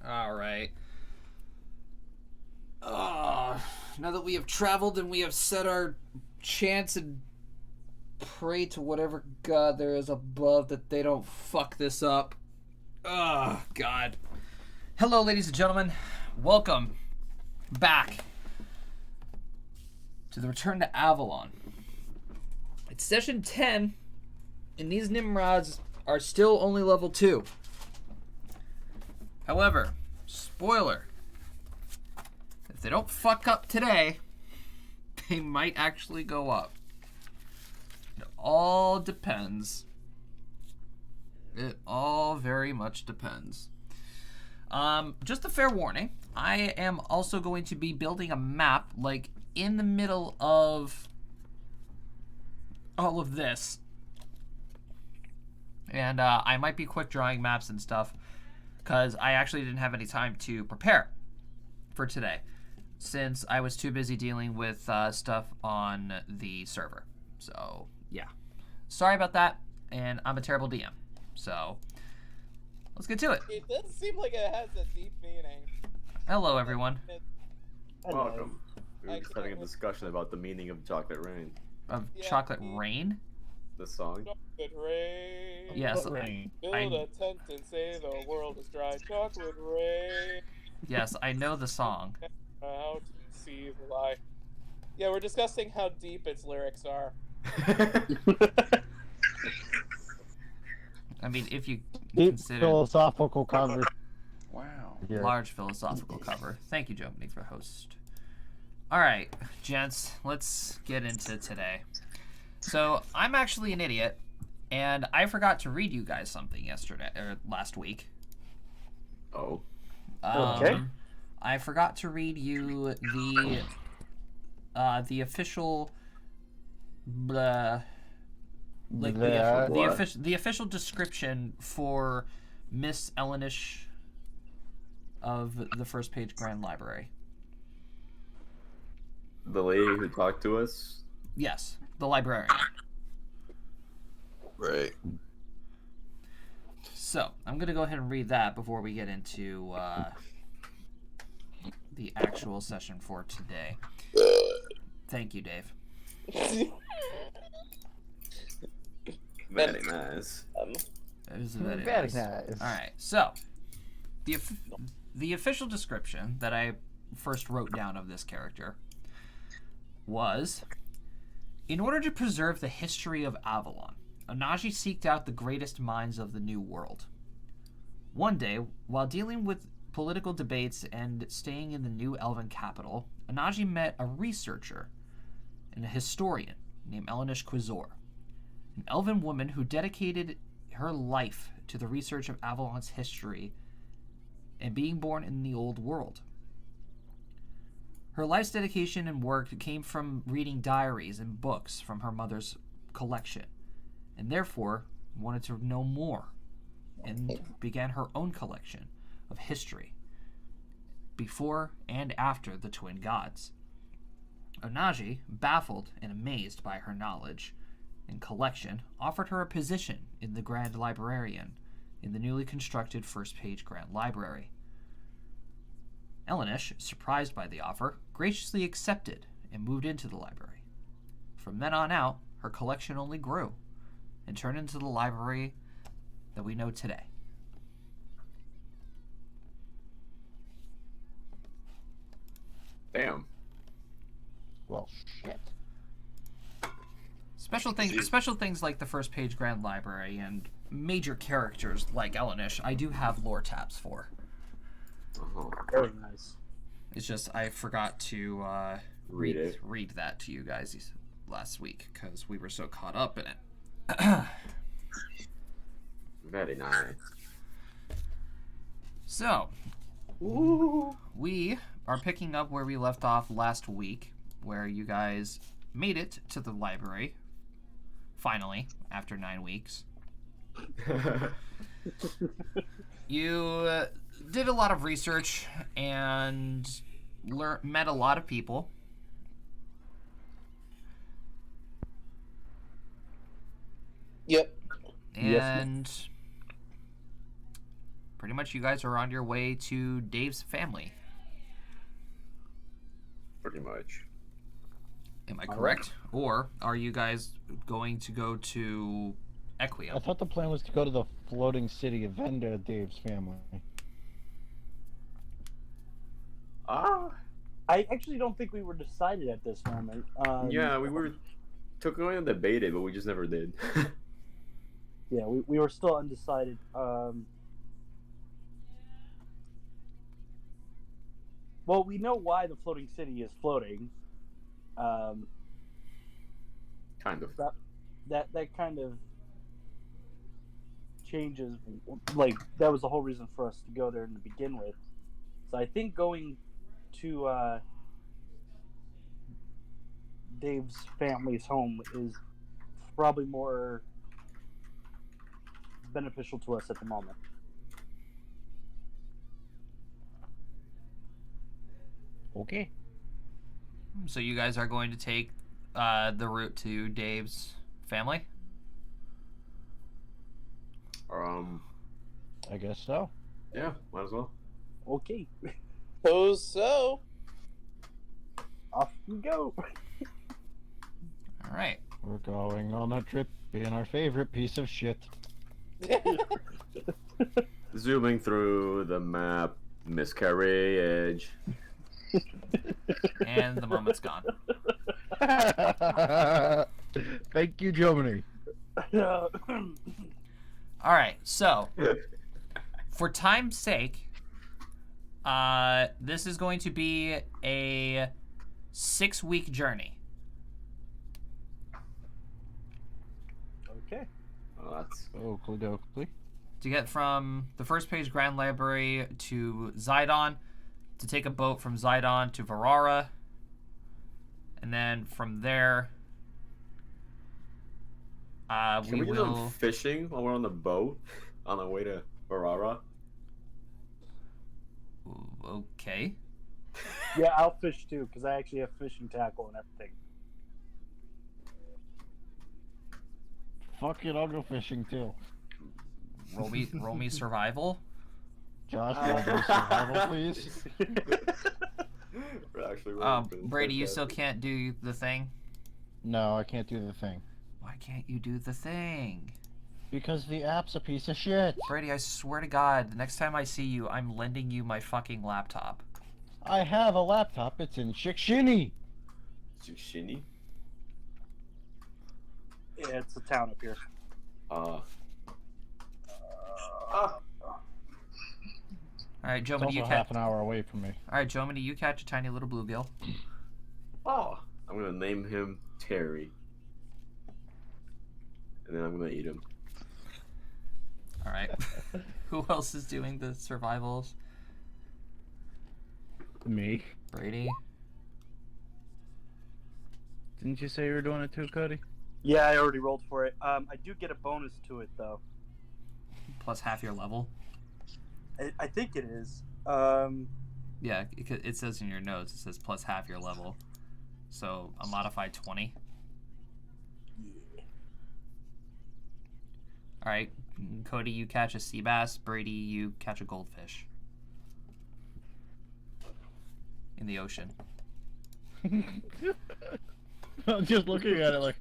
All right. Now that we have traveled and we have said our chants and pray to whatever god there is above that they don't fuck this up. Oh, God. Hello, ladies and gentlemen. Welcome back to the Return to Avalon. It's session 10, and these Nimrods are still only level 2. However, spoiler, if they don't fuck up today, they might actually go up. It all depends. It all very much depends. Just a fair warning, I am also going to be building a map, like, in the middle of all of this. And I might be quick drawing maps and stuff, because I actually didn't have any time to prepare for today, since I was too busy dealing with stuff on the server. So, yeah. Sorry about that, and I'm a terrible DM. So, let's get to it. It does seem like it has a deep meaning. Hello, everyone. Welcome. We were just having a discussion about the meaning of Chocolate Rain. Of Chocolate Rain? The song? Chocolate rain. Yes. Rain. Build a tent and say the world is dry. Chocolate rain. Yes, I know the song. Out and see the light. Yeah, we're discussing how deep its lyrics are. I mean, if you Deep consider philosophical conversation. Wow. large philosophical cover. Thank you, Jomini, for host. All right, gents, let's get into today. So, I'm actually an idiot, and I forgot to read you guys something last week. Oh. Okay. I forgot to read you the official, the official description for Miss Ellenish of the First Page Grand Library. The lady who talked to us? Yes, the librarian. Right. So, I'm going to go ahead and read that before we get into the actual session for today. Thank you, Dave. Very nice. It was very Very nice. nice. All right, so the official description that I first wrote down of this character was: in order to preserve the history of Avalon, Anaji seeked out the greatest minds of the New World. One day, while dealing with political debates and staying in the new elven capital, Anaji met a researcher and a historian named Elenish Quizor, an elven woman who dedicated her life to the research of Avalon's history and being born in the old world. Her life's dedication and work came from reading diaries and books from her mother's collection, and therefore wanted to know more, and began her own collection of history before and after the twin gods. Onaji, baffled and amazed by her knowledge and collection, offered her a position in the Grand Librarian in the newly constructed First Page Grand Library. Ellenish, surprised by the offer, graciously accepted and moved into the library. From then on out, her collection only grew and turned into the library that we know today. Damn. Well, shit. Special things like the First Page Grand Library and major characters like Ellenish, I do have lore tabs for. Oh. Very nice. It's just I forgot to read that to you guys last week because we were so caught up in it. Very nice. So, we are picking up where we left off last week, where you guys made it to the library, finally, after 9 weeks. You did a lot of research and met a lot of people. Yep. And pretty much you guys are on your way to Dave's family. Pretty much. Am I correct? Or are you guys going to go to Equium? I thought the plan was to go to the floating city of Venda, Dave's family. I actually don't think we were decided at this moment. Yeah, we were going to debate it, but we just never did. Yeah, we were still undecided. Well, we know why the floating city is floating. Kind of. That kind of changes. Like, that was the whole reason for us to go there to begin with. So I think going to Dave's family's home is probably more beneficial to us at the moment. Okay. So you guys are going to take the route to Dave's family? I guess so. Yeah, might as well. Okay, Suppose so. off we go. All right. We're going on a trip in our favorite piece of shit. Zooming through the map, miscarriage. And the moment's gone. Thank you, Germany. All right. So, for time's sake, this is going to be a 6-week journey. Okay. Oh, that's Oakley dokley. To get from the first page Grand Library to Zidon, to take a boat from Zidon to Varara, and then from there, Can we do some fishing while we're on the boat on our way to Barara? Okay. Yeah, I'll fish too because I actually have fishing tackle and everything. Fuck it, I'll go fishing too. Roll me survival. Josh, you want to do survival, please? We're actually rolling for this Brady, you podcast. still can't do the thing. No, I can't do the thing. Why can't you do the thing? Because the app's a piece of shit. Brady, I swear to God, the next time I see you, I'm lending you my fucking laptop. I have a laptop, it's in Shikshini. Shini? Yeah, it's a town up here. All right, Joe, It's also you half catch. an hour away from me. All right, Joe, you catch a tiny little bluegill. Oh, I'm gonna name him Terry, and then I'm gonna eat him. All right. Who else is doing the survivals? Me. Brady. Didn't you say you were doing it too, Cody? Yeah, I already rolled for it. I do get a bonus to it though. Plus half your level. I think it is. Yeah, it says in your notes. It says plus half your level. So a modified 20. Yeah. All right, Cody, you catch a sea bass. Brady, you catch a goldfish in the ocean. I'm just looking at it like,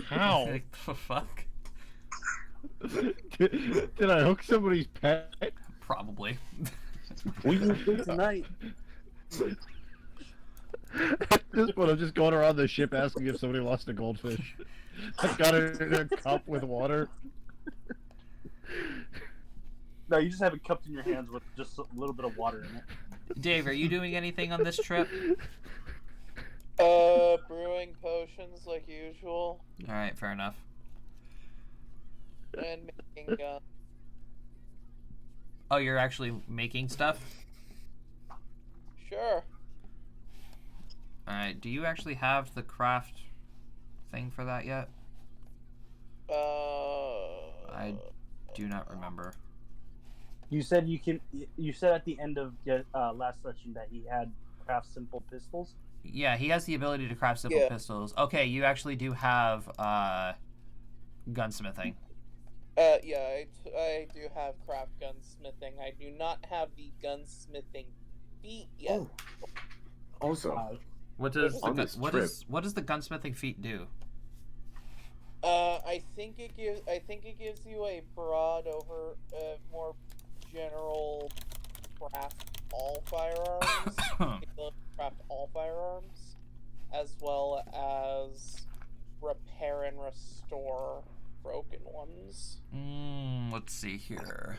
how? Like, the fuck? Did I hook somebody's pet? Probably. We can do tonight. At this point, I'm just going around the ship asking if somebody lost a goldfish. I've got it in a cup with water. No, you just have it cupped in your hands with just a little bit of water in it. Dave, are you doing anything on this trip? Brewing potions like usual, All right, fair enough. and making guns. Oh, you're actually making stuff? Sure. All right. Do you actually have the craft thing for that yet? I do not remember. You said you can. You said at the end of last session that he had craft simple pistols. Yeah, he has the ability to craft simple Yeah. pistols. Okay, you actually do have gunsmithing. I do have craft gunsmithing. I do not have the gunsmithing feat yet. Oh. Also, What does On this what trip- is what does the gunsmithing feat do? I think it gives you a broad over, more general craft all firearms, ability to craft all firearms, as well as repair and restore broken ones. Let's see here.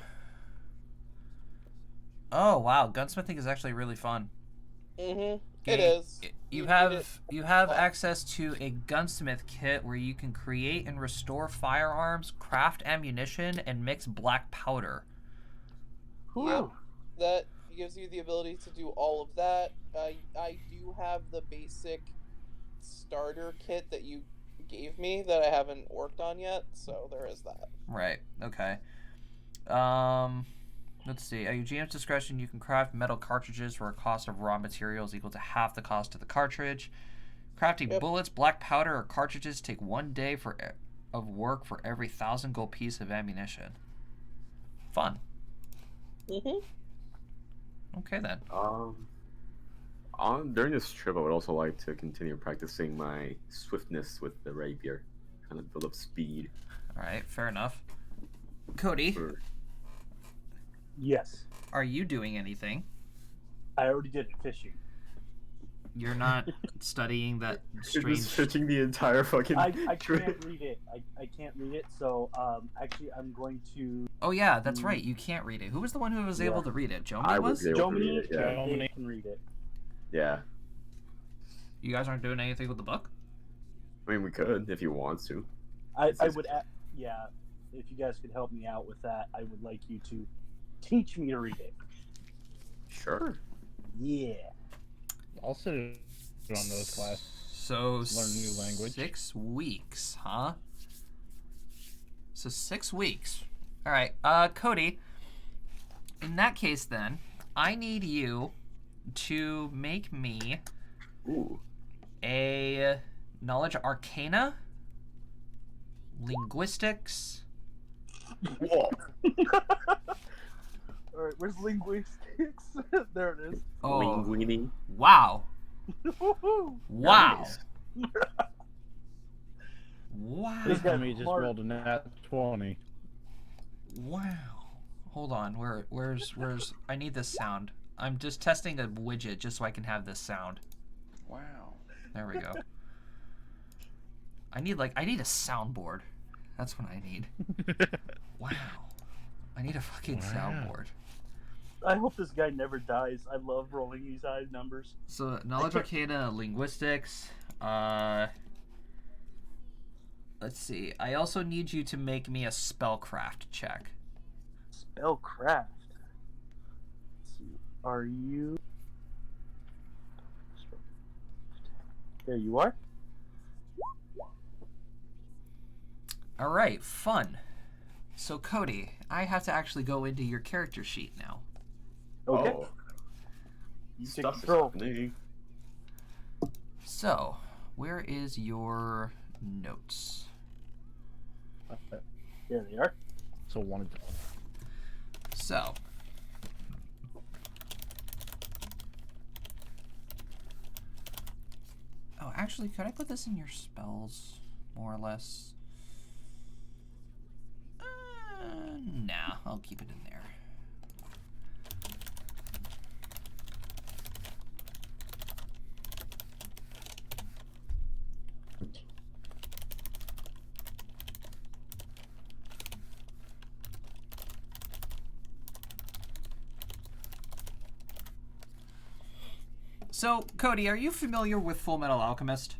Oh wow, gunsmithing is actually really fun. It Gain- is. You need have it. access to a gunsmith kit where you can create and restore firearms, craft ammunition, and mix black powder. Yep. That gives you the ability to do all of that. I do have the basic starter kit that you gave me that I haven't worked on yet, so there is that. Right. Okay. Let's see. At your GM's discretion, you can craft metal cartridges for a cost of raw materials equal to half the cost of the cartridge. Crafting bullets, black powder, or cartridges take 1 day of work for every 1,000 gold piece of ammunition. Fun. Okay then. During this trip, I would also like to continue practicing my swiftness with the rapier, kind of build up speed. All right. Fair enough. Cody, Yes. are you doing anything? I already did it, fishing. You're not studying that Strange. strange. Just pitching the entire fucking. I trip. can't read it. I can't read it, so actually I'm going to... Oh yeah, that's right. You can't read it. Who was the one who was able Yeah. to read it? Jomini I was? was able to read Jomini it, yeah. and Dave can read it. Yeah. You guys aren't doing anything with the book? I mean, we could if you want to. I would... Yeah, if you guys could help me out with that, I would like you to teach me to read it. Sure. Yeah. I'll sit in on those classes. So Learn a new language. 6 weeks, huh? So 6 weeks. All right, Cody. In that case, then, I need you to make me Ooh. a knowledge arcana, linguistics. Whoa. Alright, where's linguistics? There it is. Oh, Linguini. wow! Woohoo! Wow! Nice. Wow! This guy- Tommy just Mark. rolled a nat 20. Wow. Hold on. Where's I need this sound. I'm just testing a widget just so I can have this sound. Wow. There we go. I need a soundboard. That's what I need. Wow. I need a fucking Wow. soundboard. I hope this guy never dies. I love rolling these high numbers. So knowledge arcana, linguistics, let's see. I also need you to make me a spellcraft check. Spellcraft. Let's see. Are you... There you are. Alright, fun. So Cody, I have to actually go into your character sheet now. Okay. Oh. You take Stuff is control. happening. So, where is your notes? There they are. So one. So, oh, actually, could I put this in your spells, more or less? Nah, I'll keep it in there. So, Cody, are you familiar with Full Metal Alchemist?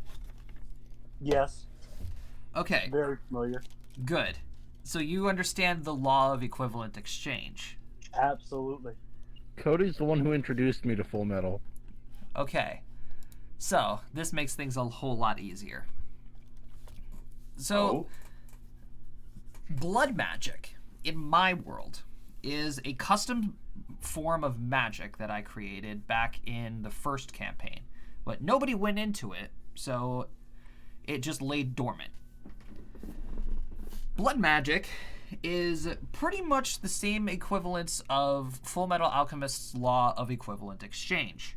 Yes. Okay, Very familiar. good. So you understand the law of equivalent exchange. Absolutely. Cody's the one who introduced me to Full Metal. Okay. So, this makes things a whole lot easier. So, blood magic, in my world, is a custom form of magic that I created back in the first campaign. But nobody went into it, so it just laid dormant. Blood magic is pretty much the same equivalence of Full Metal Alchemist's law of equivalent exchange.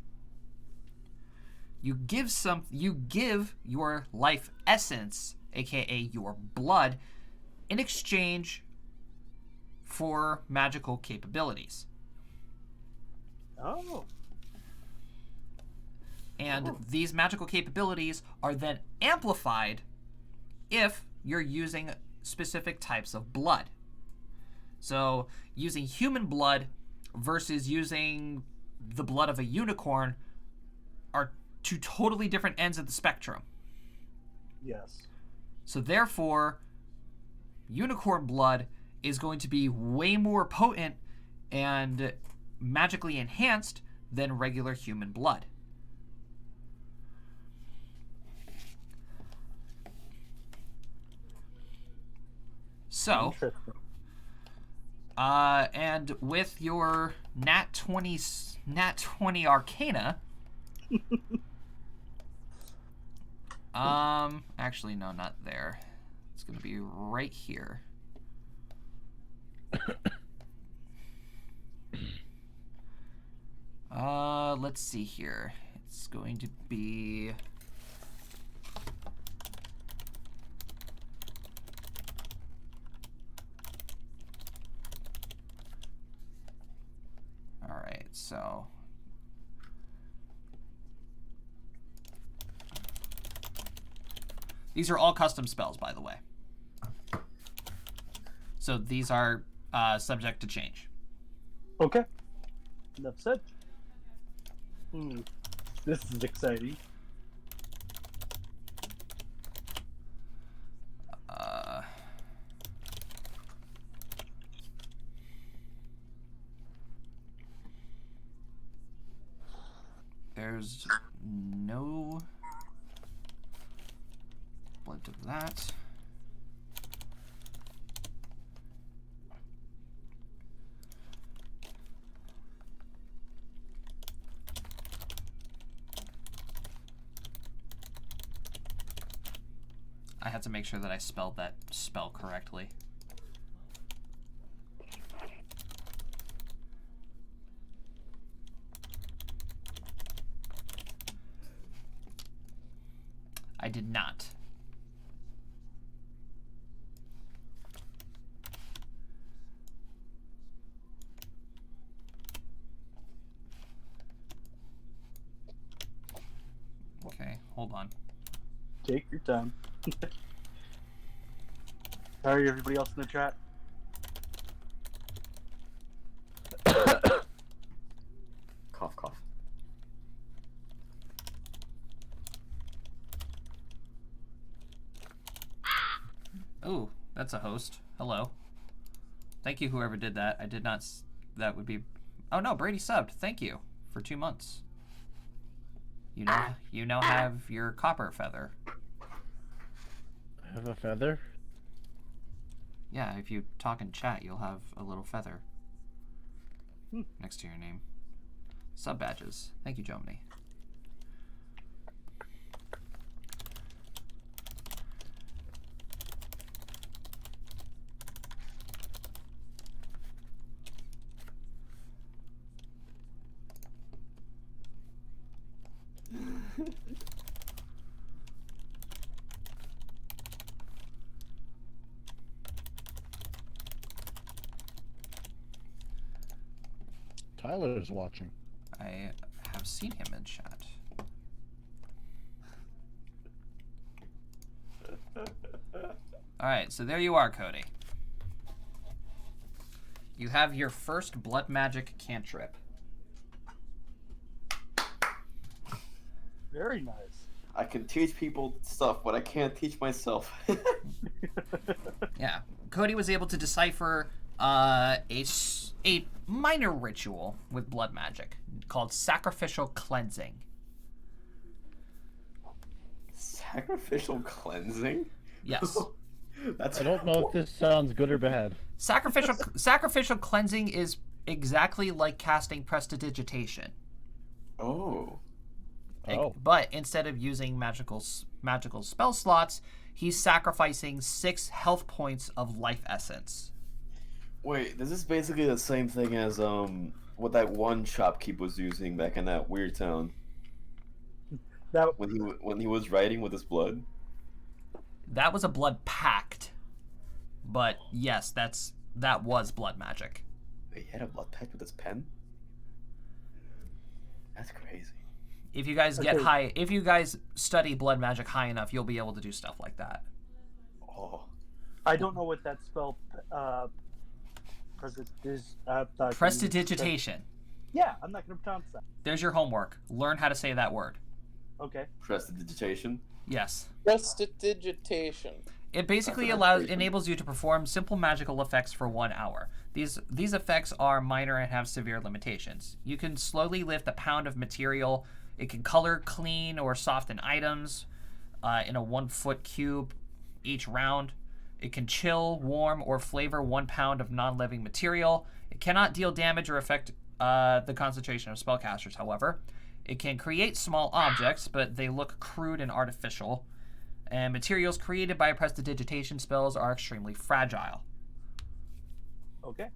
You give your life essence, aka your blood, in exchange for magical capabilities. Oh. And these magical capabilities are then amplified if you're using specific types of blood. So using human blood versus using the blood of a unicorn are two totally different ends of the spectrum. Yes. So therefore, unicorn blood is going to be way more potent and magically enhanced than regular human blood. So, Interesting. and with your Nat 20 Arcana, actually no, not there. It's gonna be right here. Let's see here. It's going to be. All right, so. These are all custom spells, by the way. So these are subject to change. Okay. Enough said. This is exciting. There's no blood of that. I had to make sure that I spelled that spell correctly. I did not. Okay, hold on. Take your time. Sorry, everybody else in the chat. Cough, cough. Oh, that's a host. Hello. Thank you, whoever did that. I did not. That would be. Oh no, Brady subbed. Thank you for 2 months. You now have your copper feather. I have a feather? Yeah, if you talk in chat, you'll have a little feather next to your name. Sub badges. Thank you, Jomini. Tyler's watching. I have seen him in chat. Alright, so there you are, Cody. You have your first blood magic cantrip. Very nice. I can teach people stuff, but I can't teach myself. Yeah, Cody was able to decipher a minor ritual with blood magic called sacrificial cleansing. Sacrificial cleansing? Yes. That's I don't know if this sounds good or bad. Sacrificial cleansing is exactly like casting prestidigitation. Oh. Oh. But instead of using magical spell slots, he's sacrificing 6 health points of life essence Wait, this is basically the same thing as what that one shopkeep was using back in that weird town That when he was writing with his blood. That was a blood pact. But yes, that was blood magic. He had a blood pact with his pen? That's crazy. If you guys get Okay. high, if you guys study blood magic high enough, you'll be able to do stuff like that. Oh. I don't know what that spell. Prestidigitation. Yeah, I'm not gonna pronounce that. There's your homework. Learn how to say that word. Okay. Prestidigitation. Yes. Prestidigitation. It basically enables you to perform simple magical effects for 1 hour. These effects are minor and have severe limitations. You can slowly lift a pound of material. It can color, clean, or soften items in a 1 foot cube each round. It can chill, warm, or flavor 1 pound of non-living material. It cannot deal damage or affect the concentration of spellcasters, however. It can create small objects, but they look crude and artificial. And materials created by prestidigitation spells are extremely fragile. Okay.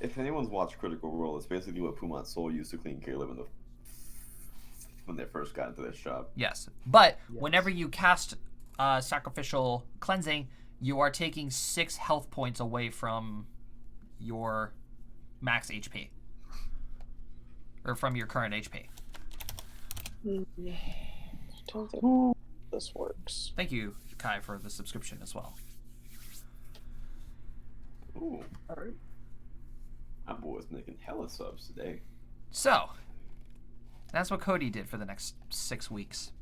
If anyone's watched Critical Role, it's basically what Pumat Soul used to clean Caleb when they first got into this shop. Yes. But Yes. whenever you cast sacrificial cleansing, you are taking 6 health points away from your max HP. Or from your current HP. Don't think this works. Thank you, Kai, for the subscription as well. Ooh, All right. my boy's making hella subs today. So, that's what Cody did for the next 6 weeks.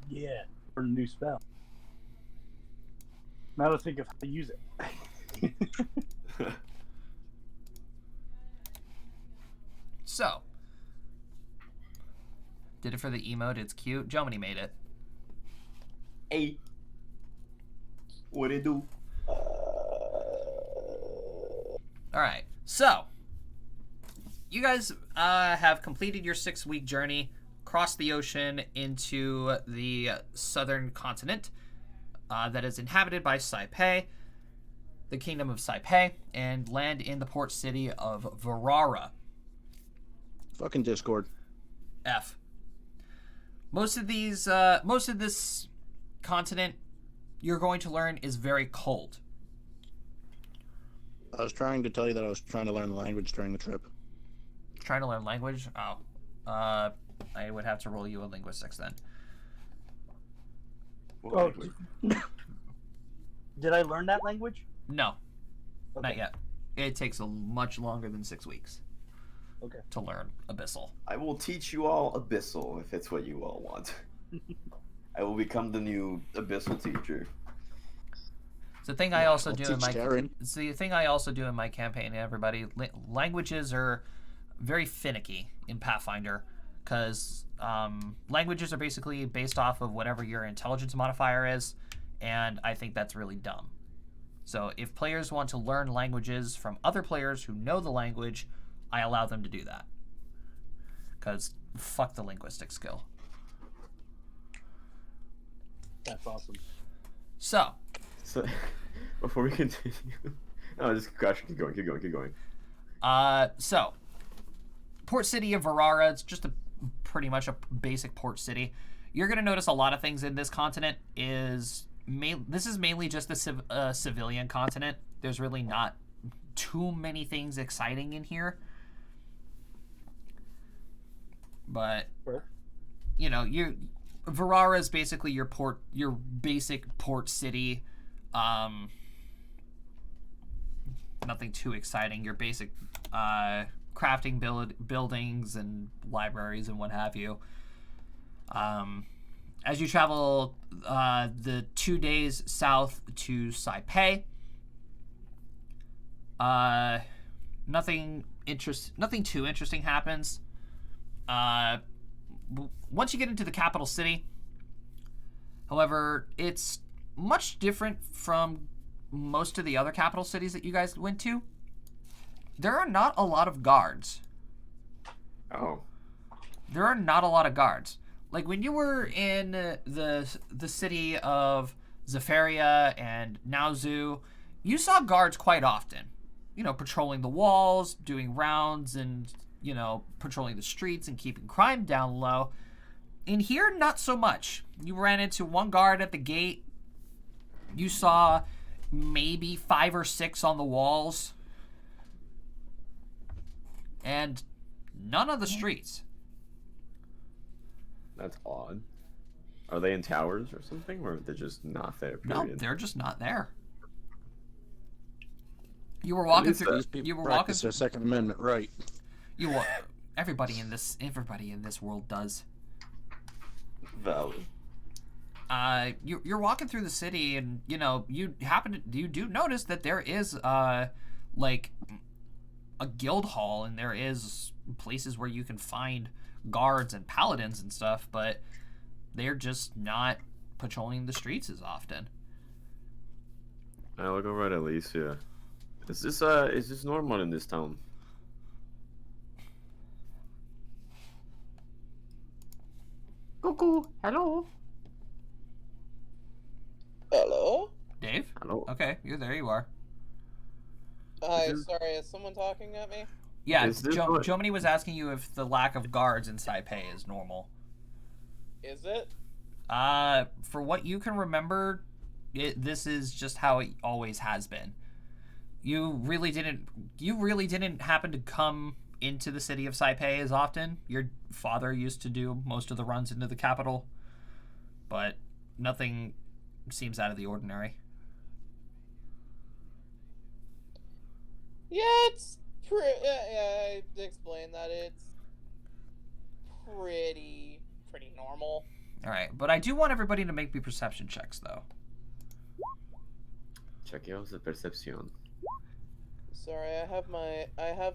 Yeah. For a new spell. Now to think of how to use it. So, did it for the emote. It's cute. Jomini made it. Hey, what it do? All right. So, you guys have completed your 6-week journey, crossed the ocean into the southern continent that is inhabited by Saipei, the kingdom of Saipei, and land in the port city of Verara. Fucking Discord. F. Most of this continent you're going to learn is very cold. I was trying to tell you that I was trying to learn the language during the trip. Trying to learn language? Oh. I would have to roll you a linguistics then. Oh, did I learn that language? No, Okay. not yet. It takes much longer than 6 weeks Okay. to learn Abyssal. I will teach you all Abyssal if it's what you all want. I will become the new Abyssal teacher. It's the thing I also I'll do in teach my Darren. it's the thing I also do in my campaign. Everybody, languages are very finicky in Pathfinder because languages are basically based off of whatever your intelligence modifier is, and I think that's really dumb. So if players want to learn languages from other players who know the language, I allow them to do that. Because fuck the linguistic skill. That's awesome. So, So, before we continue, no, just gosh, keep going. so port city of Verara. It's just pretty much a basic port city. You're gonna notice a lot of things in this continent. This is mainly just a civilian continent. There's really not too many things exciting in here. But Sure. you know, Verara is basically your basic port city. Nothing too exciting. Your basic crafting buildings and libraries and what have you. As you travel the 2 days south to Saipei, nothing too interesting happens. Once you get into the capital city, however, it's much different from most of the other capital cities that you guys went to. There are not a lot of guards. Oh, There are not a lot of guards. Like when you were in the city of Zafaria and Naozu, you saw guards quite often. You know, patrolling the walls, doing rounds, and, you know, patrolling the streets and keeping crime down low. In here, not so much. You ran into one guard at the gate. You saw maybe 5 or 6 on the walls. And none on the streets. That's odd. Are they in towers or something, or they're just not there? No, Period? they're just not there. You were walking least through. These people You were walking. practice their Second Amendment right. You were. Everybody in this world does. Valid. You're walking through the city, and you know you do notice that there is like a guild hall, and there is places where you can find guards and paladins and stuff, but they're just not patrolling the streets as often. I'll go right, Alicia. Is this normal in this town? Cuckoo, hello. Hello? Dave? Hello. Okay, there you are. Hi, Is sorry, is someone talking at me? Yeah, Is this what- Jomini was asking you if the lack of guards in Taipei is normal. Is it? For what you can remember, this is just how it always has been. You really didn't happen to come into the city of Taipei as often. Your father used to do most of the runs into the capital, but nothing seems out of the ordinary. Yeah, it's yeah, I explained that it's pretty normal. All right, but I do want everybody to make me perception checks, though. Chequeos de percepción. Sorry, I have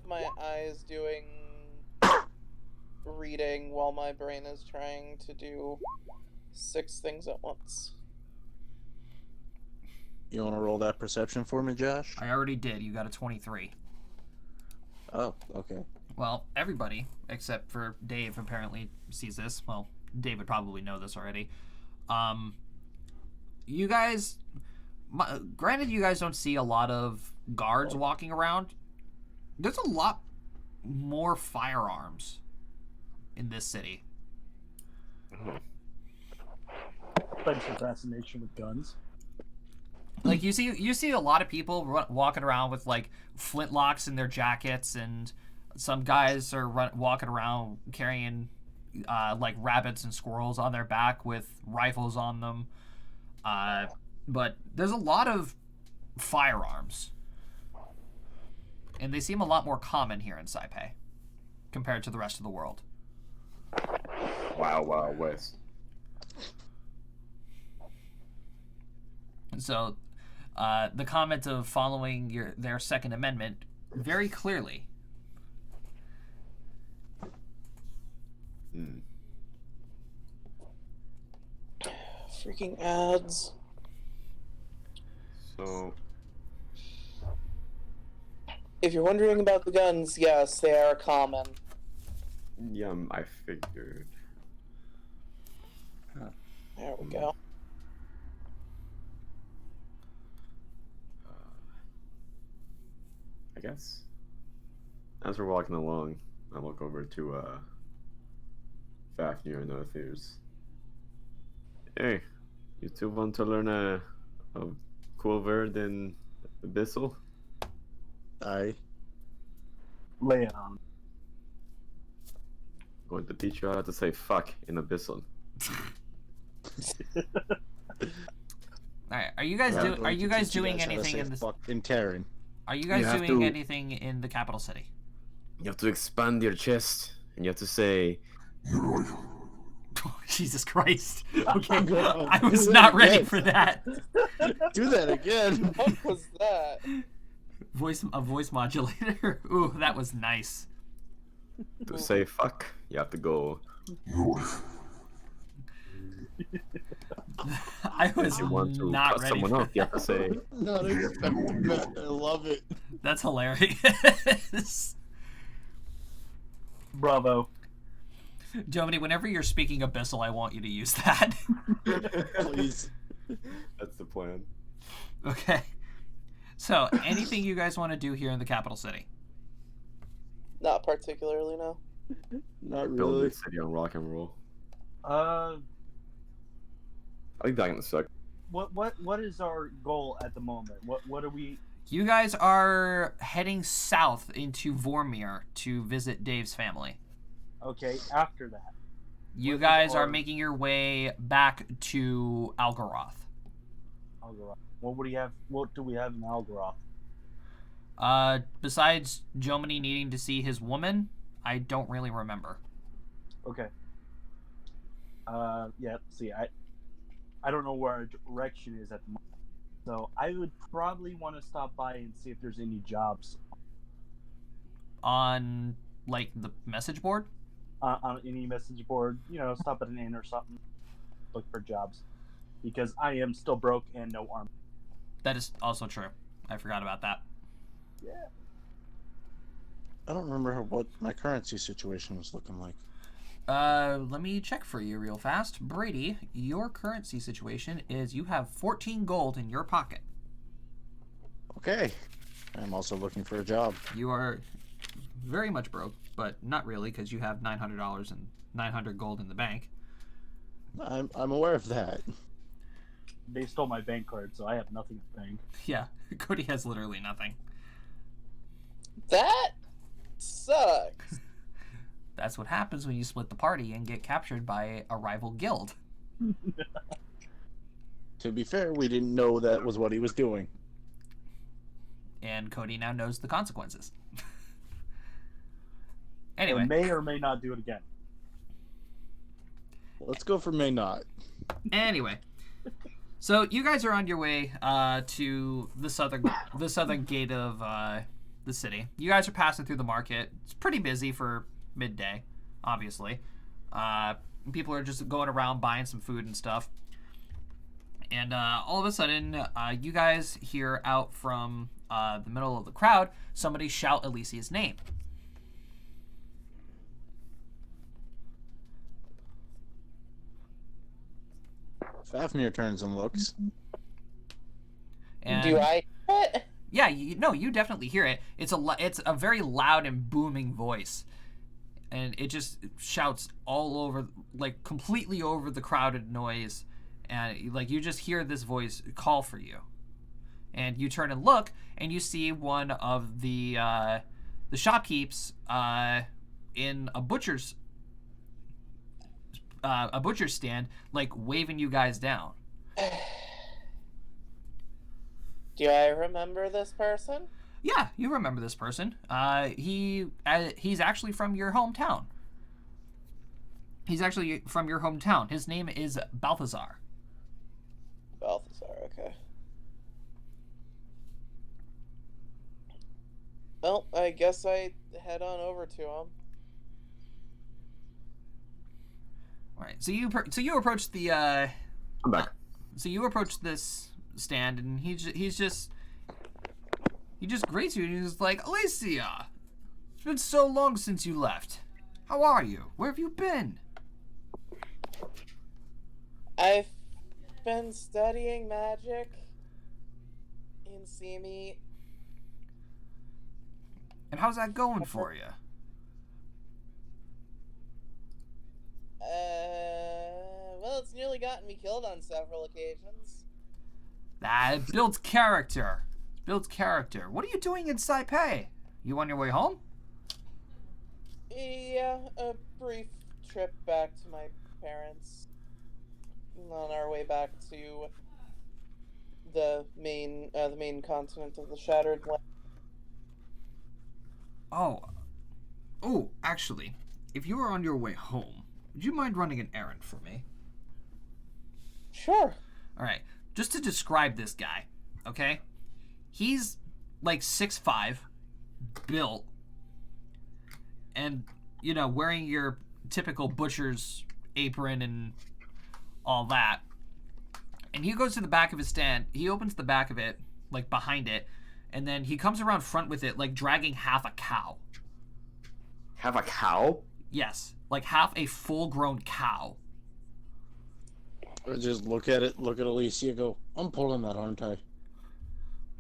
my eyes doing reading while my brain is trying to do 6 things at once. You want to roll that perception for me, Josh? I already did. You got a 23. Oh, okay. Well, everybody except for Dave apparently sees this. Well, Dave would probably know this already. You guys, granted, you guys don't see a lot of guards walking around. There's a lot more firearms in this city. Thanks for fascination with guns. Like you see a lot of people walking around with like flintlocks in their jackets, and some guys are walking around carrying like rabbits and squirrels on their back with rifles on them. But there's a lot of firearms, and they seem a lot more common here in Taipei compared to the rest of the world. Wow, wow, West. And so, the comment of following their Second Amendment very clearly. Hmm. Freaking ads. So, If you're wondering about the guns, yes, they are common. yeah, I figured. There we go. I guess. As we're walking along, I look over to Fafnir and Others. Hey, you two want to learn a cool word in Abyssal? I Lay it on. I'm going to teach you how to say fuck in Abyssal. All right, are you guys Yeah, Are you guys doing how to anything say in this? fuck in Terran. Are you guys You have doing to- anything in the capital city? You have to expand your chest, and you have to say, Jesus Christ! Okay, No, I was do it not ready again. for that. Do that again. What was that? A voice modulator. Ooh, that was nice. to say fuck, you have to go. I was If you want to not cut ready someone for off, you have to say. Not expecting that. I love it. That's hilarious. Bravo. Jomini, whenever you're speaking Abyssal, I want you to use that. Please. That's the plan. Okay. So, anything you guys want to do here in the capital city? Not particularly, no. Not Build really. the city on rock and roll. Uh, I think that can suck. what is our goal at the moment? What are we? You guys are heading south into Vormir to visit Dave's family. Okay, after that. You What is guys are our- making your way back to Algaroth. Algaroth. What do we have in Algaroth? Besides Jomini needing to see his woman, I don't really remember. Okay. Yeah. See, I don't know where our direction is at the moment, so I would probably want to stop by and see if there's any jobs On, like, the message board? on any message board. You know, stop at an inn or something, look for jobs, because I am still broke and no arm. That is also true. I forgot about that. Yeah. I don't remember what my currency situation was looking like. Let me check for you real fast. Brady, your currency situation is you have 14 gold in your pocket. Okay. I'm also looking for a job. You are very much broke, but not really because you have $900 and 900 gold in the bank. I'm aware of that. They stole my bank card, so I have nothing to bank. Yeah, Cody has literally nothing. That sucks. That's what happens when you split the party and get captured by a rival guild. To be fair, we didn't know that was what he was doing. And Cody now knows the consequences. I Anyway, may or may not do it again. Let's go for may not. anyway. So you guys are on your way to the southern gate of the city. You guys are passing through the market. It's pretty busy for midday, obviously. People are just going around buying some food and stuff. And all of a sudden, you guys hear out from the middle of the crowd somebody shout Alicia's name. Fafnir turns and looks. And Do I hear it? yeah, you definitely hear it. It's a very loud and booming voice, and it just shouts all over, like completely over the crowded noise, and like you just hear this voice call for you, and you turn and look, and you see one of the shopkeepers in a butcher's stand, like waving you guys down. Do I remember this person? Yeah, you remember this person. He's actually from your hometown. He's actually from your hometown. His name is Balthazar. Balthazar, okay. Well, I guess I head on over to him. All right. So you approach the I'm back. so you approach this stand, and he just greets you, and he's like, Alicia, it's been so long since you left. How are you? Where have you been? I've been studying magic in Simi. And how's that going for you? Well, it's nearly gotten me killed on several occasions. It builds character. It builds character. What are you doing in Saipei? You on your way home? Yeah, a brief trip back to my parents. On our way back to the main continent of the Shattered Land. Oh, actually, if you were on your way home, would you mind running an errand for me? Sure. All right, just to describe this guy, okay? He's like 6'5", built, and, you know, wearing your typical butcher's apron and all that. And he goes to the back of his stand. He opens the back of it, like behind it, and then he comes around front with it, like dragging half a cow. Have a cow? Yes, like half a full-grown cow. I just look at it, look at Alicia, go, I'm pulling that, aren't I?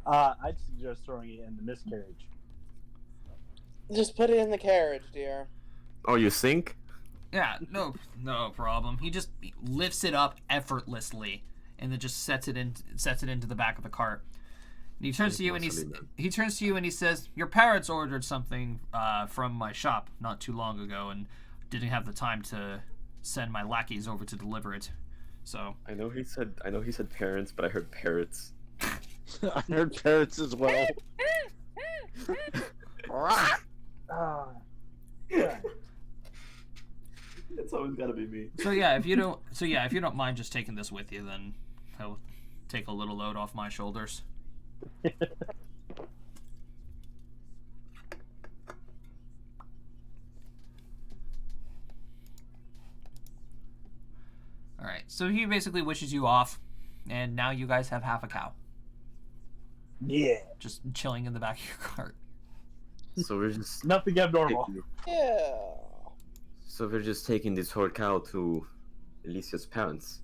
I'd suggest throwing it in the miscarriage. Just put it in the carriage, dear. Oh, you think? Yeah, no problem. He just lifts it up effortlessly and then just sets it into the back of the cart. And he turns to you and he says, "Your parents ordered something from my shop not too long ago and didn't have the time to send my lackeys over to deliver it. So I know he said parents, but I heard parrots. I heard parrots as well. Yeah. It's always gotta be me. So yeah, if you don't mind just taking this with you, then I'll take a little load off my shoulders. All right. So he basically wishes you off, and now you guys have half a cow Yeah. just chilling in the back of your cart. So we're just Nothing abnormal. Yeah. So we're just taking this whole cow to Alicia's parents.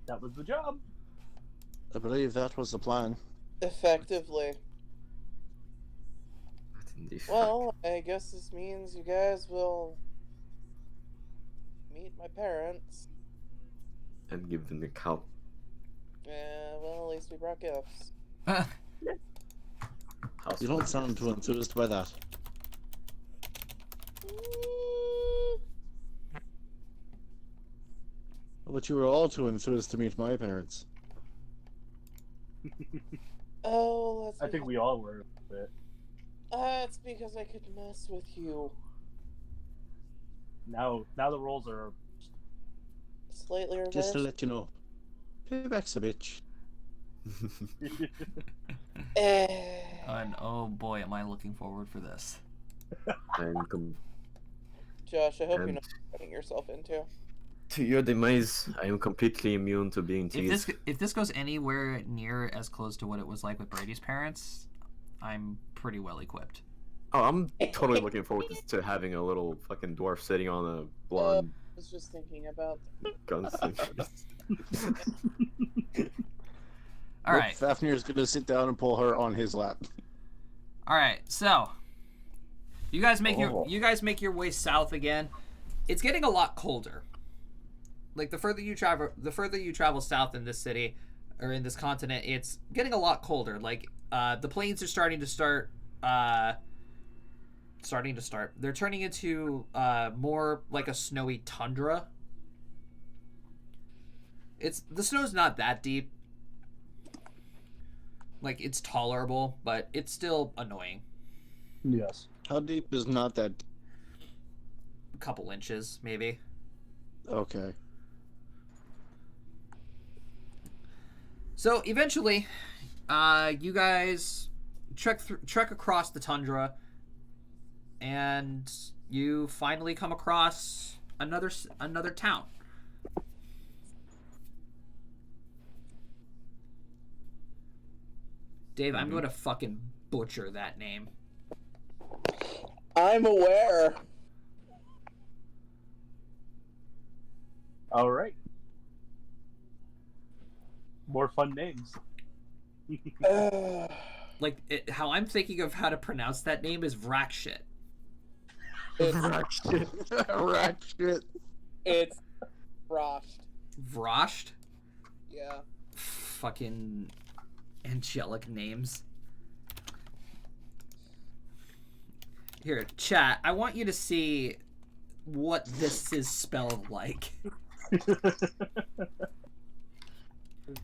That was the job. I believe that was the plan. Effectively. What in the fuck? Well, I guess this means you guys will meet my parents. And give them the cow. Well, at least we brought gifts. House You don't sound too enthused by that. But you were all too enthused to meet my parents. Oh, I think we all were a bit. That's because I could mess with you. Now the roles are. Slightly reversed. Just to let you know. Payback's a bitch. And oh boy, am I looking forward for this. Josh, I hope you're and not getting yourself into. to your demise, I am completely immune to being teased. If this goes anywhere near as close to what it was like with Brady's parents, I'm pretty well equipped. Oh, I'm totally looking forward to having a little fucking dwarf sitting on a blonde I was just thinking about. gunslinger. All right. Fafnir's gonna sit down and pull her on his lap. All right, so you guys make your way south again. It's getting a lot colder. Like the further you travel south in this city or in this continent, it's getting a lot colder. Like the plains are starting to start. They're turning into more like a snowy tundra. The snow's not that deep. Like it's tolerable, but it's still annoying. Yes. How deep is not that? A couple inches, maybe. Okay. So eventually, you guys trek across the tundra, and you finally come across another town. Dave, I'm going to fucking butcher that name. I'm aware. All right. More fun names. Like how I'm thinking of how to pronounce that name is Rakshit. Ratchet. Ratchet. It's Froshed. Vrosht? Yeah. Fucking angelic names. Here, chat, I want you to see what this is spelled like.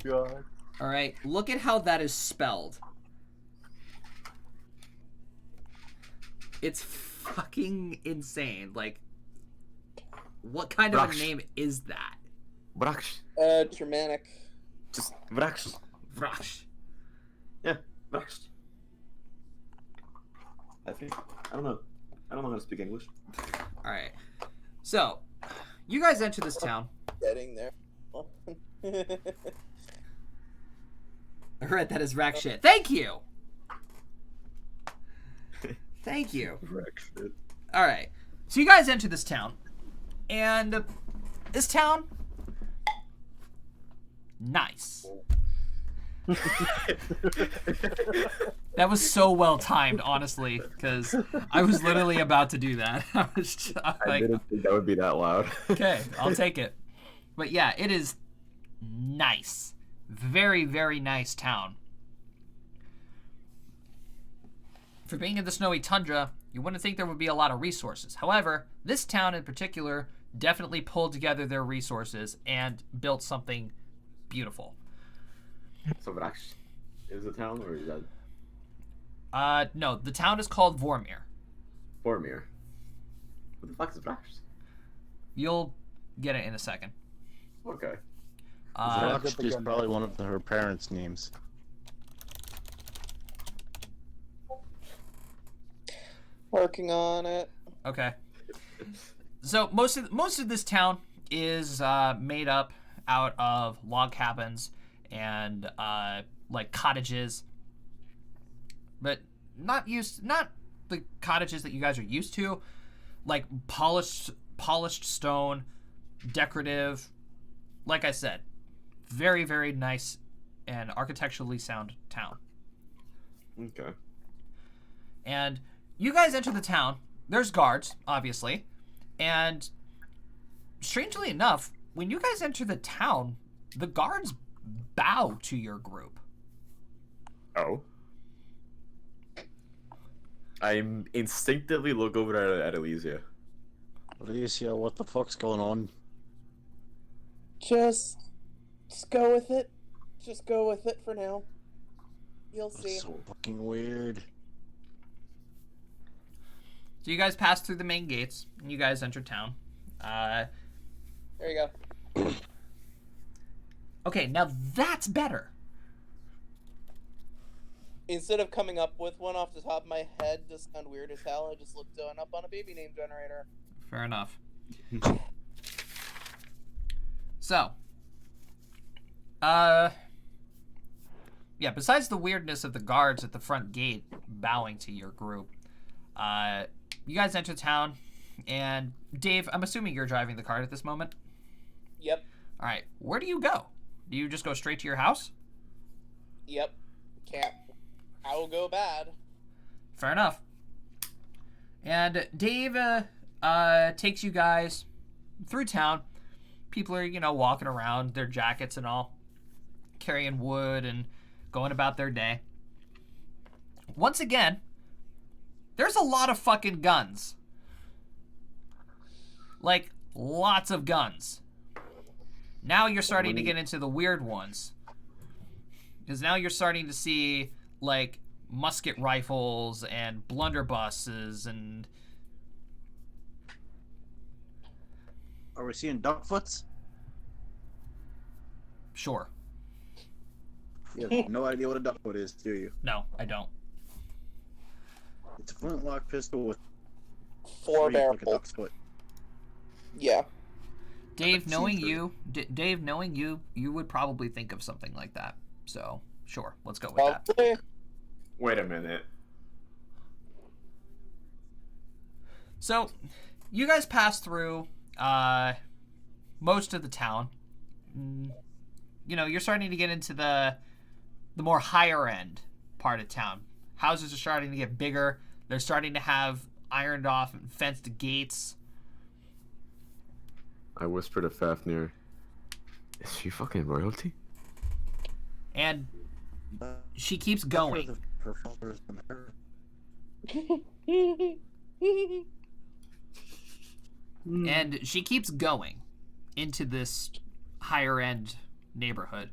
God. Alright, look at how that is spelled. It's fucking insane. Like, what kind of a Vraksh. name is that? Vraksh. Germanic. Just Vraksh. Vrosh. Yeah, Vraksh. I think. I don't know how to speak English. Alright. So, you guys enter this town. Getting there. Alright, that is Rakshit. Thank you! Thank you. Vraksh. Alright. So you guys enter this town. And This town, nice. That was so well timed, honestly, because I was literally about to do that. I was just, I like, didn't think that would be that loud. okay, I'll take it. But yeah, it is nice. Very, very nice town. For being in the snowy tundra, you wouldn't think there would be a lot of resources. However, this town in particular definitely pulled together their resources and built something beautiful. So Vrax is a town, or is that No, the town is called Vormir. Boromir? What the fuck is Vrax? You'll get it in a second. Okay. Rock is probably one of her parents' names. Working on it. Okay. So most of this town is made up out of log cabins and like cottages, but not the cottages that you guys are used to, like polished stone, decorative. Like I said, very, very nice and architecturally sound town. Okay. And you guys enter the town. There's guards, obviously. And strangely enough, when you guys enter the town, the guards bow to your group. Oh. I instinctively look over at Elysia. Alicia, what the fuck's going on? Just go with it. Just go with it for now. You'll see. That's so fucking weird. So you guys pass through the main gates, and you guys enter town. There you go. Okay, now that's better. Instead of coming up with one off the top of my head to sound weird as hell, I just looked one up on a baby name generator. Fair enough. So, yeah, besides the weirdness of the guards at the front gate bowing to your group, you guys enter town, and Dave, I'm assuming you're driving the cart at this moment? Yep. All right, where do you go? Do you just go straight to your house? Yep. Can't. I will go bad. Fair enough. And Dave takes you guys through town. People are, walking around, their jackets and all, carrying wood and going about their day. Once again, there's a lot of fucking guns. Like, lots of guns. Now you're starting to get into the weird ones. Because now you're starting to see, like, musket rifles and blunderbusses and... Are we seeing duckfoots? Sure. You have no idea what a duckfoot is, do you? No, I don't. It's a flintlock pistol with Four three, like a barrel. duck's foot. Yeah. Dave, knowing See-through. you, Dave, knowing you, you would probably think of something like that. So, sure, let's go with that. Probably. Wait a minute. So, you guys pass through most of the town. You're starting to get into the more higher end part of town. Houses are starting to get bigger. They're starting to have ironed off and fenced gates. I whisper to Fafnir, is she fucking royalty? And she keeps going. Her father is the mayor. And she keeps going into this higher end neighborhood.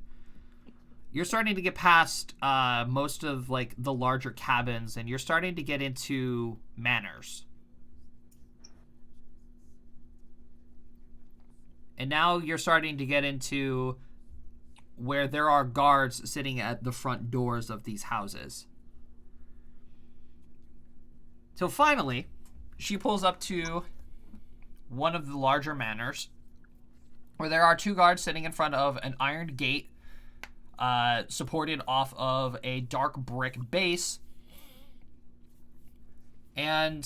You're starting to get past most of like the larger cabins, and you're starting to get into manors. And now you're starting to get into where there are guards sitting at the front doors of these houses. So finally, she pulls up to one of the larger manors, where there are two guards sitting in front of an iron gate, supported off of a dark brick base. And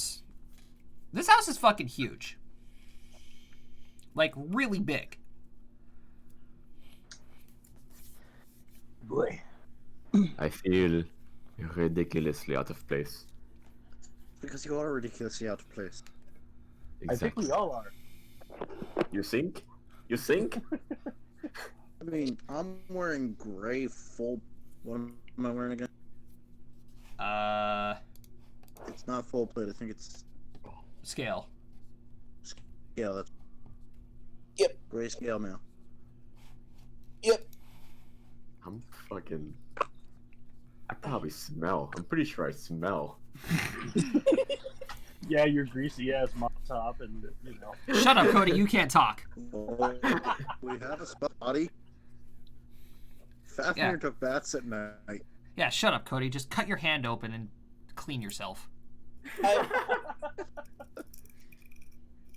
this house is fucking huge. like really big. Boy. I feel ridiculously out of place. Because you are ridiculously out of place. I think we all are. You think? You think? I mean, I'm wearing gray full. What am I wearing again? It's not full plate. I think it's Scale. scale. That's Yep. gray scale mail. Yep. I'm fucking. I probably smell. I'm pretty sure I smell. Yeah, your greasy ass mop top, and you know. Shut up, Cody. You can't talk. Oh, we have a spell body. Fafnir Yeah. took baths at night. Yeah, shut up, Cody. Just cut your hand open and clean yourself.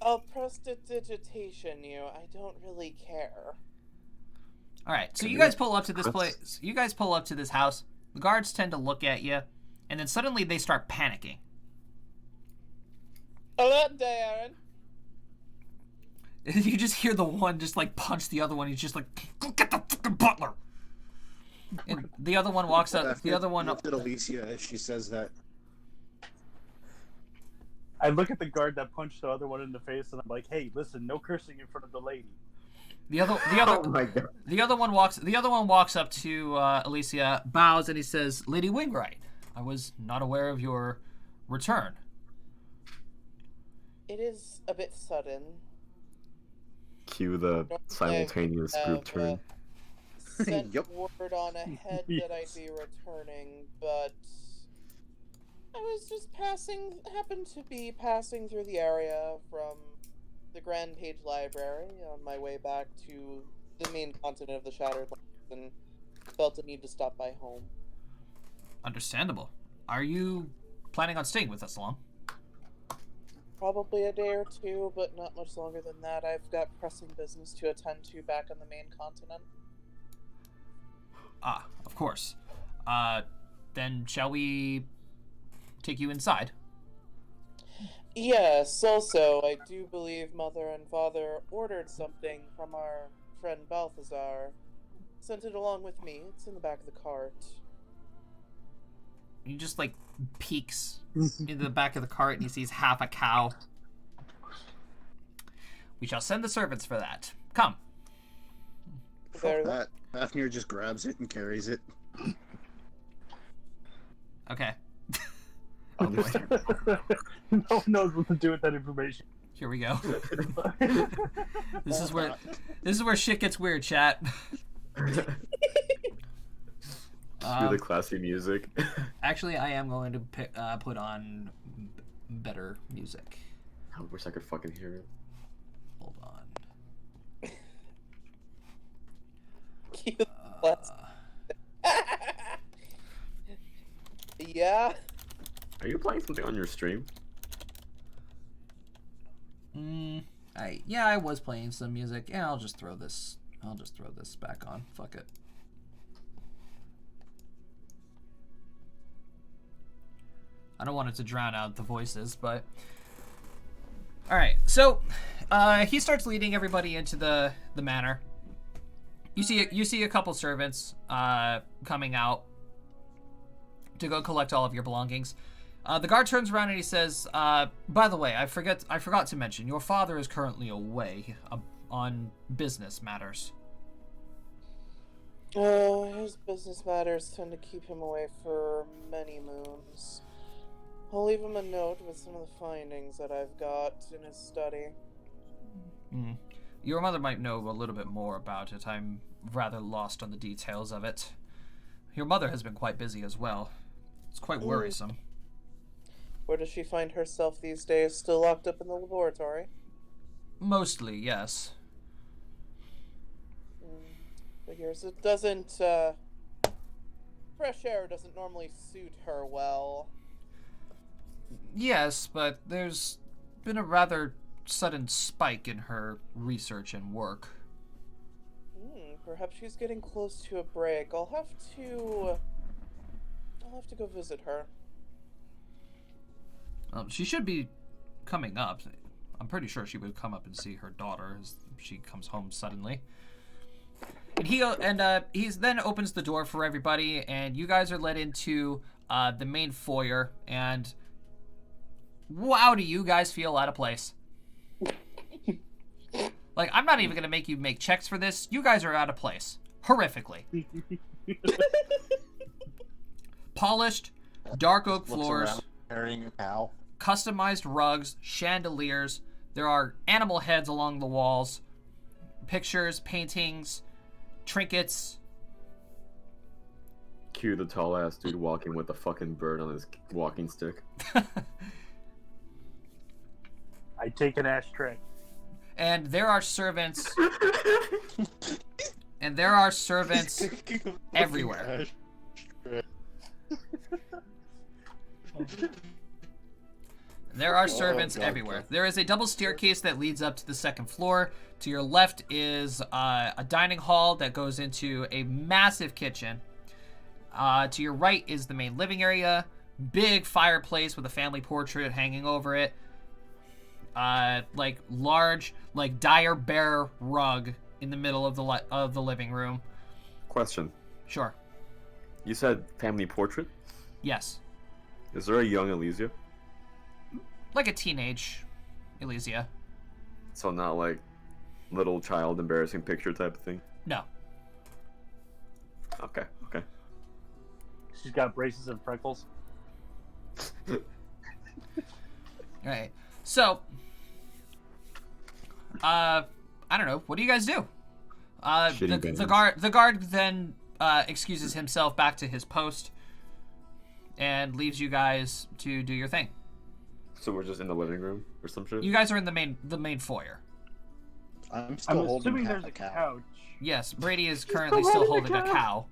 I'll prestidigitation you. I don't really care. All right, so Can you we- guys pull up to this place. You guys pull up to this house. The guards tend to look at you, and then suddenly they start panicking. Alert day, Aaron. You just hear the one just like punch the other one. He's just like, "Go get the fucking butler." And the other one walks up. The other one. Looked at Alicia as she says that. I look at the guard that punched the other one in the face, and I'm like, "Hey, listen, no cursing in front of the lady." Oh my god. The other one walks up to Alicia, bows, and he says, "Lady Wingright, I was not aware of your return." It is a bit sudden. Cue the simultaneous group turn. Sent Yup. word on ahead that I'd be returning, but I was just happened to be passing through the area from the Grand Page Library on my way back to the main continent of the Shattered Lands and felt a need to stop by home. Understandable. Are you planning on staying with us long? Probably a day or two, but not much longer than that. I've got pressing business to attend to back on the main continent. Ah, of course. Then shall we take you inside? Yes, also, I do believe Mother and Father ordered something from our friend Balthazar. Sent it along with me. It's in the back of the cart. He just like peeks into the back of the cart and he sees half a cow. We shall send the servants for that. Come. Very Fuck well. that. Fafnir just grabs it and carries it. Okay. Oh boy. No one knows what to do with that information. Here we go. This is where shit gets weird, chat. Cue the classy music. Actually, I am going to put on better music. I wish I could fucking hear it. Hold on. Cute. Let's- Yeah. Are you playing something on your stream? I was playing some music. Yeah, I'll just throw this back on. Fuck it. I don't want it to drown out the voices, but all right. So he starts leading everybody into the manor. You see a couple servants coming out to go collect all of your belongings. The guard turns around and he says, "By the way, I forgot to mention, your father is currently away on business matters." His business matters tend to keep him away for many moons. I'll leave him a note with some of the findings that I've got in his study. Your mother might know a little bit more about it. I'm rather lost on the details of it. Your mother has been quite busy as well. It's quite worrisome. Where does she find herself these days? Still locked up in the laboratory? Mostly, yes. Figures it doesn't, fresh air doesn't normally suit her well. Yes, but there's been a rather sudden spike in her research and work. Perhaps she's getting close to a break. I'll have to go visit her. She should be coming up. I'm pretty sure she would come up and see her daughter as she comes home suddenly. And he then opens the door for everybody, and you guys are led into the main foyer. And wow, do you guys feel out of place? Like, I'm not even gonna make you make checks for this. You guys are out of place, horrifically. Polished, dark oak floors, carrying a cow. customized rugs, chandeliers. There are animal heads along the walls, pictures, paintings, trinkets. Cue the tall ass dude walking with a fucking bird on his walking stick. I take an ashtray. And there are servants. And there are servants everywhere. There are servants everywhere. There is a double staircase that leads up to the second floor. To your left is a dining hall that goes into a massive kitchen. To your right is the main living area. Big fireplace with a family portrait hanging over it. Like large, like dire bear rug in the middle of the living room. Question. Sure. You said family portrait? Yes. Is there a young Elysia? Like a teenage Elysia. So not like little child embarrassing picture type of thing? No. Okay. She's got braces and freckles. Alright. So, I don't know. What do you guys do? The guard then excuses himself back to his post and leaves you guys to do your thing. So we're just in the living room or some shit? You guys are in the main foyer. I'm still I'm holding assuming there's a a cow. couch. Yes, Brady is currently still holding a cow.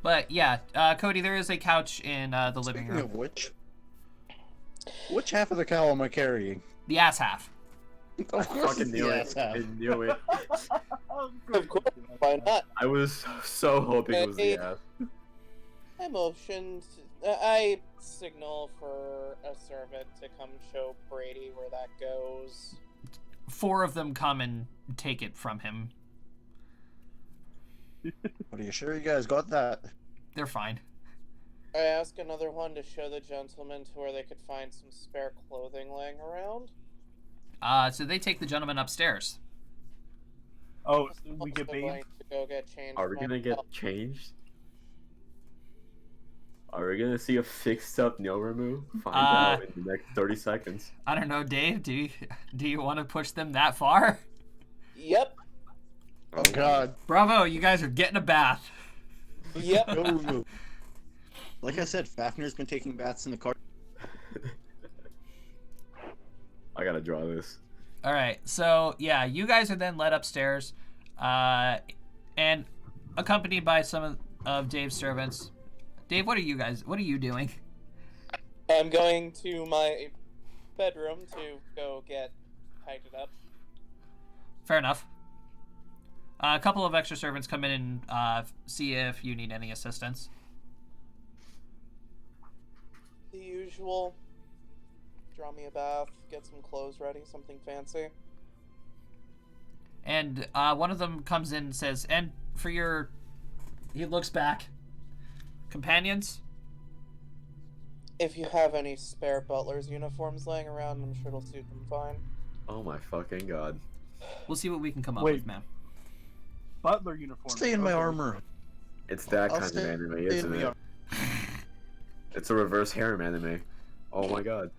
But yeah, Cody, there is a couch in the living Speaking room. of which half of the cow am I carrying? The ass half. Of course, Fucking it's knew the it. ass half. I knew it. Of course, why not? I was so hoping it was the ass. I motioned. I signal for a servant to come show Brady where that goes. 4 of them come and take it from him. But are you sure you guys got that? They're fine. I ask another one to show the gentleman to where they could find some spare clothing laying around. So they take the gentleman upstairs. Oh, we Also get going bathed? to go get changed. Are we gonna myself. get changed? Are we gonna see a fixed up Nova move? Find out in the next 30 seconds. I don't know, Dave. Do you want to push them that far? Yep. Oh God! Bravo, you guys are getting a bath. Yep. No remove. Like I said, Fafner's been taking baths in the car. I gotta draw this. All right, so yeah, you guys are then led upstairs, and accompanied by some of Dave's servants. Dave, what are you doing? I'm going to my bedroom to go get tightened up. Fair enough. A couple of extra servants come in and see if you need any assistance. The usual. Draw me a bath, get some clothes ready, something fancy. And one of them comes in and says, and for your... He looks back. Companions? If you have any spare butler's uniforms laying around, I'm sure it'll suit them fine. Oh my fucking god. We'll see what we can come up Wait. with, ma'am. Butler uniform. Stay in my Okay. armor. It's that I'll kind of stay anime, in isn't the it? armor. It's a reverse harem anime. Oh my god.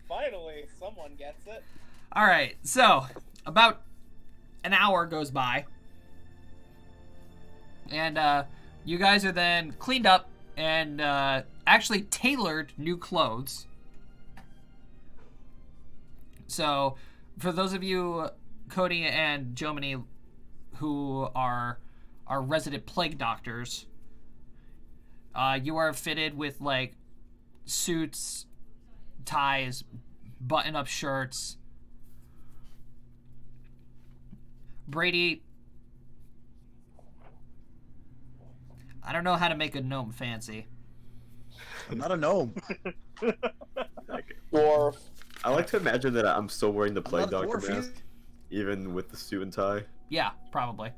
Finally, someone gets it. All right, so about an hour goes by, and you guys are then cleaned up and actually tailored new clothes. So, for those of you, Cody and Jomini, who are resident plague doctors, you are fitted with like suits, ties, button-up shirts. Brady, I don't know how to make a gnome fancy. I'm not a gnome. Dwarf. I like to imagine that I'm still wearing the plague not a doctor dwarf mask, even with the suit and tie. Yeah, probably.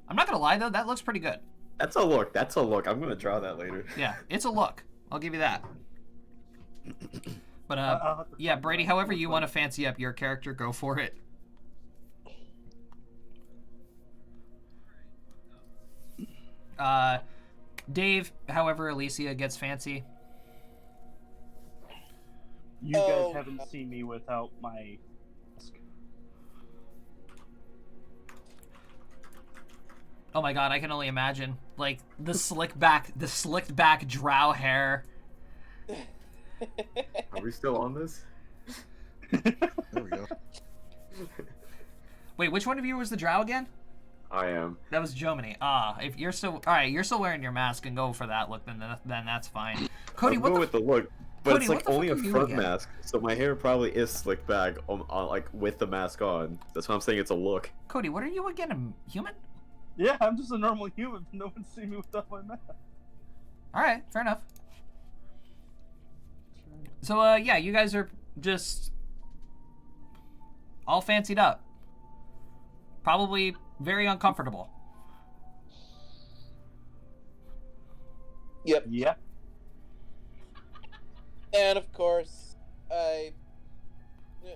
I'm not gonna lie though, that looks pretty good. That's a look. That's a look. I'm gonna draw that later. Yeah, it's a look. I'll give you that. But I'll have to yeah, find Brady, out. however you want to fancy up your character, go for it. Dave, however Alicia gets fancy. You guys haven't seen me without my mask. Oh my god, I can only imagine. Like the slicked back drow hair. Are we still on this? There we go. Wait, which one of you was the drow again? I am. That was Jomini. Ah, if you're still alright, you're still wearing your mask and go for that look, then that's fine. Cody, I'll what go the with the look, but Cody, it's what like the only a fuck are you front again? mask, so my hair probably is slicked back on like with the mask on. That's why I'm saying it's a look. Cody, what are you again? A human? Yeah, I'm just a normal human, but no one's seen me without my mask. Alright, fair enough. So yeah, you guys are just all fancied up. Probably very uncomfortable. Yep. Yeah. And of course,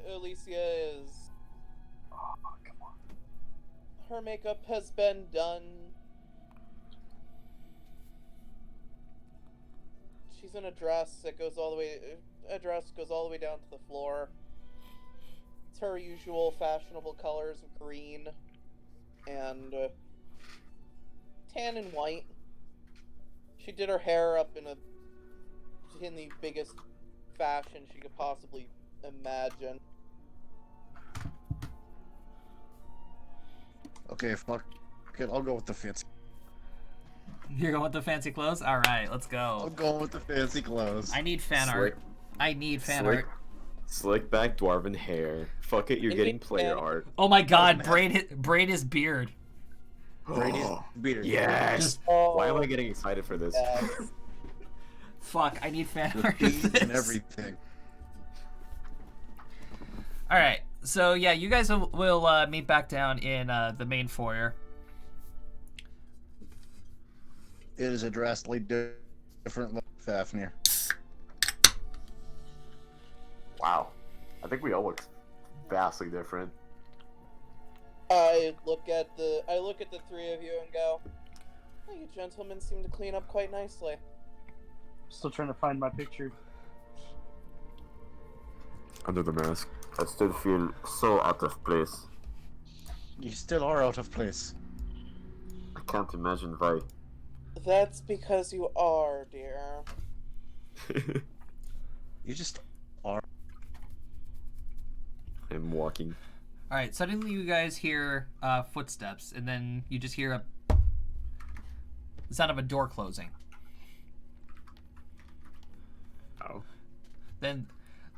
Alicia is. Oh, come on. Her makeup has been done. She's in a dress that goes all the way. A dress goes all the way down to the floor. It's her usual fashionable colors of green and tan and white. She did her hair up in the biggest fashion she could possibly imagine. Okay, fuck it. I'll go with the fancy. You're going with the fancy clothes? Alright, let's I'll go. go with the fancy clothes. I need fan Slick. art. I need fan Slick, art. slick back dwarven hair. Fuck it, you're I getting need player fan- art. Oh my god, Doesn't braid his beard. Brady's beard. Yes. Just- Oh, Why am I getting excited for this? yes. Fuck, I need fan The art of beads this. and everything. Alright, so yeah, you guys will meet back down in the main foyer. It is a drastically different look, Fafnir. Wow. I think we all look vastly different. I look at the three of you and go, "Oh, you gentlemen seem to clean up quite nicely." Still trying to find my picture. Under the mask. I still feel so out of place. You still are out of place. I can't imagine why. That's because you are, dear. You just are. I'm walking. Alright, suddenly you guys hear footsteps, and then you just hear the sound of a door closing. Oh. Then,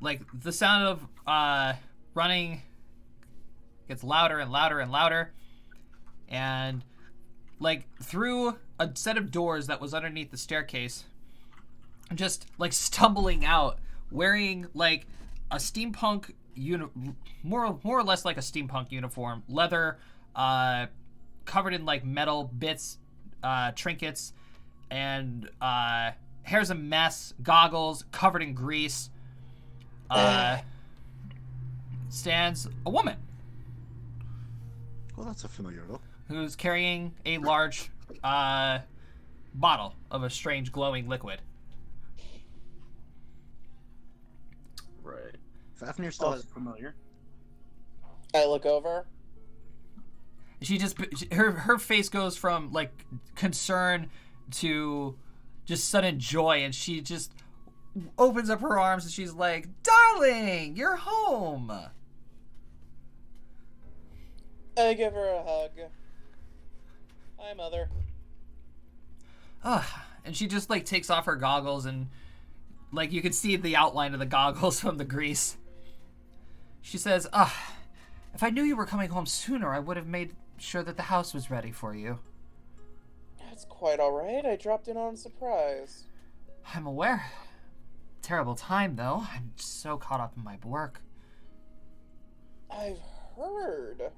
like, the sound of running gets louder and louder and louder. And, like, through a set of doors that was underneath the staircase, just, like, stumbling out, wearing, like, a steampunk, more or less like a steampunk uniform, leather, covered in, like, metal bits, trinkets, and, hair's a mess, goggles, covered in grease, stands a woman Well, that's a familiar look. who's carrying a large bottle of a strange glowing liquid. Right. Fafnir still Also has. familiar. I look over. She just her face goes from like concern to just sudden joy, and she just opens up her arms and she's like, "Darling, you're home." I give her a hug. Hi, Mother. And she just like takes off her goggles, and like you can see the outline of the goggles from the grease. She says, if I knew you were coming home sooner, I would have made sure that the house was ready for you. That's quite alright. I dropped in on a surprise. I'm aware. Terrible time, though. I'm so caught up in my work. I've heard.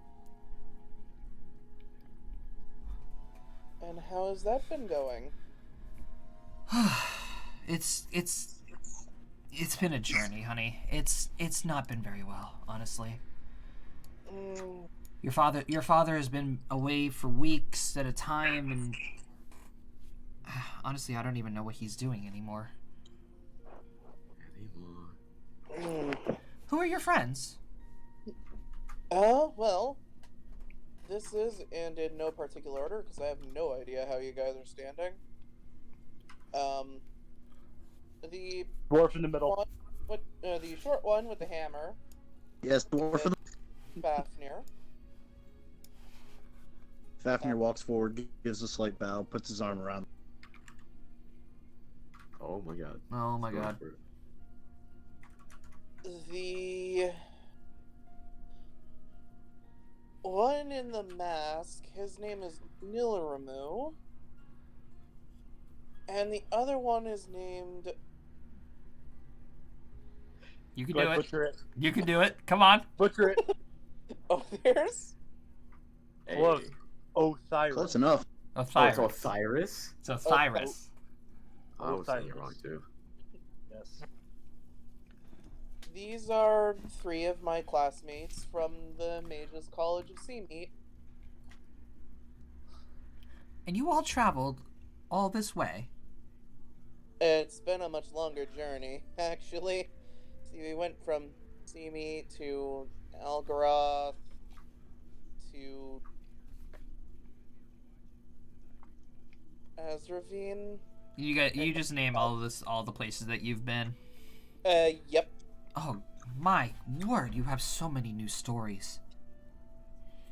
And how has that been going? It's been a journey, honey. It's not been very well, honestly. Mm, Your father has been away for weeks at a time, and honestly, I don't even know what he's doing anymore. mm. Who are your friends? Well, this is, and in no particular order, because I have no idea how you guys are standing. The Dwarf in the middle. one with the short one with the hammer, Yes, dwarf of Fafnir. Fafnir walks forward, gives a slight bow, puts his arm around. Oh my god. Oh my Go god. for it. The one in the mask, his name is Nilaramu. And the other one is named... You can Go do ahead, it. butcher it. You can do it. Come on. Butcher it. Oh, there's... Close. Hey. Osiris. Close enough. Oh, it's Osiris. Osiris? It's Osiris. I was saying it Osiris. wrong too. Yes. These are 3 of my classmates from the Mages College of Seameat. And you all traveled all this way. It's been a much longer journey, actually. See, we went from Seameat to Algaroth to Azravine. You just name all the places that you've been. Yep. Oh my word! You have so many new stories.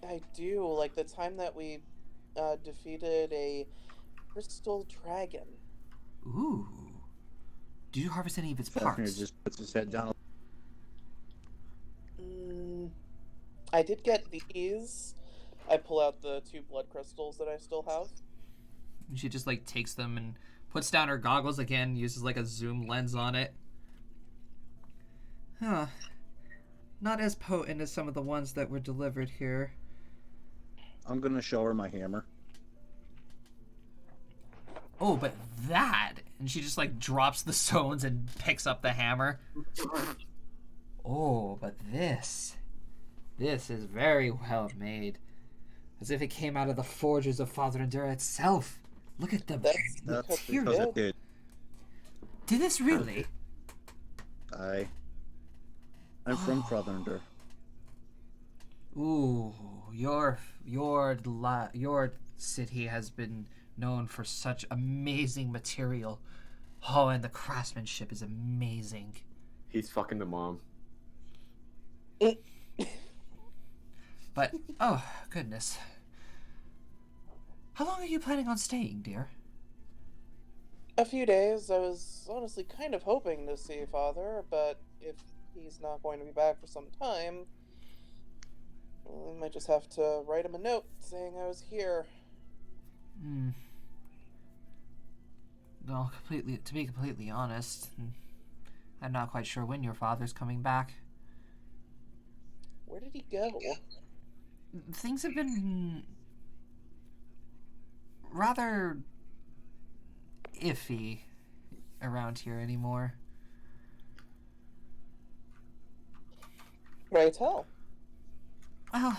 I do. Like the time that we defeated a crystal dragon. Ooh. Did you harvest any of its Fafnir parts? just puts his head down. I did get these. I pull out the 2 blood crystals that I still have. She just like takes them and puts down her goggles again, uses like a zoom lens on it. Huh. Not as potent as some of the ones that were delivered here. I'm gonna show her my hammer. Oh, but that! And she just like drops the stones and picks up the hammer. Oh, but this is very well made. As if it came out of the forges of Father Endura itself. Look at the That's That's here because it it did. Did this really? I'm from Frothernder. Ooh, your city has been known for such amazing material. Oh, and the craftsmanship is amazing. He's fucking the mom. But oh goodness, how long are you planning on staying, dear? A few days. I was honestly kind of hoping to see Father, but if he's not going to be back for some time, I might just have to write him a note saying I was here. Hmm. No, to be completely honest, I'm not quite sure when your father's coming back. Where did he go? Things have been rather iffy around here anymore. Pray tell. Well,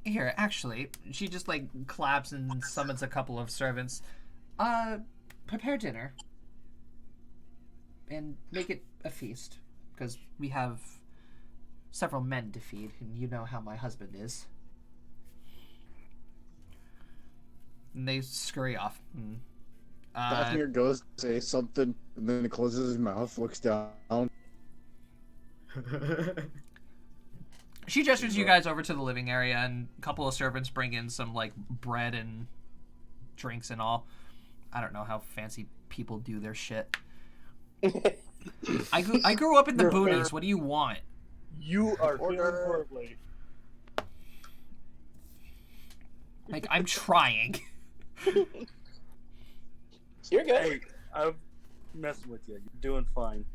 here, actually, she just like claps and summons a couple of servants. Prepare dinner and make it a feast, because we have several men to feed, and you know how my husband is. And they scurry off. Fafnir goes to say something, and then he closes his mouth, looks down. She gestures you guys over to the living area, and a couple of servants bring in some like bread and drinks and all. I don't know how fancy people do their shit. I grew up in the You're boonies. fair. What do you want? You are Order. feeling horribly. Like, I'm trying. You're good. Hey, I'm messing with you. You're doing fine.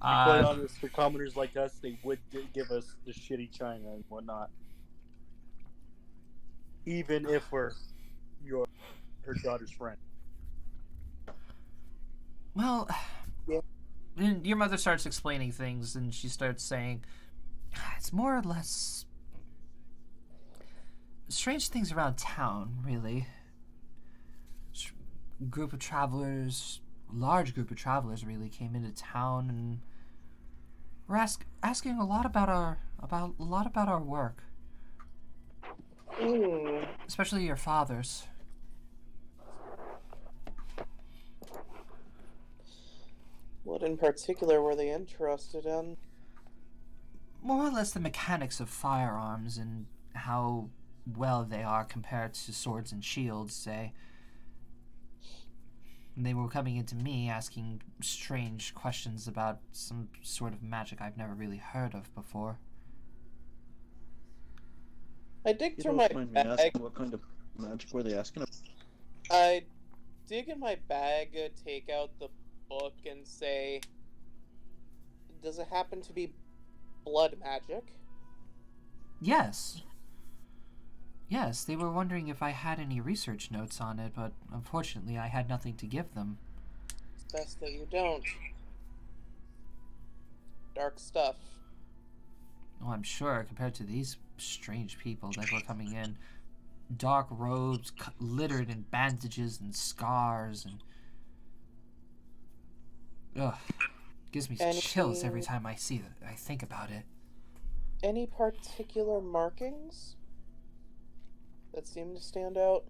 To be quite honest, for commoners like us, they would give us the shitty China and whatnot. Even if we're her daughter's friend. Well, Yeah. and your mother starts explaining things, and she starts saying, it's more or less strange things around town, really. Group of travelers, large group of travelers, really came into town, and were asking a lot about our work, especially your father's. What in particular were they interested in? More or less the mechanics of firearms and how well they are compared to swords and shields, say. And they were coming into me asking strange questions about some sort of magic I've never really heard of before. I dig You through don't my mind me bag. asking what kind of magic were they asking about? I dig in my bag, take out the book, and say, "Does it happen to be blood magic?" Yes. Yes, they were wondering if I had any research notes on it, but unfortunately I had nothing to give them. It's best that you don't. Dark stuff. Oh, I'm sure, compared to these strange people that were coming in. Dark robes littered in bandages and scars, and... Ugh. Gives me chills every time I think about it. Any particular markings that seem to stand out?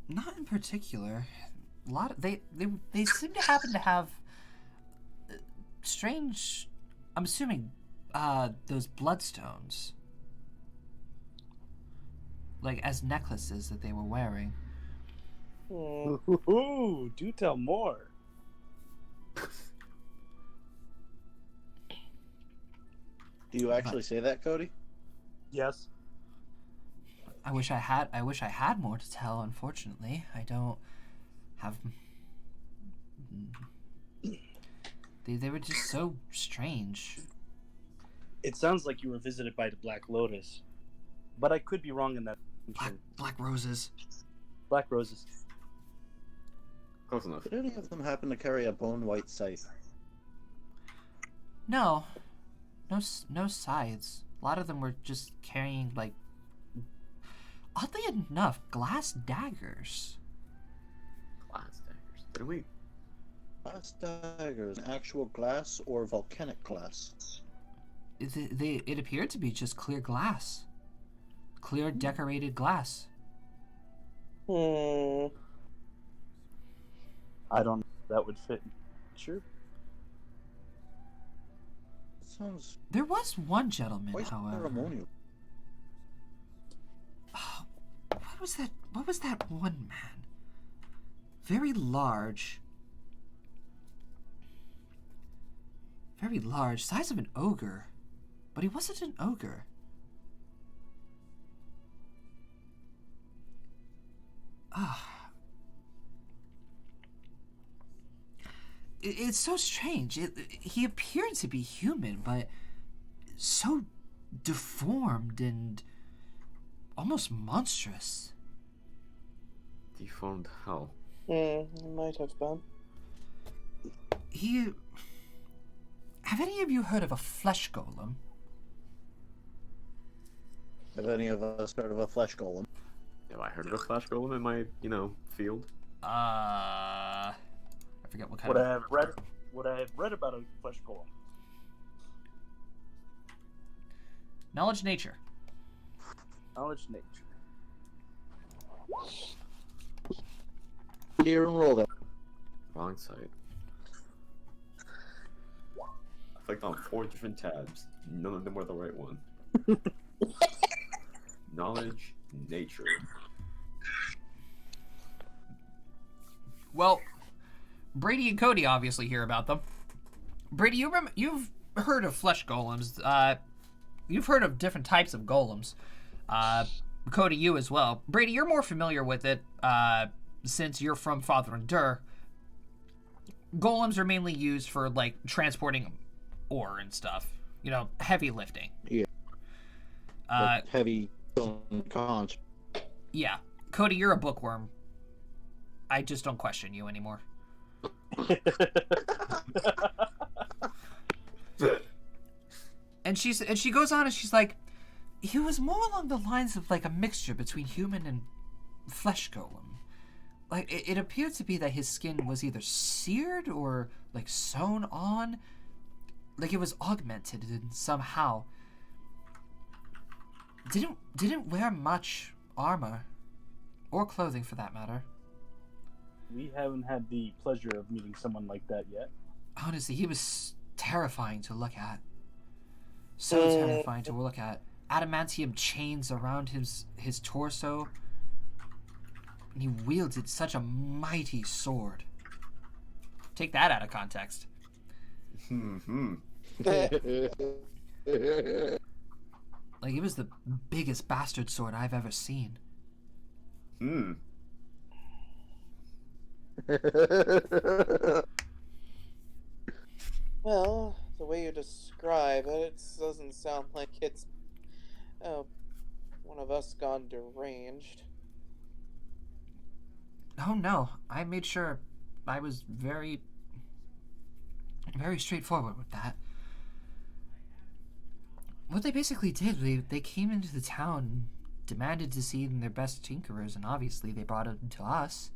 Not in particular. A lot of, they seem to happen to have strange, I'm assuming, those bloodstones, like as necklaces that they were wearing. Ooh, do tell more. Do you actually say that, Cody? Yes. I wish I had more to tell. Unfortunately, I don't have. They were just so strange. It sounds like you were visited by the Black Lotus, but I could be wrong in that. Black roses. Black roses. Close enough. Did any of them happen to carry a bone white scythe? No scythes. A lot of them were just carrying, like, oddly enough, glass daggers. Glass daggers. Did we? Glass daggers, actual glass or volcanic glass? It appeared to be just clear glass. Clear decorated glass. Hmm. I don't know if that would fit. Sure. Sounds There was one gentleman, quite however. ceremonial. Oh, what was that one man? Very large. Very large, size of an ogre. But he wasn't an ogre. It's so strange. He appeared to be human, but so deformed and almost monstrous. Deformed how? It might have been. Have any of you heard of a flesh golem? Have any of us heard of a flesh golem? Have I heard of a flash golem in my, field? I forget what kind Would of... I have read about a flesh golem? Knowledge nature. Knowledge nature. Here and roll that. Wrong site. I clicked on 4 different tabs. None of them were the right one. Knowledge, nature. Well, Brady and Cody obviously hear about them. Brady, you've heard of flesh golems. you've heard of different types of golems. Cody, you as well. Brady, you're more familiar with it since you're from Father and Dur. Golems are mainly used for like transporting ore and stuff. You know, heavy lifting. Yeah. Like heavy cons. Yeah. Cody, you're a bookworm. I just don't question you anymore. And she goes on and she's like, he was more along the lines of like a mixture between human and flesh golem. Like it appeared to be that his skin was either seared or like sewn on, like it was augmented in somehow. Didn't wear much armor or clothing for that matter. We haven't had the pleasure of meeting someone like that yet. Honestly, he was terrifying to look at. So terrifying to look at. Adamantium chains around his torso. And he wielded such a mighty sword. Take that out of context. Like, it was the biggest bastard sword I've ever seen. Well, the way you describe it, it doesn't sound like it's one of us gone deranged. Oh no, I made sure I was very, very straightforward with that. What they basically did, they came into the town, demanded to see their best tinkerers, and obviously they brought them to us.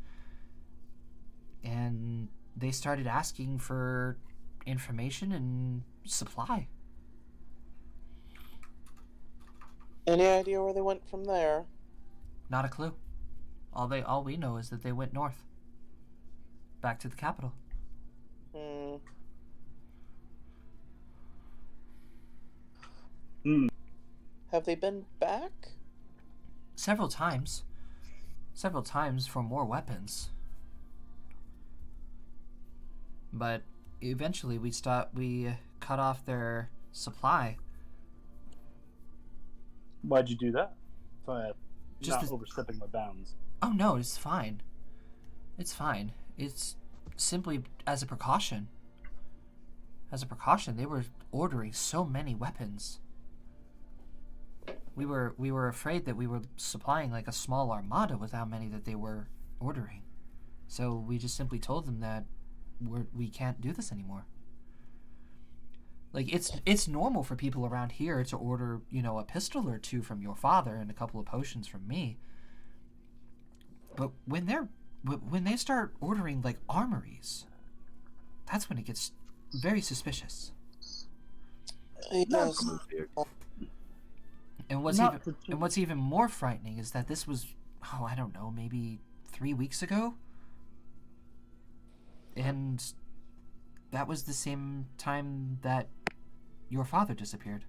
And they started asking for information and supply. Any idea where they went from there? Not a clue. All we know is that they went north. Back to the capital. Have they been back? Several times. Several times for more weapons. But eventually we cut off their supply. Why'd you do that? Just not overstepping my bounds. Oh no, it's fine. It's fine. It's simply as a precaution. As a precaution, they were ordering so many weapons. We were afraid that we were supplying like a small armada with how many that they were ordering. So we just simply told them that we can't do this anymore. Like it's normal for people around here to order, you know, a pistol or two from your father and a couple of potions from me. But when they start ordering like armories, that's when it gets very suspicious. Yes. And what's even more frightening is that this was, I don't know, maybe 3 weeks ago. And that was the same time that your father disappeared.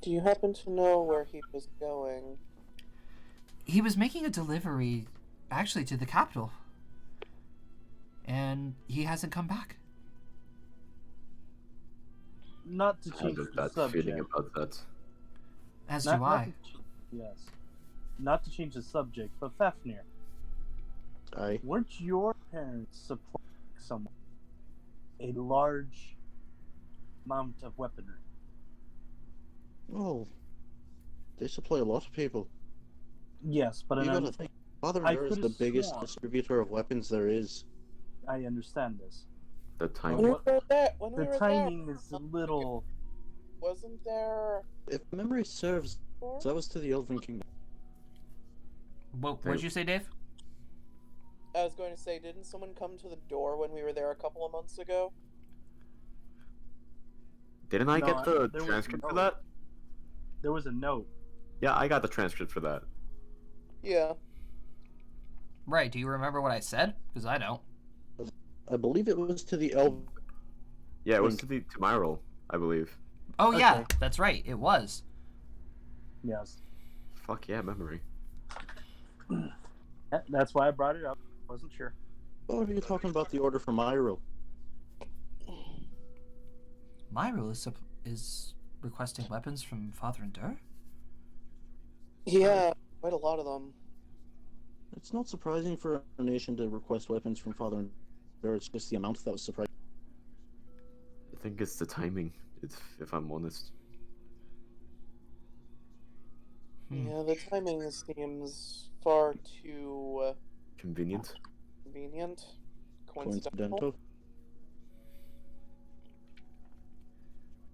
Do you happen to know where he was going? He was making a delivery, actually, to the capital. And he hasn't come back. Not to I change have the that subject. feeling about that. As do I. Yes. Not to change the subject, but Fafnir, Aye. weren't your parents supplying someone a large amount of weaponry? Oh, they supply a lot of people. Yes, but You gotta think. Father I Dur is could've the biggest sworn- distributor of weapons there is. I understand this. The When time. we were there, The timing is a little. wasn't there? If memory serves, that was to the Elven Kingdom. What'd you say, Dave? I was going to say, didn't someone come to the door when we were there a couple of months ago? Didn't I No, get the there was transcript for no- that? There was a note. Yeah, I got the transcript for that. Yeah. Right, do you remember what I said? Because I don't. I believe it was to the Elven. Yeah, it was to my role, I believe. Oh yeah, Okay. that's right, it was. Yes. Fuck yeah, memory. That's why I brought it up. Wasn't sure. Oh, are you talking about the order from Myro? Myro is requesting weapons from Father Endur? Yeah, quite a lot of them. It's not surprising for a nation to request weapons from Father and Bear. It's just the amount that was surprising. I think it's the timing, if I'm honest. Yeah, the timing seems far too Convenient. convenient, coincidental. Coincidental.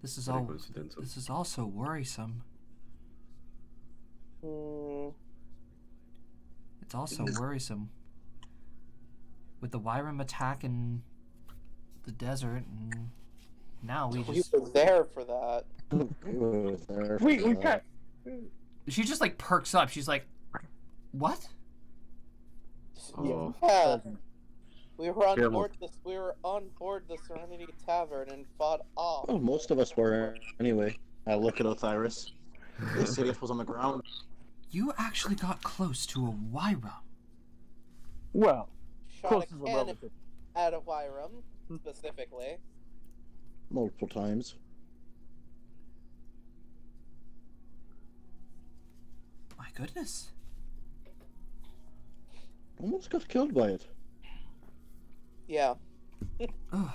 This is Very all. coincidental. This is also worrisome. Hmm. It's also worrisome. With the Wyram attack in the desert, and now we We just. were there for that. We can't. She just like perks up. She's like, "What?" Oh, Yeah, we were on Yeah, board this. We were on board the Serenity Tavern and fought off. Well, most of us were anyway. I look at Osiris. The city was on the ground. You actually got close to a Wyram. Well, Shot close a is a cannon relative. at a Wyram, specifically. Multiple times. My goodness. Almost got killed by it. Yeah. Ugh.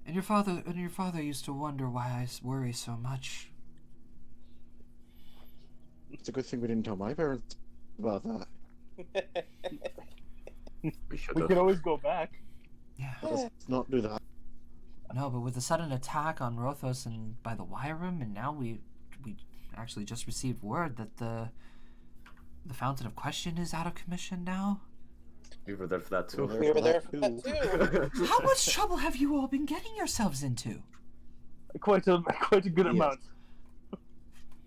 And your father used to wonder why I worry so much. It's a good thing we didn't tell my parents about that. we should We have. can always go back. Yeah. Let's not do that. No, but with the sudden attack on Rothos and by the Wyram, and now we actually just received word that the Fountain of Question is out of commission now. We were there for that too. We were there for that too. How much trouble have you all been getting yourselves into? Quite a good Yes. amount.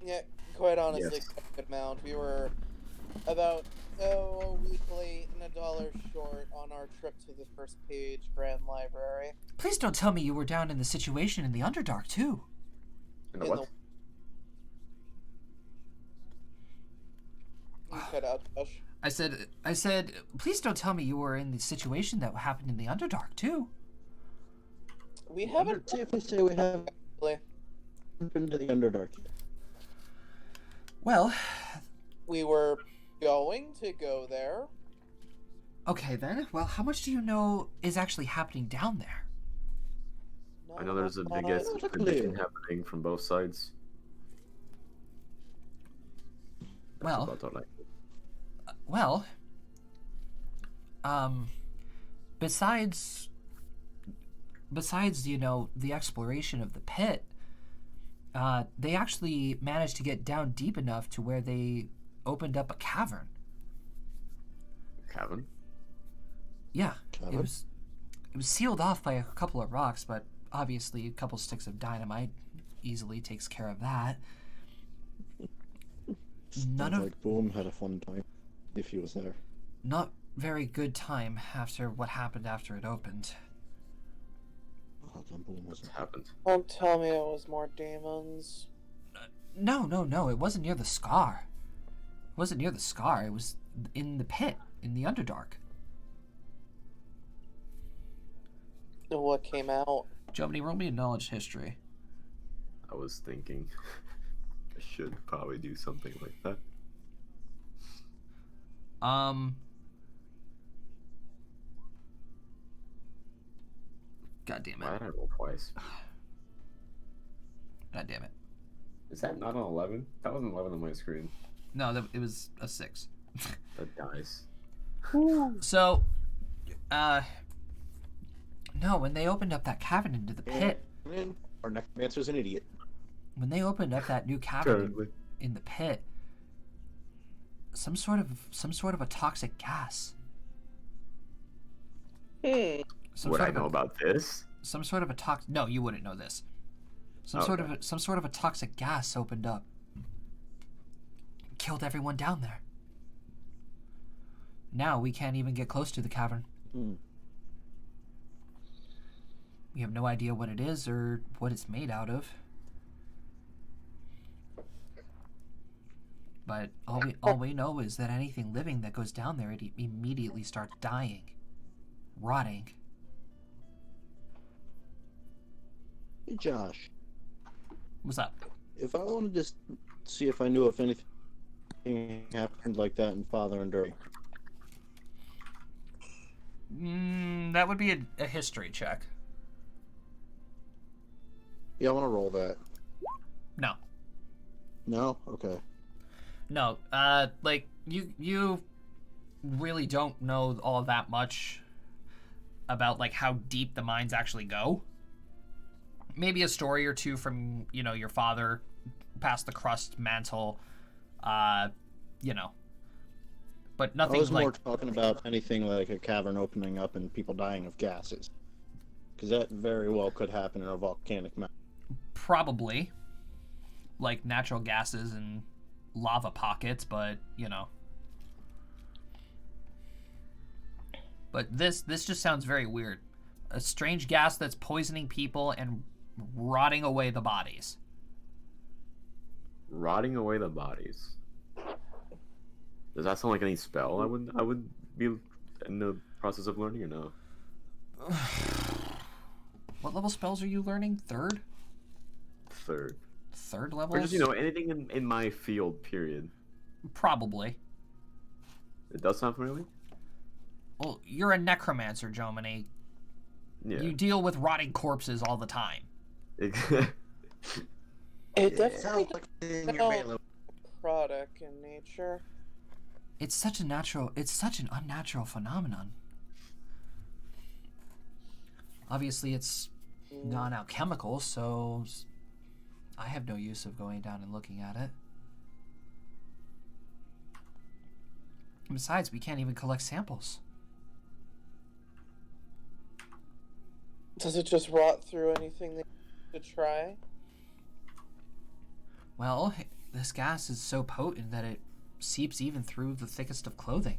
Yeah, quite honestly, Yes. quite a good amount. We were about a week late and $1 short on our trip to the First Page Grand Library. Please don't tell me you were down in the situation in the Underdark too. You know In what? You cut out, Josh. I said, please don't tell me you were in the situation that happened in the Underdark too. We haven't Safely say we haven't really. been to the Underdark yet. Well, We were going to go there. okay then. Well, how much do you know is actually happening down there? I know there's a big Not- ass expedition happening from both sides. That's Well, about all I know. Well, besides the exploration of the pit, they actually managed to get down deep enough to where they opened up a cavern. Cavern? Yeah, Cavern? it was sealed off by a couple of rocks, but obviously a couple sticks of dynamite easily takes care of that. None Sounds of like Boom had a fun time if he was there. not very good time after what happened after it opened. Oh, then Boom was What's happened? Don't tell me it was more demons. No, it wasn't near the scar. It wasn't near the scar. It was in the pit, in the Underdark. What came out? Jomini, roll me a knowledge history. I was thinking I should probably do something like that. God damn Why it. did I roll twice? God damn it. Is that not an 11? That was an 11 on my screen. No, it was a 6. That dies. So, no, when they opened up that cavern into the pit, Our necromancer's an idiot. when they opened up that new cavern Currently. in the pit, some sort of a toxic gas. Some Would sort I of know a, about this? some sort of a toxic. No, you wouldn't know this. Some Okay. sort of a toxic gas opened up, killed everyone down there. Now we can't even get close to the cavern. Hmm. We have no idea what it is or what it's made out of. But all we know is that anything living that goes down there, it immediately starts dying, rotting. Hey, Josh. What's up? If I wanted to see if I knew if anything happened like that in Father and Dirty. That would be a history check. Yeah, I want to roll that. No. No? Okay. No. Like, you really don't know all that much about, like, how deep the mines actually go. Maybe a story or two from, your father past the crust mantle, but nothing I was like... more talking about anything like a cavern opening up and people dying of gases. Because that very well could happen in a volcanic mountain. Probably. Like natural gases and lava pockets, but, But this just sounds very weird. A strange gas that's poisoning people and rotting away the bodies. Rotting away the bodies. Does that sound like any spell I would be in the process of learning or no? What level spells are you learning? Third? Third. Third level? Or just, anything in my field, period. Probably. It does sound familiar? Well, you're a necromancer, Jomini. Yeah. You deal with rotting corpses all the time. It Sounds definitely like in your sounds melee. product in nature. It's such an unnatural phenomenon. Obviously, it's non-alchemical, so I have no use of going down and looking at it. And besides, we can't even collect samples. Does it just rot through anything that you could try? Well, this gas is so potent that it seeps even through the thickest of clothing.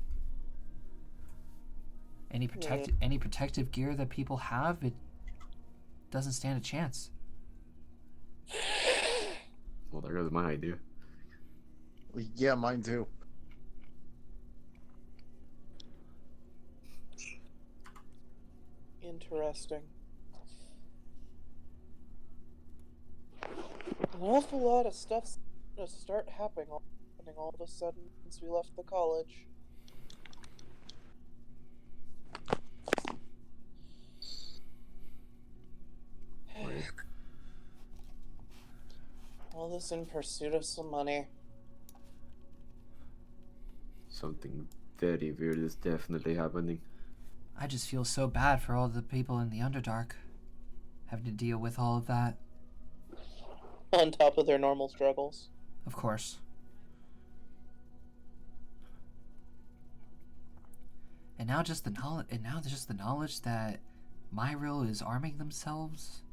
Any protective gear that people have, it doesn't stand a chance. Well, there goes my idea. Yeah, mine too. Interesting. An awful lot of stuff's gonna start happening all of a sudden since we left the college. Right. All this in pursuit of some money. Something very weird is definitely happening. I just feel so bad for all the people in the Underdark having to deal with all of that. On top of their normal struggles. Of course. And now just the knowledge that Myril is arming themselves.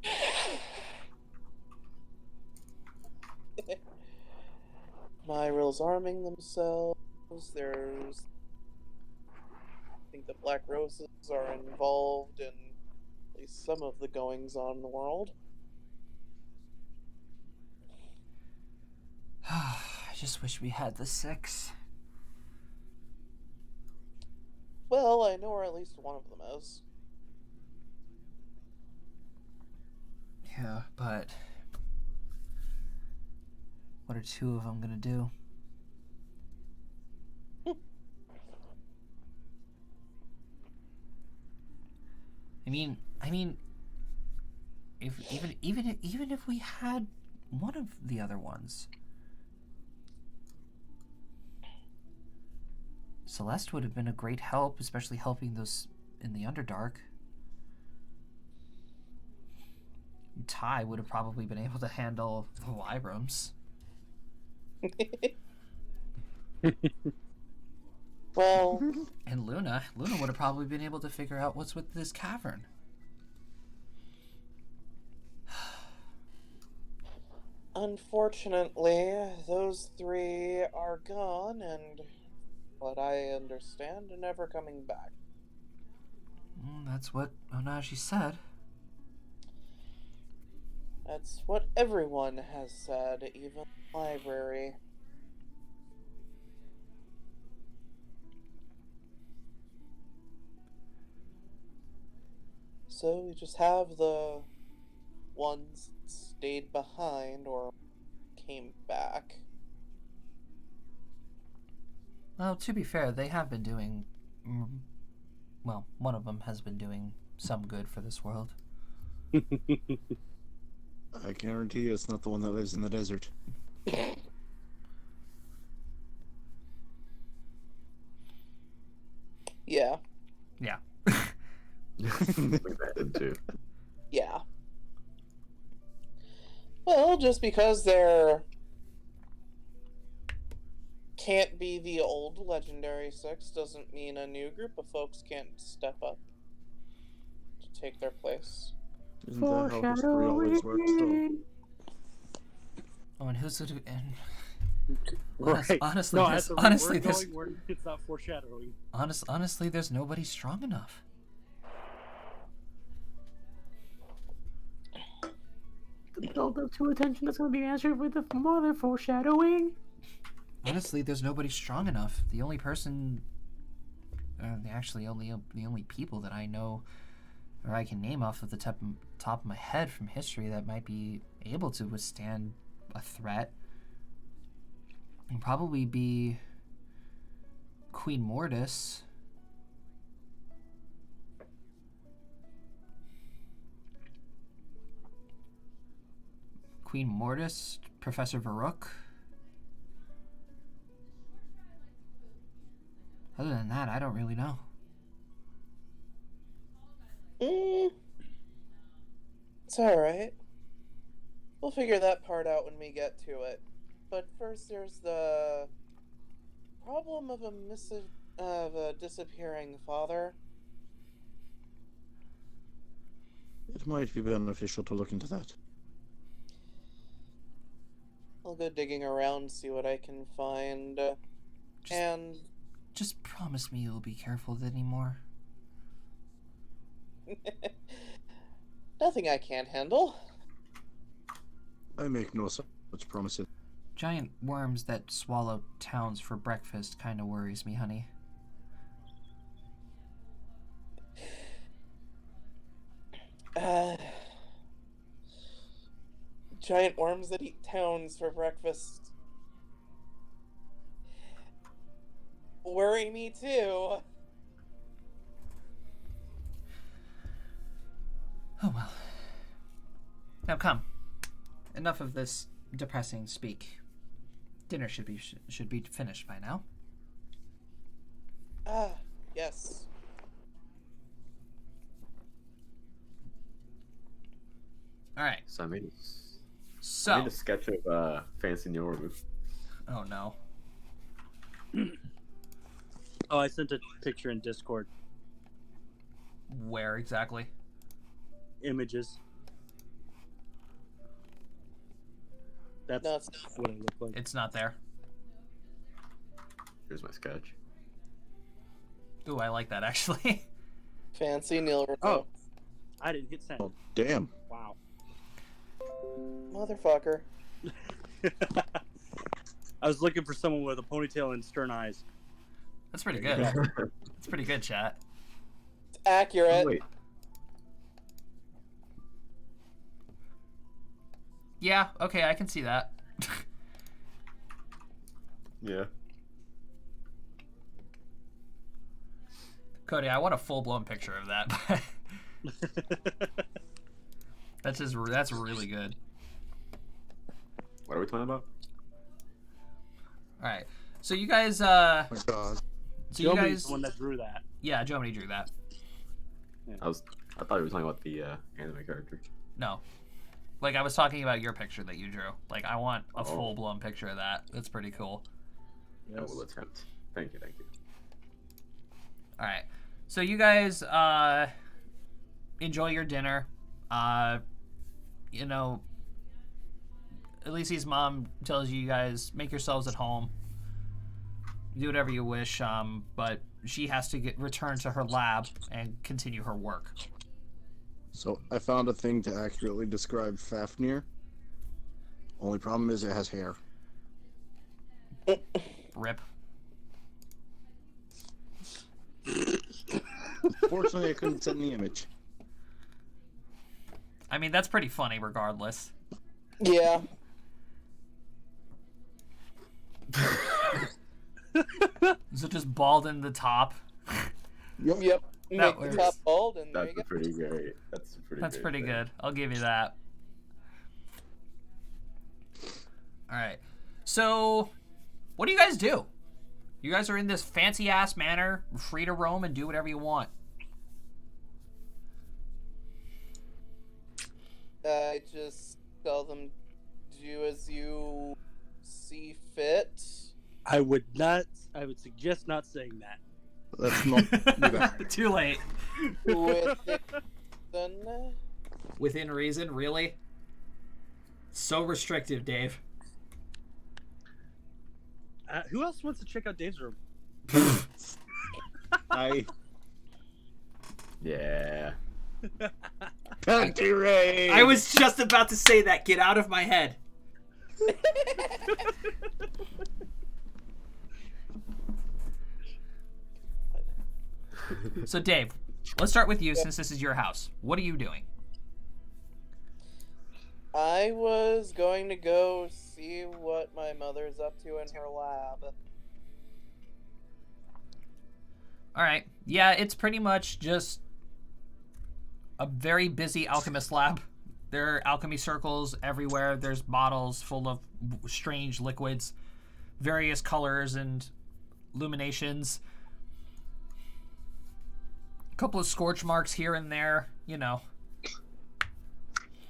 Myril's arming themselves. There's... I think the Black Roses are involved in at least some of the goings on in the world. I just wish we had the 6. Well, I know where at least one of them is. Yeah, but what are 2 of them gonna do? I mean, if even if we had one of the other ones, Celeste would have been a great help, especially helping those in the Underdark. Ty would have probably been able to handle the Wybrams. Well, And Luna would have probably been able to figure out what's with this cavern. unfortunately, those 3 are gone, and what I understand, are never coming back. That's what Onaji said. That's what everyone has said, even the library. So we just have the ones stayed behind or came back. Well, to be fair, they have been doing. Well, one of them has been doing some good for this world. I guarantee you it's not the one that lives in the desert. Yeah. Yeah. Like that too. Yeah. Well, just because there can't be the old Legendary Six doesn't mean a new group of folks can't step up to take their place. Isn't that how history always works, though? Oh, and who's it? And Right. honestly, no, there's, at the honestly, rate we're there's going, it's not foreshadowing. honestly, there's nobody strong enough. The build up to attention that's going to be answered with the mother foreshadowing. Honestly, there's nobody strong enough. The only person, the only people that I know, or I can name off of the top of my head from history that might be able to withstand a threat, would probably be Queen Mortis. Queen Mortis, Professor Varrook. Other than that, I don't really know. It's alright. We'll figure that part out when we get to it. But first, there's the problem of a disappearing father. It might be beneficial to look into that. I'll go digging around, see what I can find. Just promise me you'll be careful anymore. Nothing I can't handle. I make no such promises. Giant worms that swallow towns for breakfast kind of worries me, honey. Giant worms that eat towns for breakfast worry me too. Oh well. Now come. Enough of this depressing speak. Dinner should be finished by now. Ah, yes. All right. So I made So. a sketch of Fancy Nyoru. Oh no. Oh, I sent a picture in Discord. Where exactly? Images. That's No, it's not. what it looked like. It's not there. Here's my sketch. Ooh, I like that actually. Fancy Neil Rico. Oh. I didn't hit send. Oh, damn. Wow. Motherfucker. I was looking for someone with a ponytail and stern eyes. That's pretty good. That's pretty good, chat. It's accurate. Oh, wait. Yeah, okay, I can see that. Yeah. Cody, I want a full-blown picture of that. That's really good. What are we talking about? All right. So you guys Oh my god. so you Joey's guys the one that drew that. Yeah, Jomini drew that. I thought you were talking about the anime character. No. Like I was talking about your picture that you drew. Like I want a Oh. full-blown picture of that. That's pretty cool. I will attempt. Thank you. All right. So you guys enjoy your dinner. You know, Elise's mom tells you guys make yourselves at home. Do whatever you wish, but she has to return to her lab and continue her work. So, I found a thing to accurately describe Fafnir. Only problem is it has hair. Rip. Fortunately, I couldn't send the image. I mean, that's pretty funny regardless. Yeah. So just bald in the top. Yep. Make the works. top bald, and there That's you go. pretty great. That's That's great pretty thing. good. I'll give you that. All right. So, what do you guys do? You guys are in this fancy ass manor, free to roam and do whatever you want. I just tell them, do as you see fit. I would suggest not saying that. Let's not do that. Too late. Then Within reason, really? So restrictive, Dave. Who else wants to check out Dave's room? Yeah. Panty raid! I was just about to say that. Get out of my head. So, Dave, let's start with you since this is your house. What are you doing? I was going to go see what my mother's up to in her lab. All right. Yeah, it's pretty much just a very busy alchemist lab. There are alchemy circles everywhere. There's bottles full of strange liquids, various colors and illuminations. A couple of scorch marks here and there, you know.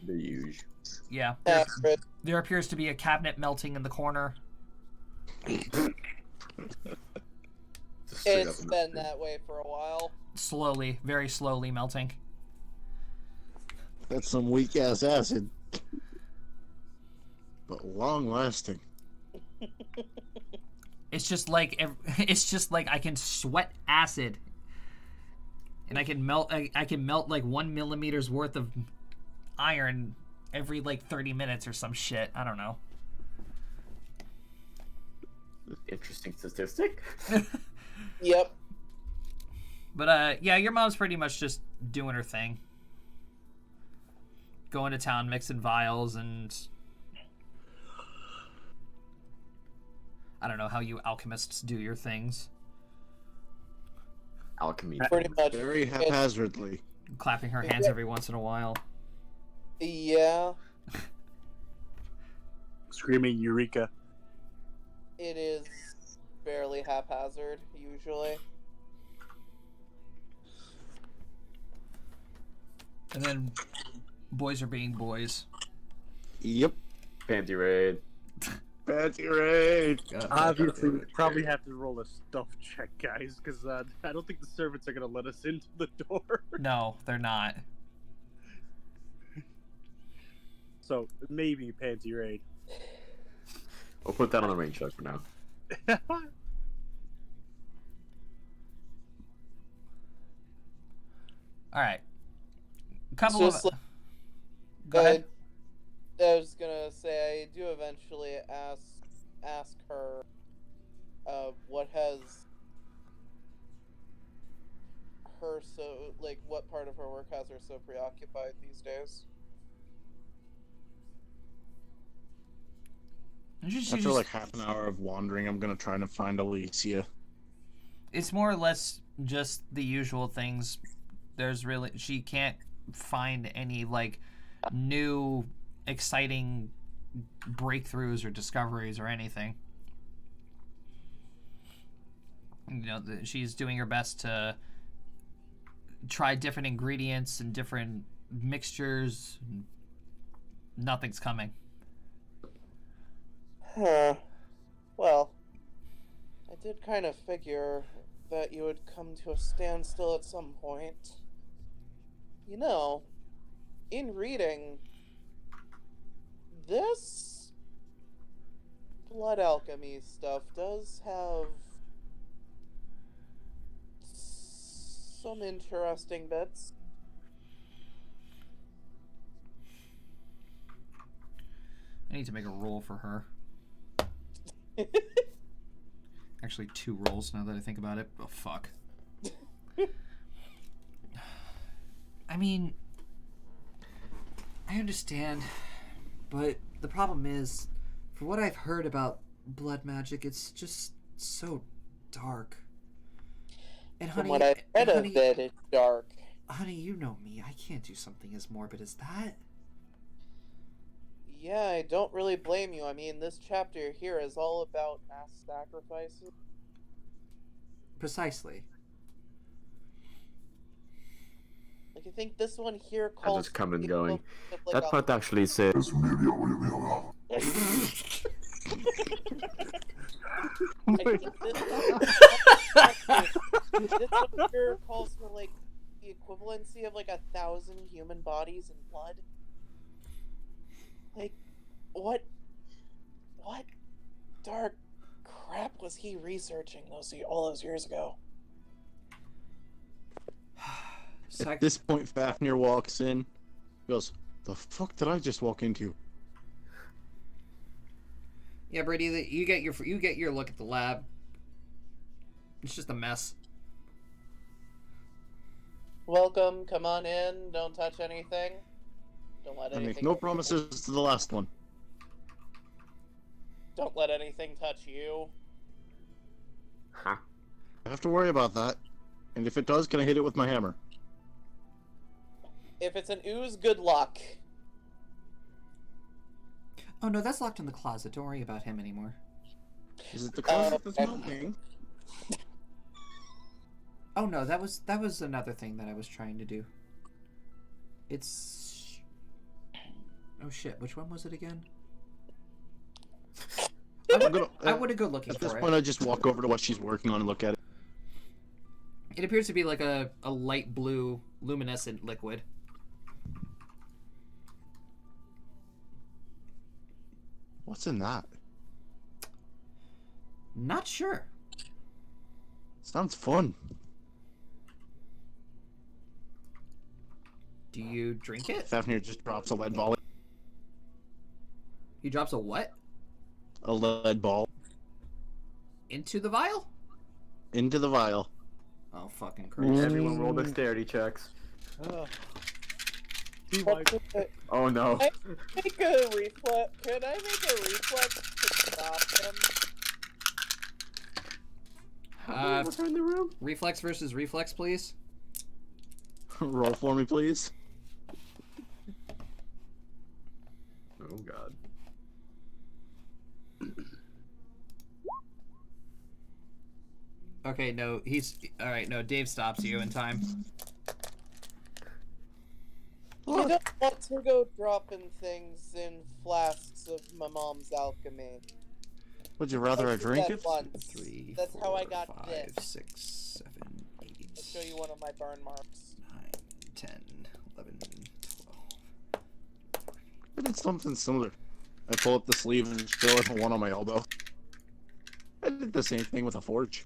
The huge. Yeah. Accurate. There appears to be a cabinet melting in the corner. It's been that way for a while. Slowly, very slowly melting. That's some weak ass acid. But long lasting. It's just like I can sweat acid, and I can melt like 1 millimeter's worth of iron every like 30 minutes or some shit. I don't know. Interesting statistic. Yep. But yeah, your mom's pretty much just doing her thing. Going to town, mixing vials, and I don't know how you alchemists do your things. Alchemy. Pretty much. Very haphazardly. Clapping her hands every once in a while. Yeah, Screaming Eureka. it is fairly haphazard, usually. And then boys are being boys. Yep. Panty raid. Panty raid! Obviously, we probably have to roll a stealth check, guys, because I don't think the servants are going to let us into the door. No, they're not. So, maybe Panty Raid. We'll put that on the range check for now. All right. A couple Just of. like- Go ahead. I was gonna say I do eventually ask her what has her so like what part of her work has her so preoccupied these days. After like half an hour of wandering, I'm gonna try to find Alicia. It's more or less just the usual things. She can't find any like new exciting breakthroughs or discoveries or anything. You know, she's doing her best to try different ingredients and different mixtures. Nothing's coming. Huh. Well, I did kind of figure that you would come to a standstill at some point. You know, in reading, this blood alchemy stuff does have some interesting bits. I need to make a roll for her. Actually, 2 rolls now that I think about it. Oh, fuck. I mean, I understand, but the problem is, for what I've heard about blood magic, it's just so dark. And From honey, what I've read of honey, it, it's dark. honey, you know me. I can't do something as morbid as that. Yeah, I don't really blame you. I mean, this chapter here is all about mass sacrifices. Precisely. Like, I think this one here I calls just come and for the going. equivalent of, like, That part actually says. I think this one here calls for, like, the equivalency of, like, 1,000 human bodies in blood. Like, what dark crap was he researching all those years ago? At this point, Fafnir walks in, goes, "The fuck did I just walk into?" Yeah, Brady, you get your look at the lab. It's just a mess. Welcome, come on in, don't touch anything. Don't let I anything make no promises to the last one. Don't let anything touch you. Huh. I have to worry about that. And if it does, can I hit it with my hammer? If it's an ooze, good luck. Oh no, that's locked in the closet. Don't worry about him anymore. Is it the closet that's melting? Oh no, that was another thing that I was trying to do. It's... Oh shit, which one was it again? I would go looking At for this it. point, I just walk over to what she's working on and look at it. It appears to be like a light blue luminescent liquid. What's in that? Not sure. Sounds fun. Do you drink it? Fafnir just drops a lead ball. He drops a what? A lead ball Into the vial? into the vial. Oh, fucking Christ. Everyone roll dexterity checks. Oh no. Make a reflex. Could I make a reflex to stop him? In the room? Reflex versus reflex, please. Roll for me, please. Oh god. Okay, no, he's... Alright, no, Dave stops you in time. I don't want to go dropping things in flasks of my mom's alchemy. Would you rather I did drink that it? once. 3, That's 4, how I got 5, bit. 6, 7, 8, I'll show you one of my burn marks. 9, 10, 11, 12. I did something similar. I pull up the sleeve and show it one on my elbow. I did the same thing with a forge.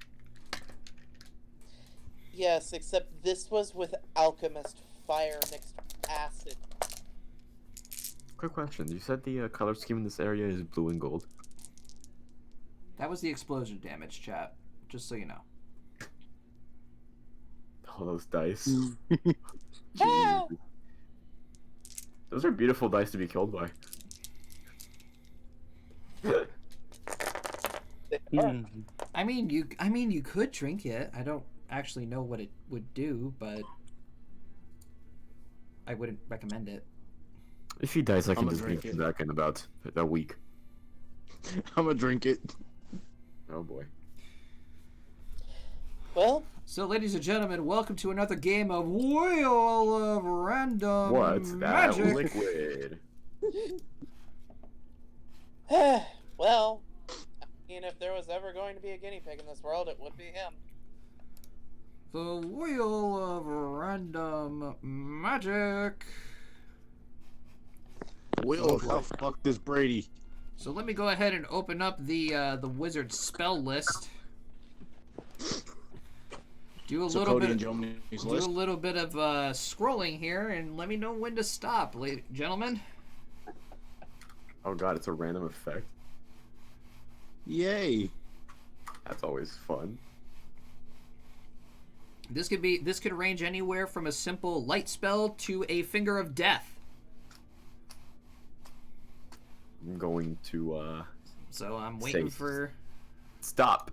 Yes, except this was with alchemist fire mixed with acid. Quick question. You said the color scheme in this area is blue and gold. That was the explosion damage, chat. Just so you know. All those dice. Ah! Those are beautiful dice to be killed by. They are. I mean, you could drink it. I don't actually know what it would do, but I wouldn't recommend it. If he dies, I can I'ma just bring drink him it. back in about a week. I'm gonna drink it. Oh boy. Well, So, ladies and gentlemen, welcome to another game of Wheel of Random What's that Magic. liquid? well, I mean, if there was ever going to be a guinea pig in this world, it would be him. The Wheel of Random Magic. Will, how fucked is Brady? So let me go ahead and open up the wizard spell list. Do a So little Cody bit. and Jomini's Do list. a little bit of scrolling here, and let me know when to stop, gentlemen. Oh god, it's a random effect. Yay! That's always fun. This could range anywhere from a simple light spell to a finger of death. I'm going to So I'm waiting Safe. for. stop.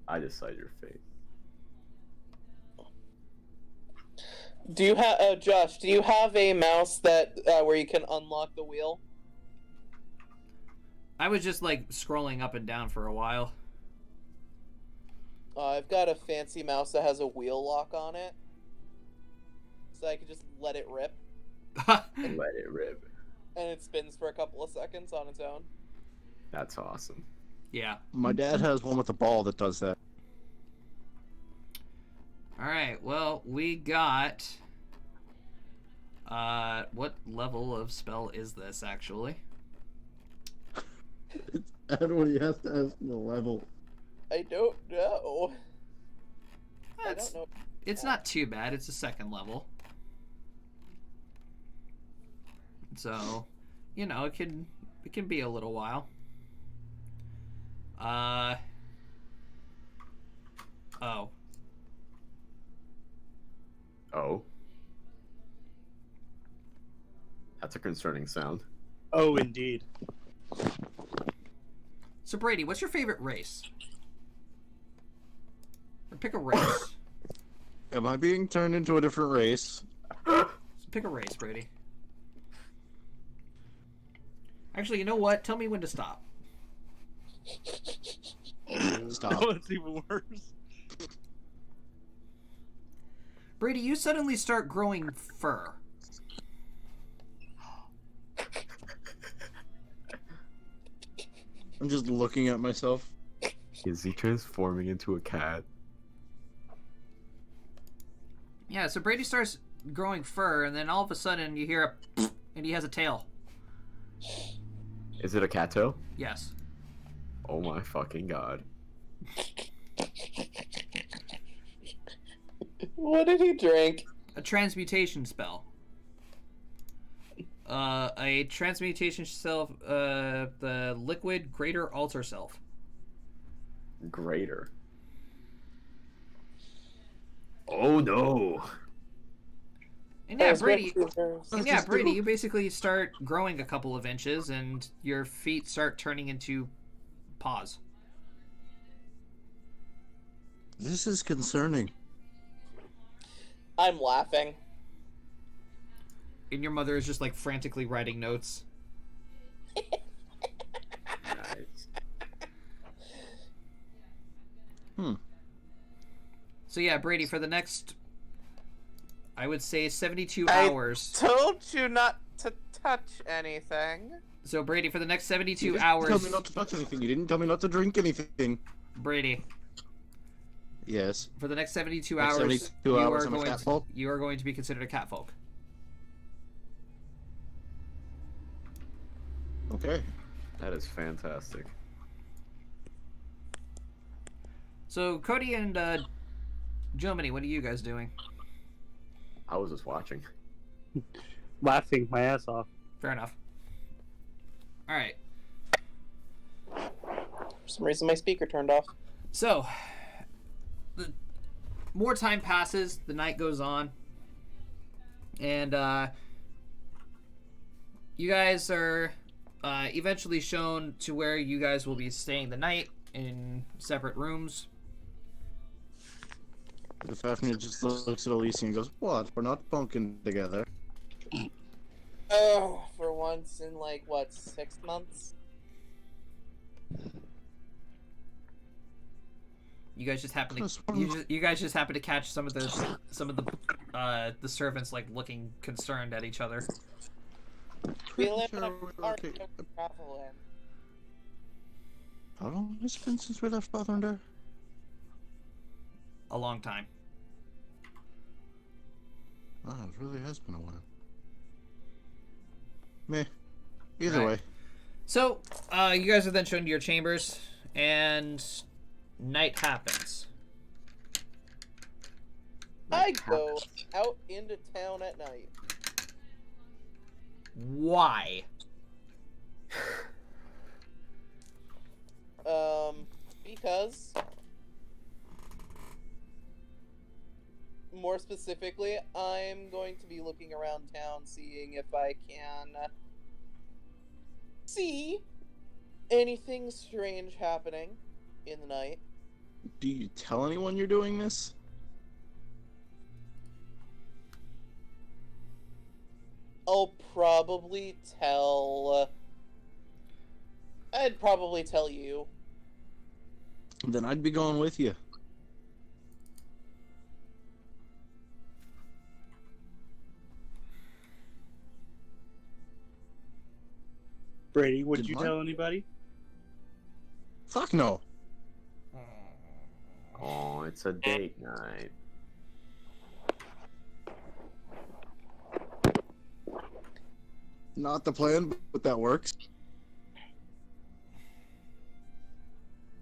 I decide your fate. Do you have Josh? Do you have a mouse that where you can unlock the wheel? I was just like scrolling up and down for a while. I've got a fancy mouse that has a wheel lock on it, so I can just let it rip, Let it rip. and it spins for a couple of seconds on its own. That's awesome. Yeah. My dad has one with a ball that does that. All right. Well, we got. What level of spell is this actually? Everybody has to ask the level. I don't know. I It's, don't know. it's not too bad. It's a second level. So, you know, it can be a little while. Oh. Oh. That's a concerning sound. Oh, indeed. So Brady, what's your favorite race? Or pick a race. Am I being turned into a different race? Pick a race, Brady. Actually, you know what? Tell me when to stop. Stop. Oh, it's even worse. Brady, you suddenly start growing fur. I'm just looking at myself. Is he transforming into a cat? Yeah, so Brady starts growing fur, and then all of a sudden you hear a and he has a tail. Is it a cato? Yes. Oh my fucking god. What did he drink? A transmutation spell. A transmutation self, the liquid greater alter self. Greater. Oh no. And yeah, Oh, Brady, it's and yeah, Brady, you basically start growing a couple of inches, and your feet start turning into paws. This is concerning. I'm laughing. And your mother is just like frantically writing notes. Nice. So yeah, Brady, for the next, I would say 72 I hours. told you not to touch anything. So Brady, for the next You 72 didn't hours. tell me not to touch anything. You didn't tell me not to drink anything. Brady, Yes. for the next 72 Next hours, 72 you hours, are I'm a going catfolk? you are going to be considered a catfolk. Okay. That is fantastic. So Cody and Germany, what are you guys doing? I was just watching. Laughing my ass off. Fair enough. All right. For some reason, my speaker turned off. So, the more time passes, the night goes on, and you guys are eventually shown to where you guys will be staying the night in separate rooms. The Fafnir just looks at Alicia and goes, "What? We're not bunking together." Oh, for once in like what, 6 months? You guys just happen Could've to sworn- you guys just happen to catch some of the servants like looking concerned at each other. We Pretty live in a sure we're part okay. of Avalon. How long has it been since we left Father? A long time. Ah, it really has been a while. Meh. Either Right. way. So, you guys are then shown to your chambers, and night happens. I go out into town at night. Why? Because more specifically, I'm going to be looking around town, seeing if I can see anything strange happening in the night. Do you tell anyone you're doing this? I'll probably tell. I'd probably tell you. Then I'd be going with you. Brady, would Did you what? tell anybody? Fuck no. Oh, it's a date night. Not the plan, but that works.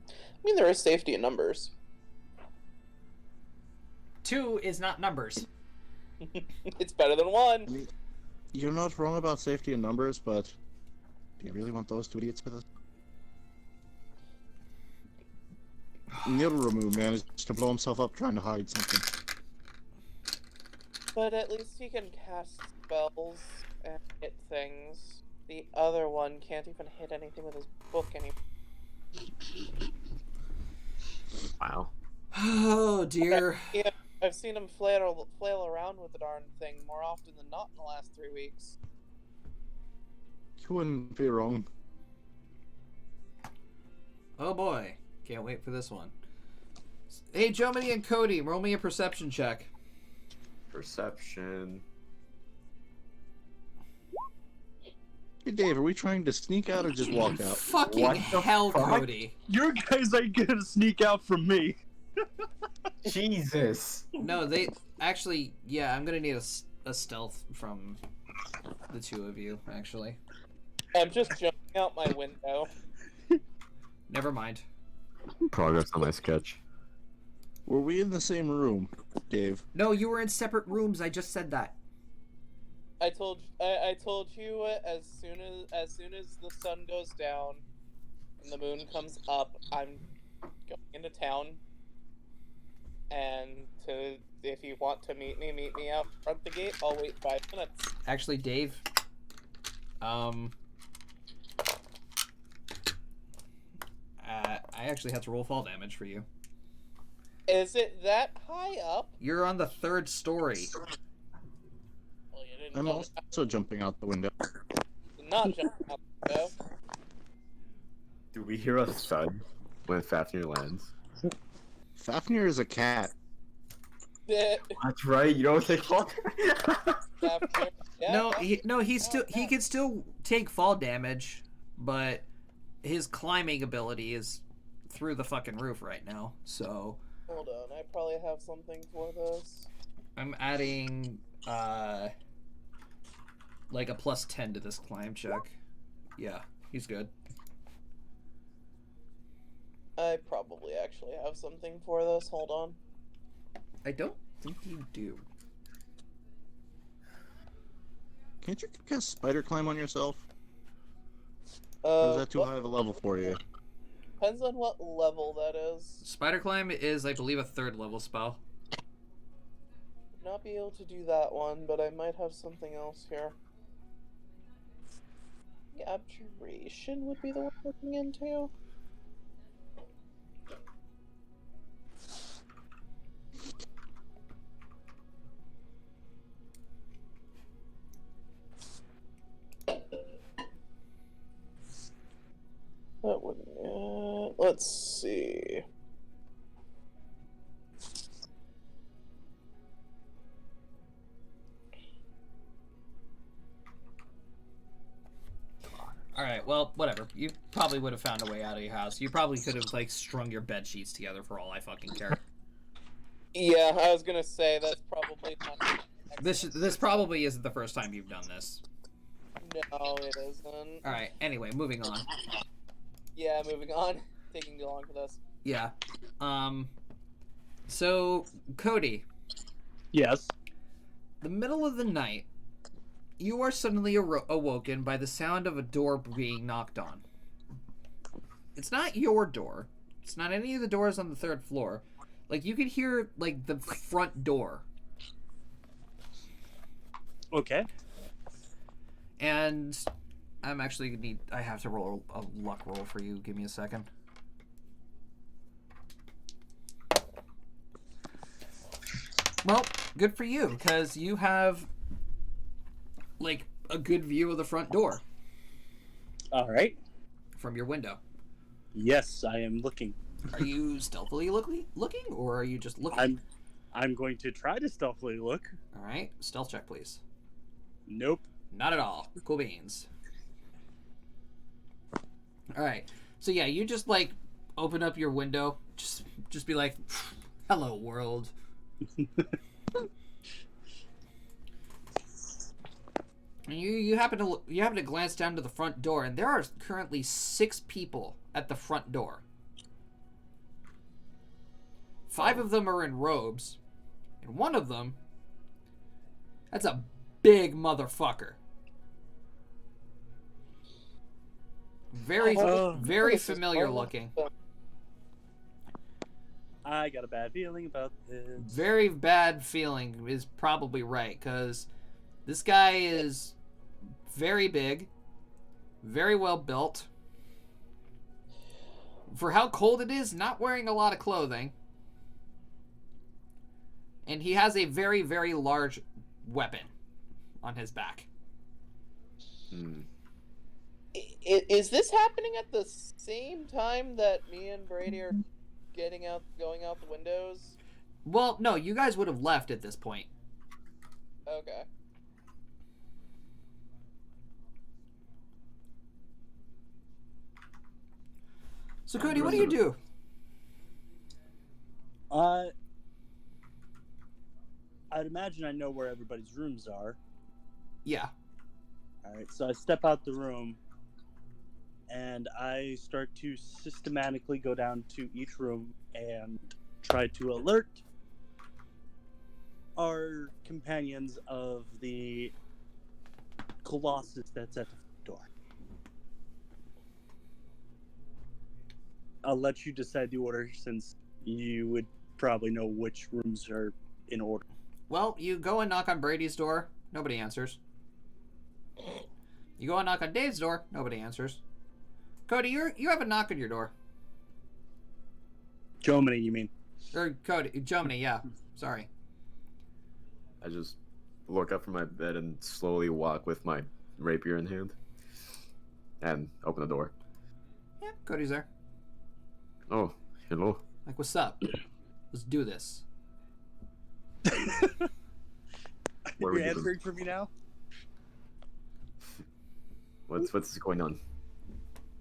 I mean, there is safety in numbers. 2 is not numbers. It's better than 1. You're not wrong about safety in numbers, but do you really want those two idiots with us? Nidorumu managed to blow himself up trying to hide something. But at least he can cast spells and hit things. The other one can't even hit anything with his book anymore. Wow. Oh dear. Yeah, I've seen him flail around with the darn thing more often than not in the last 3 weeks. You wouldn't be wrong. Oh boy. Can't wait for this one. Hey, Jomini and Cody, roll me a perception check. Perception. Hey Dave, are we trying to sneak out or just walk out? Fucking What the hell, fuck? Cody. Your guys ain't gonna sneak out from me. Jesus. No, they actually. Yeah, I'm gonna need a stealth from the 2 of you. Actually, I'm just jumping out my window. never mind. Progress on my sketch. Were we in the same room, Dave? No, you were in separate rooms. I just said that. I told you as soon as the sun goes down and the moon comes up, I'm going into town. And if you want to meet me out front the gate. I'll wait 5 minutes. Actually, Dave. I actually had to roll fall damage for you. Is it that high up? You're on the 3rd story. Well, you didn't I'm know also jumping out the window. not jump out though. Do we hear a thud when Fafnir lands? Fafnir is a cat. That's right. You don't take fall. Yeah, He can still take fall damage, but his climbing ability is through the fucking roof right now. So hold on, I probably have something for this. I'm adding like a +10 to this climb check. Yeah, he's good. I probably actually have something for this. Hold on. I don't think you do. Can't you cast spider climb on yourself? Or is that too what- high of a level for you? Depends on what level that is. Spider climb is, I believe, a 3rd level spell. Would not be able to do that one, but I might have something else here. The abjuration would be the one I'm looking into. That wouldn't. Let's see. Alright, well, whatever. You probably would have found a way out of your house. You probably could have, like, strung your bed sheets together for all I fucking care. Yeah, I was gonna say that's probably not. This probably isn't the first time you've done this. No, it isn't. Alright, anyway, moving on. Yeah, moving on. Taking too long for this. Yeah. So, Cody, Yes. the middle of the night, you are suddenly awoken by the sound of a door being knocked on. It's not your door. It's not any of the doors on the 3rd floor. Like, you could hear, like, the front door. Okay. And I'm actually gonna need. I have to roll a luck roll for you. Give me a second. Well, good for you, because you have like a good view of the front door All right. from your window. Yes, I am looking. Are you stealthily looking, or are you just looking? I'm going to try to stealthily look. All right, stealth check, please. Nope. Not at all. Cool beans. All right. So yeah, you just like open up your window. Just be like, "Hello, world." And you happen to glance down to the front door, and there are currently 6 people at the front door. 5 of them are in robes, and one of them, that's a big motherfucker. Very familiar looking. I got a bad feeling about this. Very bad feeling is probably right, because this guy is very big, very well built. For how cold it is, not wearing a lot of clothing. And he has a very, very large weapon on his back. Is this happening at the same time that me and Brady are going out the windows? Well, no, you guys would have left at this point. Okay. So, Cody, what do you do? I'd imagine I know where everybody's rooms are. Yeah. All right, so I step out the room, and I start to systematically go down to each room and try to alert our companions of the Colossus that's at the front door. I'll let you decide the order, since you would probably know which rooms are in order. Well, you go and knock on Brady's door. Nobody answers. You go and knock on Dave's door. Nobody answers. Cody, you have a knock on your door. Germany, you mean? Or Cody, Germany, yeah. Sorry. I just look up from my bed and slowly walk with my rapier in hand and open the door. Yeah, Cody's there. Oh, hello. Like, what's up? Let's do this. Where You're we answering for me now? What's going on?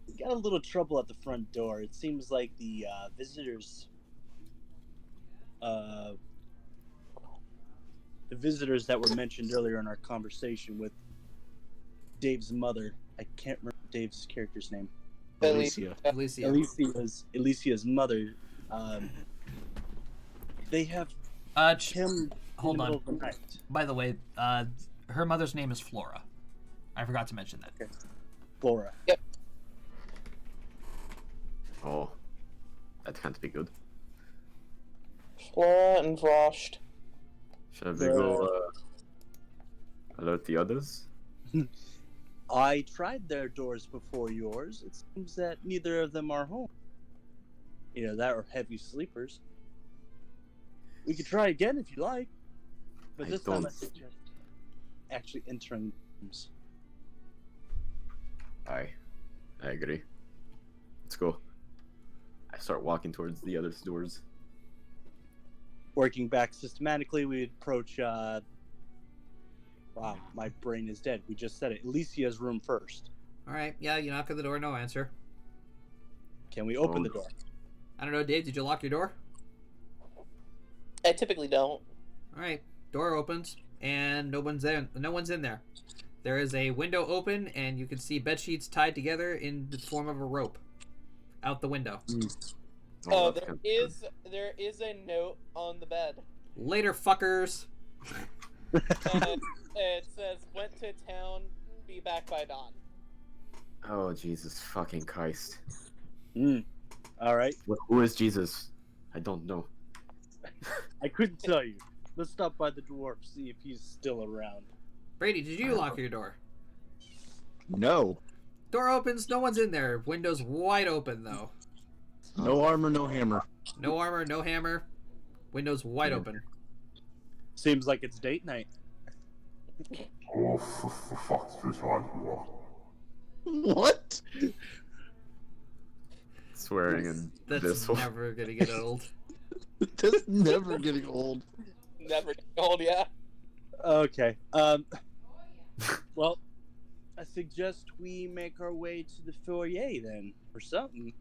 We got a little trouble at the front door. It seems like the visitors that were mentioned earlier in our conversation with Dave's mother. I can't remember Dave's character's name. Alicia. Alicia's mother. They have him. Hold on. Of the night. By the way, her mother's name is Flora. I forgot to mention that. Okay. Flora. Yep. Oh, that can't be good. Flora and Vrost. Shall we go alert the others? I tried their doors before yours. It seems that neither of them are home. Either that or heavy sleepers. We could try again if you like. But this time I suggest actually entering rooms. I agree. Let's go. I start walking towards the other doors. Working back systematically, we approach. Wow, my brain is dead. We just said it. Alicia's room first. All right. Yeah, you knock on the door. No answer. Can we open the door? I don't know, Dave. Did you lock your door? I typically don't. All right. Door opens, and no one's in. No one's in there. There is a window open, and you can see bed sheets tied together in the form of a rope out the window. Oh, there is a note on the bed. Later, fuckers. And it says, "Went to town. Be back by dawn." Oh, Jesus fucking Christ. All right. Who is Jesus? I don't know. I couldn't tell you. Let's stop by the dwarf, see if he's still around. Brady, did you lock your door? No. Door opens, no one's in there. Windows wide open, though. No armor, no hammer. No armor, no hammer. Windows wide open. Seems like it's date night. Oh, for fuck's sake, Iowa. What? Swearing in That's this one. never gonna get old. That's never getting old. Never told ya. Okay. Well, I suggest we make our way to the foyer then, or something.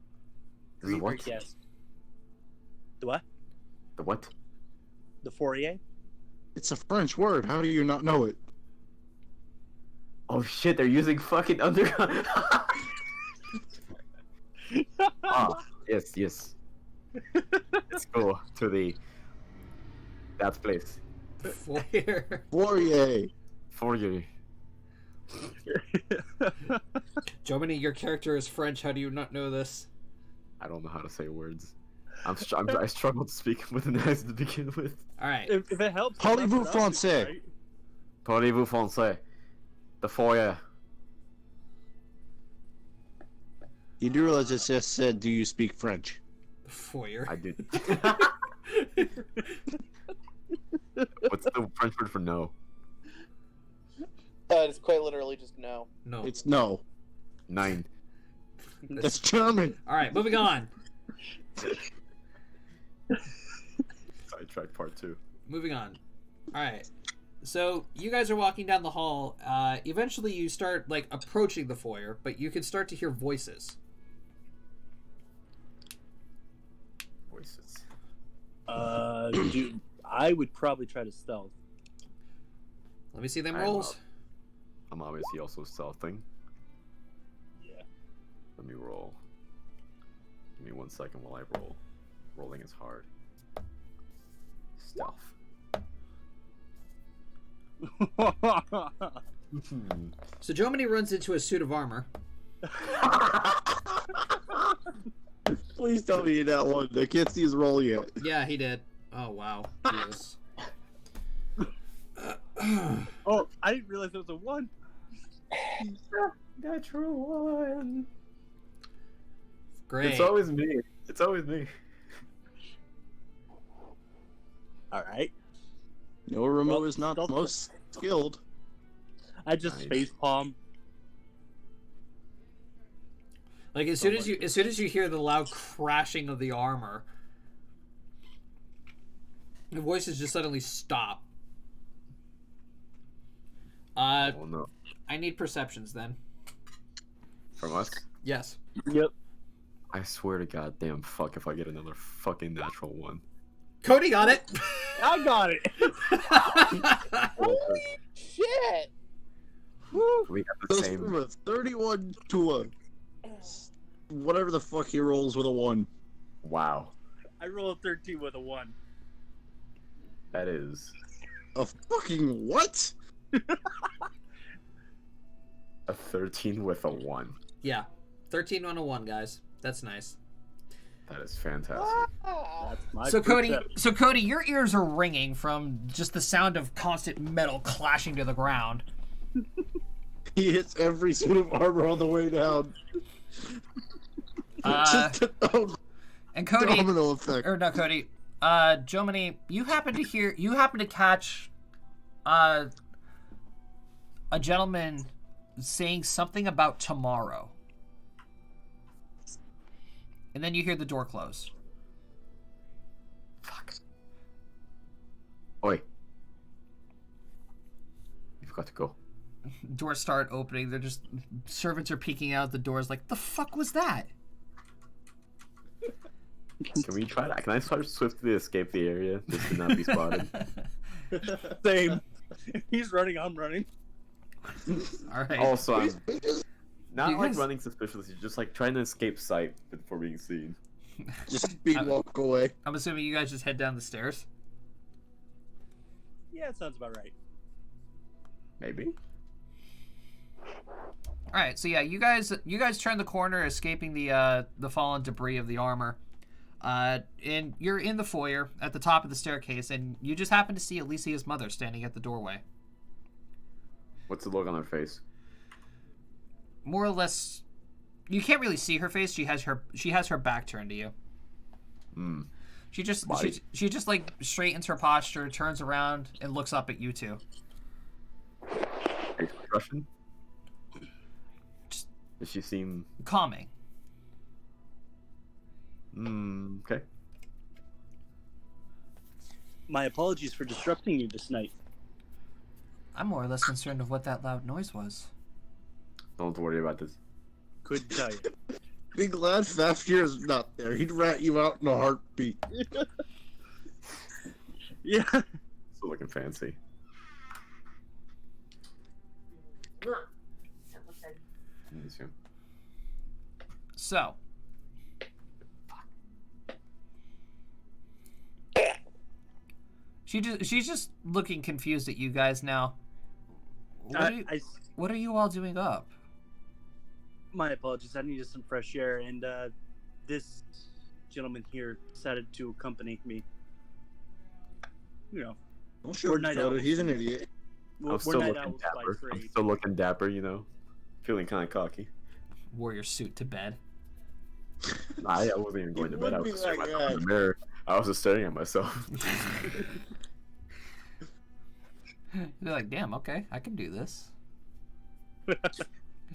Is it what? Yes. The what? The what? The foyer? It's a French word. How do you not know it? Oh shit, they're using fucking underground. Ah, yes. Let's go to that place. Foyer. Fourier. For you. Jomini, your character is French. How do you not know this? I don't know how to say words. I struggle to speak with an S to begin with. All right. If it helps. Parlez-vous look it up, français? right? Parlez-vous français? The foyer. You do realize it just said, do you speak French? Foyer. I did. What's the French word for no? It's quite literally just no. No. It's no. 9. That's German. All right, moving on. Sidetrack part 2. Moving on. All right. So you guys are walking down the hall. Eventually, you start like approaching the foyer, but you can start to hear voices. Voices. Dude, I would probably try to stealth. Let me see them I'm rolls. I'm obviously also stealthing. Yeah. Let me roll. Give me 1 second while I roll. Rolling is hard. Stealth. So Jomini runs into a suit of armor. Please tell me that one. I can't see his roll yet. Yeah, he did. Oh wow. Jesus. Oh, I didn't realize it was a 1. Natural 1. Great. It's always me. It's always me. All right. No, Remo Well, is not the stealth- most skilled. I just Nice. face palm. Like as soon as you hear the loud crashing of the armor, the voices just suddenly stop. Oh no. I need perceptions then. From us? Yes. Yep. I swear to goddamn fuck if I get another fucking natural 1. Cody got it. I got it. Holy shit! We got the Goes same. from a 31 to a whatever the fuck he rolls with a 1. Wow. I rolled a 13 with a 1. That is A fucking what? a 13 with a 1. Yeah. 13 on a 1, guys. That's nice. That is fantastic. Ah, That's my So Cody, perception. your ears are ringing from just the sound of constant metal clashing to the ground. He hits every suit of armor on the way down. Just a And Cody, domino effect. or no, Cody, Jomini, you happen to catch, a gentleman saying something about tomorrow. And then you hear the door close. Fuck. Oi. You've got to go. Doors start opening. They're just servants are peeking out the doors like, the fuck was that? Can we try that? Can I try to swiftly escape the area just to not be spotted? Same. If he's running, I'm running. All right. Also, I'm not You like guys- running suspiciously, just like trying to escape sight before being seen. Just speed walk away. I'm assuming you guys just head down the stairs. Yeah, it sounds about right. Maybe. All right. So yeah, you guys turn the corner, escaping the fallen debris of the armor. And you're in the foyer at the top of the staircase, and you just happen to see Alicia's mother standing at the doorway. What's the look on her face? more or less, you can't really see her face. She has her back turned to you. Hmm. She just Why? she just like straightens her posture, turns around, and looks up at you two. Expression? Just Does she seem... calming. Okay. My apologies for disrupting you this night. I'm more or less concerned of what that loud noise was. Don't worry about this. Couldn't tell you. Be glad Fafnir's not there. He'd rat you out in a heartbeat. Yeah. Still looking fancy. Let me see. So, she's just looking confused at you guys now. What are you all doing up? My apologies. I needed some fresh air, and this gentleman here decided to accompany me. You know, Don't show night him, owls. he's an idiot. I'm we're still night looking owls by dapper. I'm trade. still looking dapper, you know. Feeling kind of cocky. Wore your suit to bed. I wasn't even going to bed. I was would just be staring like myself in that. the mirror. I was just staring at myself. You're like, damn, okay, I can do this. It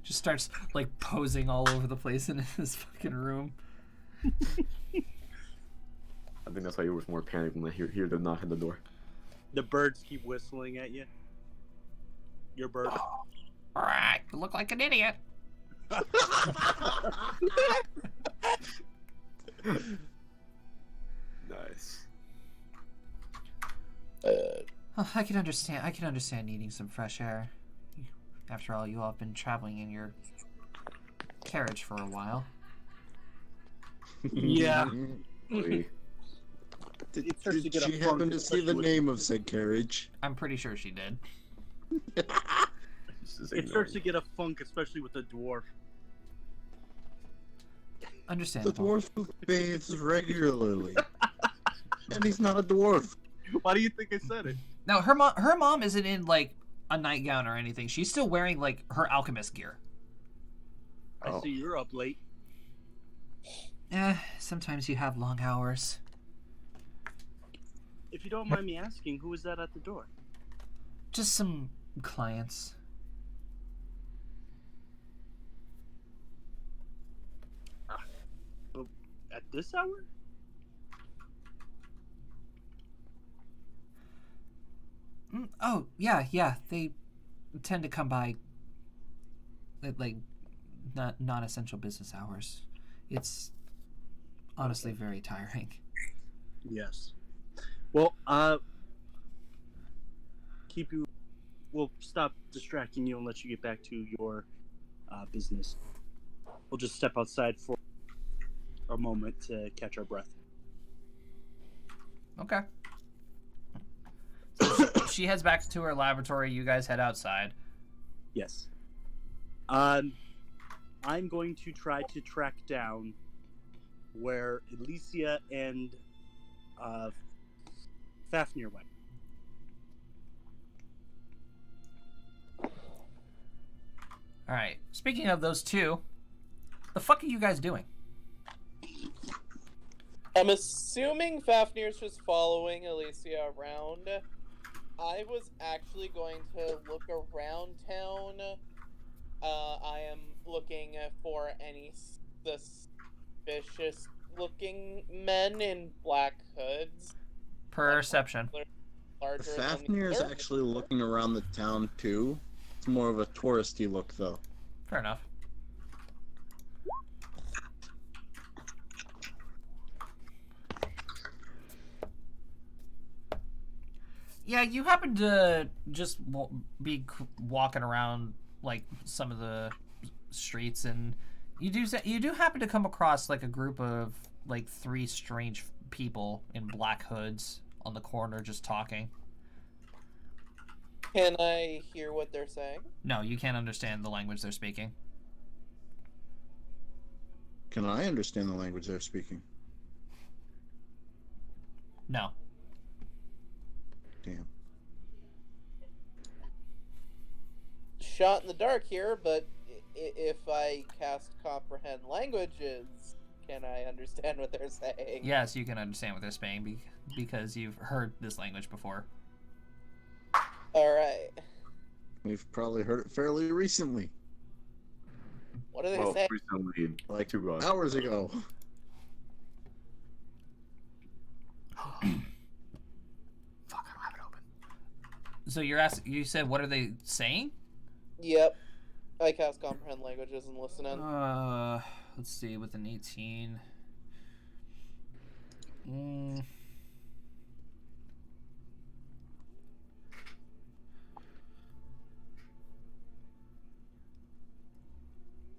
just starts like posing all over the place in his fucking room. I think that's why you were more panicked when I hear the knock at the door. The birds keep whistling at you. Your bird. All right, you look like an idiot. Nice. Oh, I can understand. I can understand needing some fresh air. After all, you all have been traveling in your carriage for a while. Yeah. We- Did, It starts to did get a she happen funk, to see the especially with- name of said carriage? I'm pretty sure she did. just It starts to ignoring. get a funk, especially with the dwarf. The Understandable. dwarf who bathes regularly. And he's not a dwarf. Why do you think I said it? Now, her mom isn't in like a nightgown or anything. She's still wearing like her alchemist gear. I Oh. see you're up late. Sometimes you have long hours. If you don't mind me asking, who is that at the door? Just some clients. At this hour? Oh, yeah. They tend to come by at like not non-essential business hours. It's honestly very tiring. Yes. Well, we'll stop distracting you and let you get back to your business. We'll just step outside for a moment to catch our breath. Okay. So she heads back to her laboratory. You guys head outside. Yes. I'm going to try to track down where Alicia and Fafnir went. All right. Speaking of those two, the fuck are you guys doing? I'm assuming Fafnir's just following Alicia around. I was actually going to look around town. I am looking for any suspicious looking men in black hoods. Perception. Larger than Fafnir is the actually looking around the town too. It's more of a touristy look though. Fair enough. Yeah, you happen to just be walking around like some of the streets, and you do happen to come across like a group of like three strange people in black hoods on the corner just talking. Can I hear what they're saying? No, you can't understand the language they're speaking. Can I understand the language they're speaking? No. Damn. Shot in the dark here, but if I cast comprehend languages, can I understand what they're saying? Yes, you can understand what they're saying because you've heard this language before. All right. We've probably heard it fairly recently, What do they Well, say? recently, like 2 hours ago. Fuck, I don't have it open. So you said, what are they saying? Yep. I cast comprehend languages and listen in. Let's see, with an 18.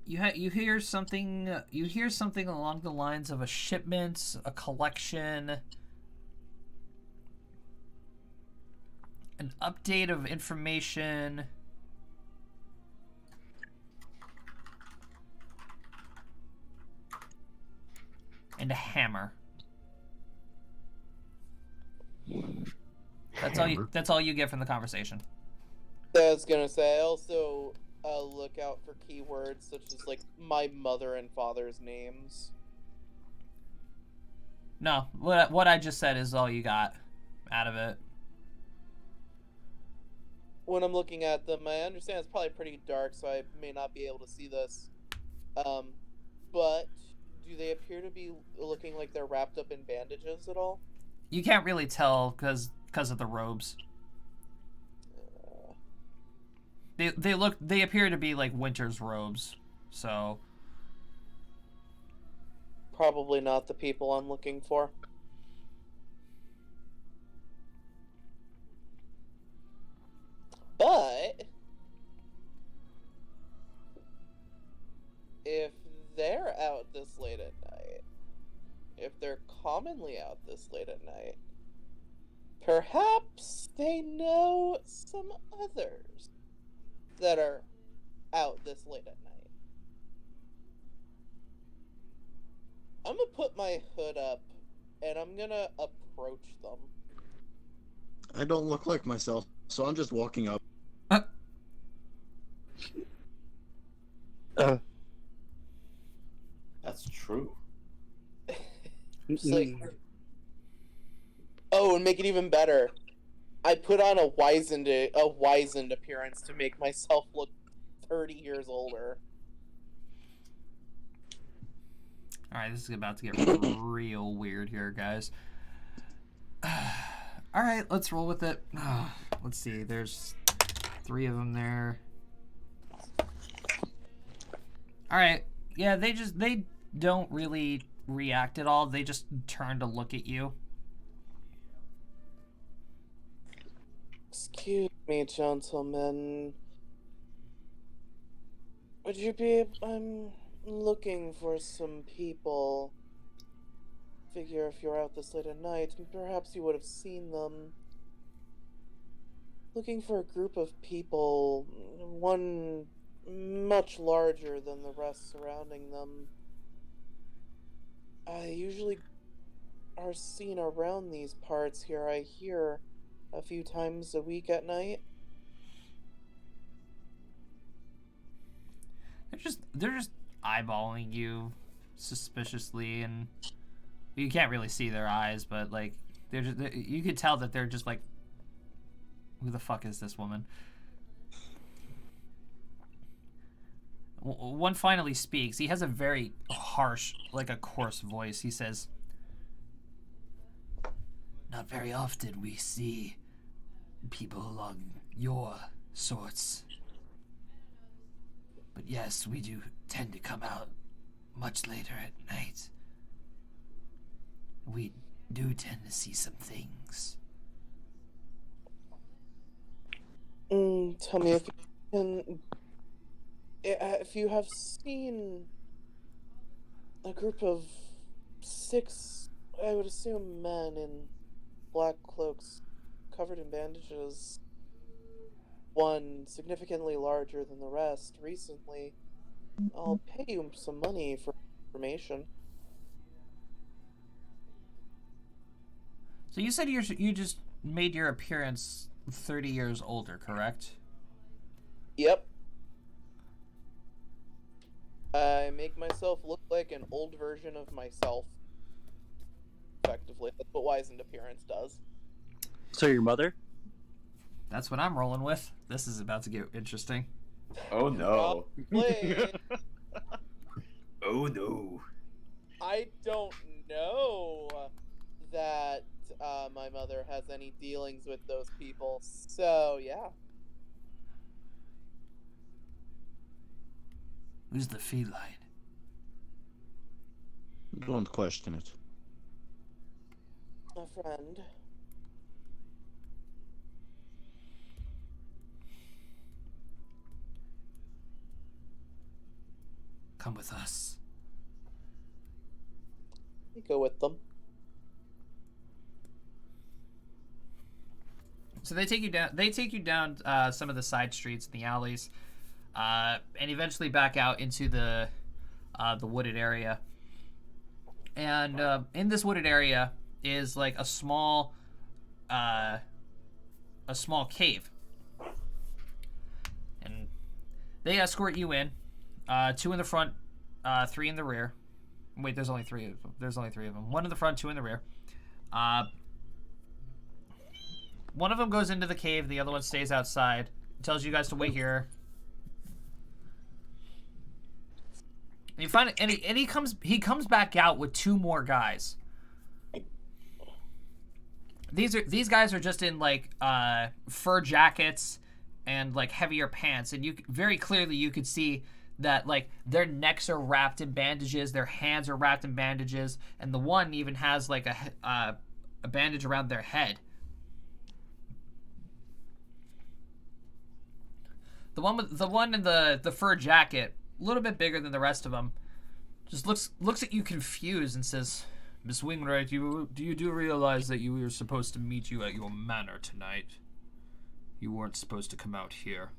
You hear something along the lines of a shipment, a collection, an update of information, and a hammer. That's all you get from the conversation. I was gonna say, I also look out for keywords such as like my mother and father's names. No, what I just said is all you got out of it. When I'm looking at them, I understand it's probably pretty dark, so I may not be able to see this. But do they appear to be looking like they're wrapped up in bandages at all? You can't really tell because of the robes. They appear to be like Winter's robes, so Probably not the people I'm looking for. But if they're out this late at night, if they're commonly out this late at night, perhaps they know some others that are out this late at night. I'm gonna put my hood up and I'm gonna approach them. I don't look like myself, so I'm just walking up. That's true. Just like, oh, and make it even better, I put on a wizened appearance to make myself look 30 years older. alright, this is about to get real weird here, guys. Alright, let's roll with it. Let's see, there's 3 of them there. Alright, yeah, they don't really react at all. They just turn to look at you. Excuse me, gentlemen. Would you be... I'm looking for some people. Figure if you're out this late at night, perhaps you would have seen them. Looking for a group of people, one much larger than the rest surrounding them. I usually are seen around these parts here. I hear a few times a week at night. They're just eyeballing you suspiciously, and you can't really see their eyes, but like you could tell that they're just like, who the fuck is this woman? One finally speaks. He has a very harsh, like a coarse voice. He says, "Not very often we see people along your sorts. But yes, we do tend to come out much later at night. We do tend to see some things." Tell me if you can... if you have seen a group of 6, I would assume, men in black cloaks covered in bandages, one significantly larger than the rest, recently, I'll pay you some money for information. So you said you just made your appearance 30 years older, correct? Yep. I make myself look like an old version of myself. Effectively, that's what wizened appearance does. So your mother? That's what I'm rolling with. This is about to get interesting. Oh no. Probably. Oh no. I don't know that my mother has any dealings with those people. So yeah. Who's the feline? Don't question it. A friend. Come with us. We go with them. So they take you down. They take you down some of the side streets and the alleys, and eventually back out into the wooded area. And in this wooded area is like a small cave, and they escort you in. 2 in the front, 3 in the rear. Wait, there's only 3 of them. There's only 3 of them. 1 in the front, 2 in the rear. One of them goes into the cave. The other one stays outside. Tells you guys to wait here. And you find it, and he comes back out with 2 more guys. These guys are just in like fur jackets and like heavier pants, and you very clearly you could see that like their necks are wrapped in bandages, their hands are wrapped in bandages, and the one even has like a bandage around their head. The one in the fur jacket, a little bit bigger than the rest of them, just looks at you confused and says, "Miss Wingwright, do you realize that we were supposed to meet you at your manor tonight? You weren't supposed to come out here."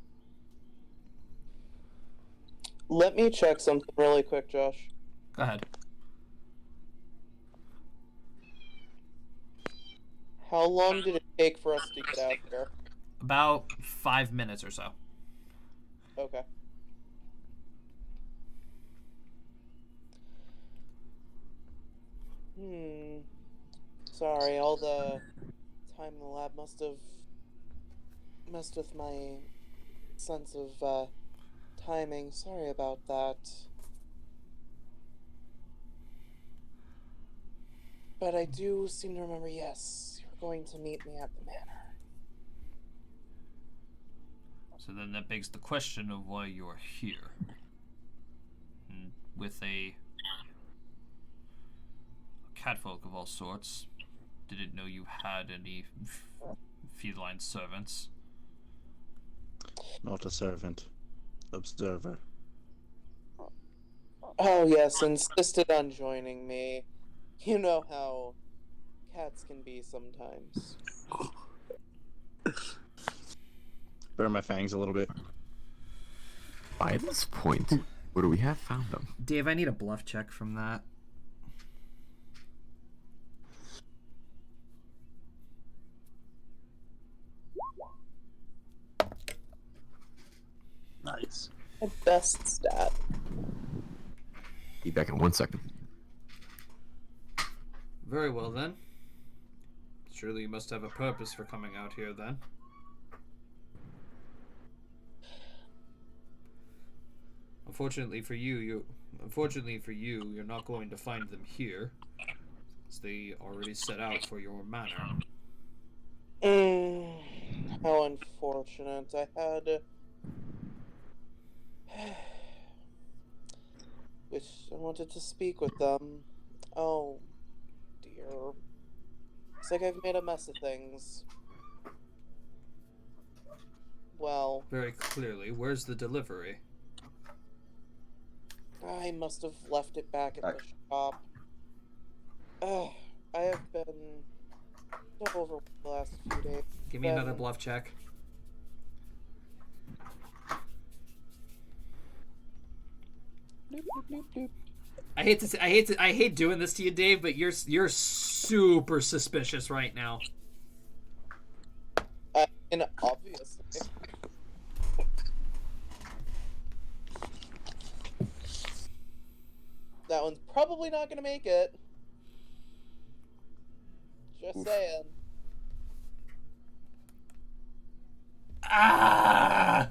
Let me check something really quick, Josh. Go ahead. How long did it take for us to get out here? About 5 minutes or so. Okay. Sorry, all the time in the lab must have messed with my sense of timing. Sorry about that. But I do seem to remember, yes, you were going to meet me at the manor. So then that begs the question of why you're here. And with a catfolk of all sorts. Didn't know you had any feline servants. Not a servant. Observer. Oh yes, insisted on joining me. You know how cats can be sometimes. Burn my fangs a little bit. By this point, would we have found them? Dave, I need a bluff check from that. Nice. My best stat. Be back in 1 second. Very well then. Surely you must have a purpose for coming out here then. Unfortunately for you, you're not going to find them here, as they already set out for your manor. How unfortunate. I had which I wanted to speak with them. Oh dear. Looks like I've made a mess of things. Well, Very clearly. Where's the delivery? I must have left it back at the shop. I have been so overwhelmed the last few days. Give me another bluff check. Doop, doop, doop, doop. I hate doing this to you, Dave, but you're super suspicious right now. And obviously. probably not gonna make it. Just Oof. saying. Ah!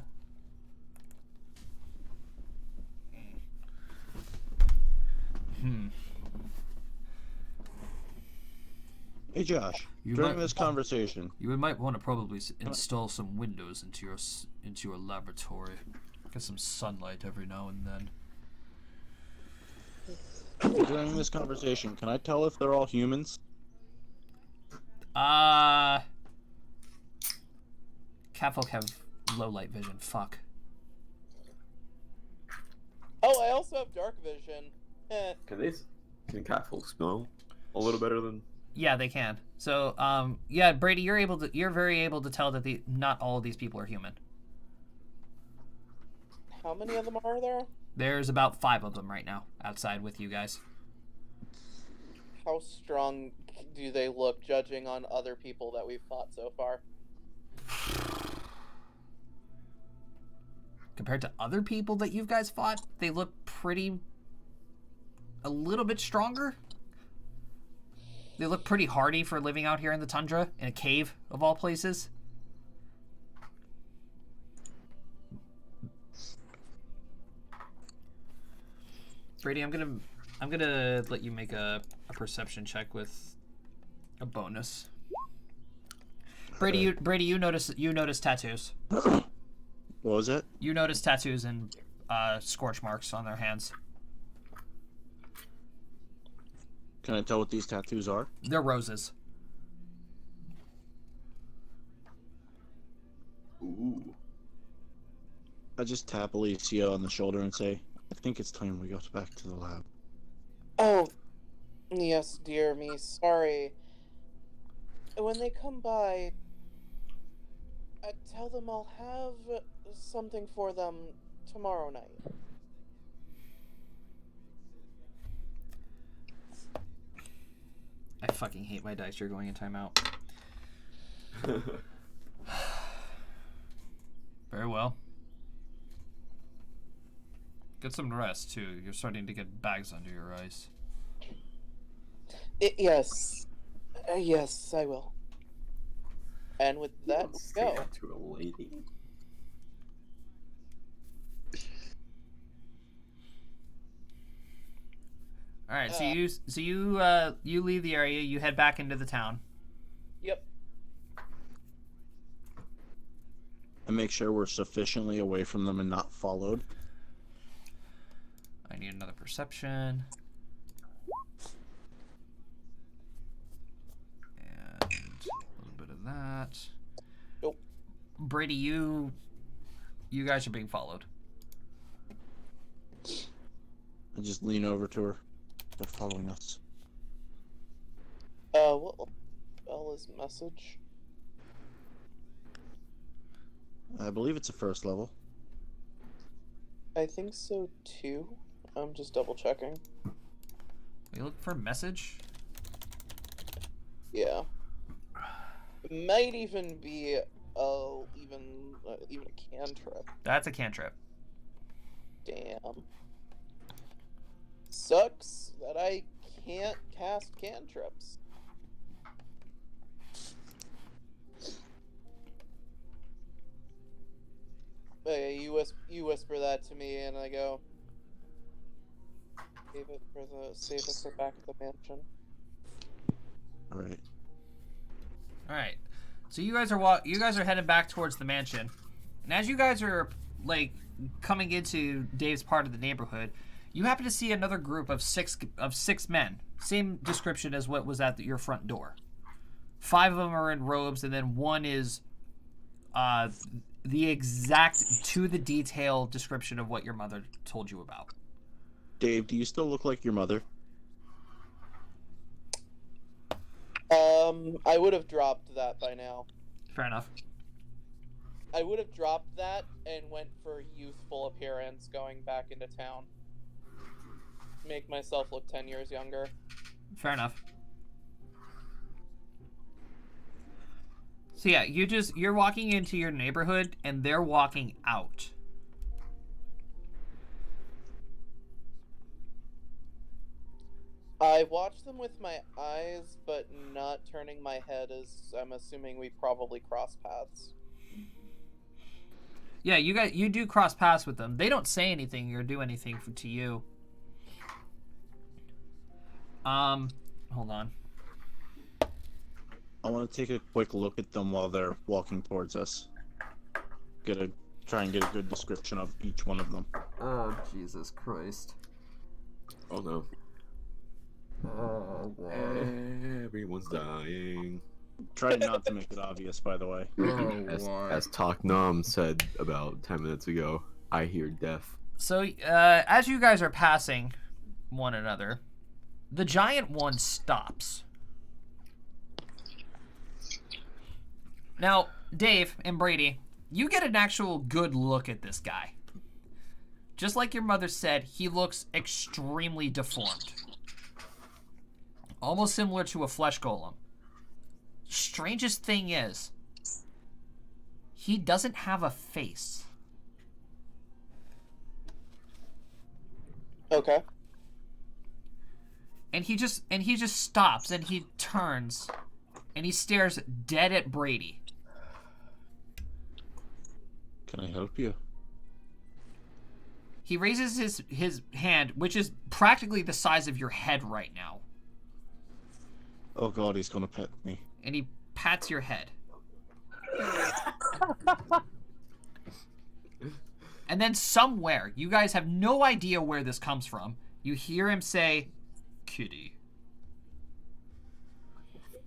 Hey Josh, You during might- this conversation, You might want to probably install some windows into your laboratory. Get some sunlight every now and then. during this conversation, can I tell if they're all humans? Catfolk have low light vision. Fuck. Oh, I also have dark vision. Can catfolk smell a little better than? Yeah, they can. So, yeah, Brady, you're very able to tell that not all of these people are human. How many of them are there? There's about 5 of them right now outside with you guys. How strong do they look, judging on other people that we've fought so far? Compared to other people that you guys fought, they look a little bit stronger. They look pretty hardy for living out here in the tundra, in a cave of all places. Brady, I'm gonna let you make a perception check with a bonus. Brady, you notice tattoos. What was it? You notice tattoos and scorch marks on their hands. Can I tell what these tattoos are? They're roses. Ooh. I just tap Alicia on the shoulder and say, I think it's time we got back to the lab. Oh, yes, dear me. Sorry. When they come by, tell them I'll have something for them tomorrow night. I fucking hate my dice. You're going in timeout. Very well. Get some rest, too. You're starting to get bags under your eyes. Yes. Yes, I will. And with that, Say go. that to a lady. All right, so you leave the area. You head back into the town. Yep. And make sure we're sufficiently away from them and not followed. I need another perception. And a little bit of that. Nope. Brady, you guys are being followed. I just lean over to her. They're following us. What will spell his message? I believe it's a first level. I think so too. I'm just double checking. You look for a message? Yeah. It might even be even a cantrip. That's a cantrip. Damn. Sucks that I can't cast cantrips. But yeah, you whisper that to me, and I go, save it for back at the mansion. Alright. All right. So you guys are headed back towards the mansion. And as you guys are like coming into Dave's part of the neighborhood, you happen to see another group of six men. Same description as what was at your front door. 5 of them are in robes, and then one is the exact to the detail description of what your mother told you about. Dave, do you still look like your mother? I would have dropped that by now. Fair enough. I would have dropped that and went for youthful appearance going back into town. Make myself look 10 years younger. Fair enough. So yeah, you're walking into your neighborhood and they're walking out. I watch them with my eyes, but not turning my head, as I'm assuming we probably cross paths. Yeah, you do cross paths with them. They don't say anything or do anything to you. Hold on. I want to take a quick look at them while they're walking towards us. Try and get a good description of each one of them. Oh, Jesus Christ. Oh no. Everyone's dying. Try not to make it obvious, by the way. As Talk Nom said about 10 minutes ago, I hear death. So, as you guys are passing one another, the giant one stops. Now, Dave and Brady, you get an actual good look at this guy. Just like your mother said, he looks extremely deformed. Almost similar to a flesh golem. Strangest thing is, he doesn't have a face. Okay. And he just stops and he turns and he stares dead at Brady. Can I help you? He raises his hand, which is practically the size of your head right now, Oh god, he's gonna pet me. and he pats your head. And then somewhere, you guys have no idea where this comes from, you hear him say, "Kitty."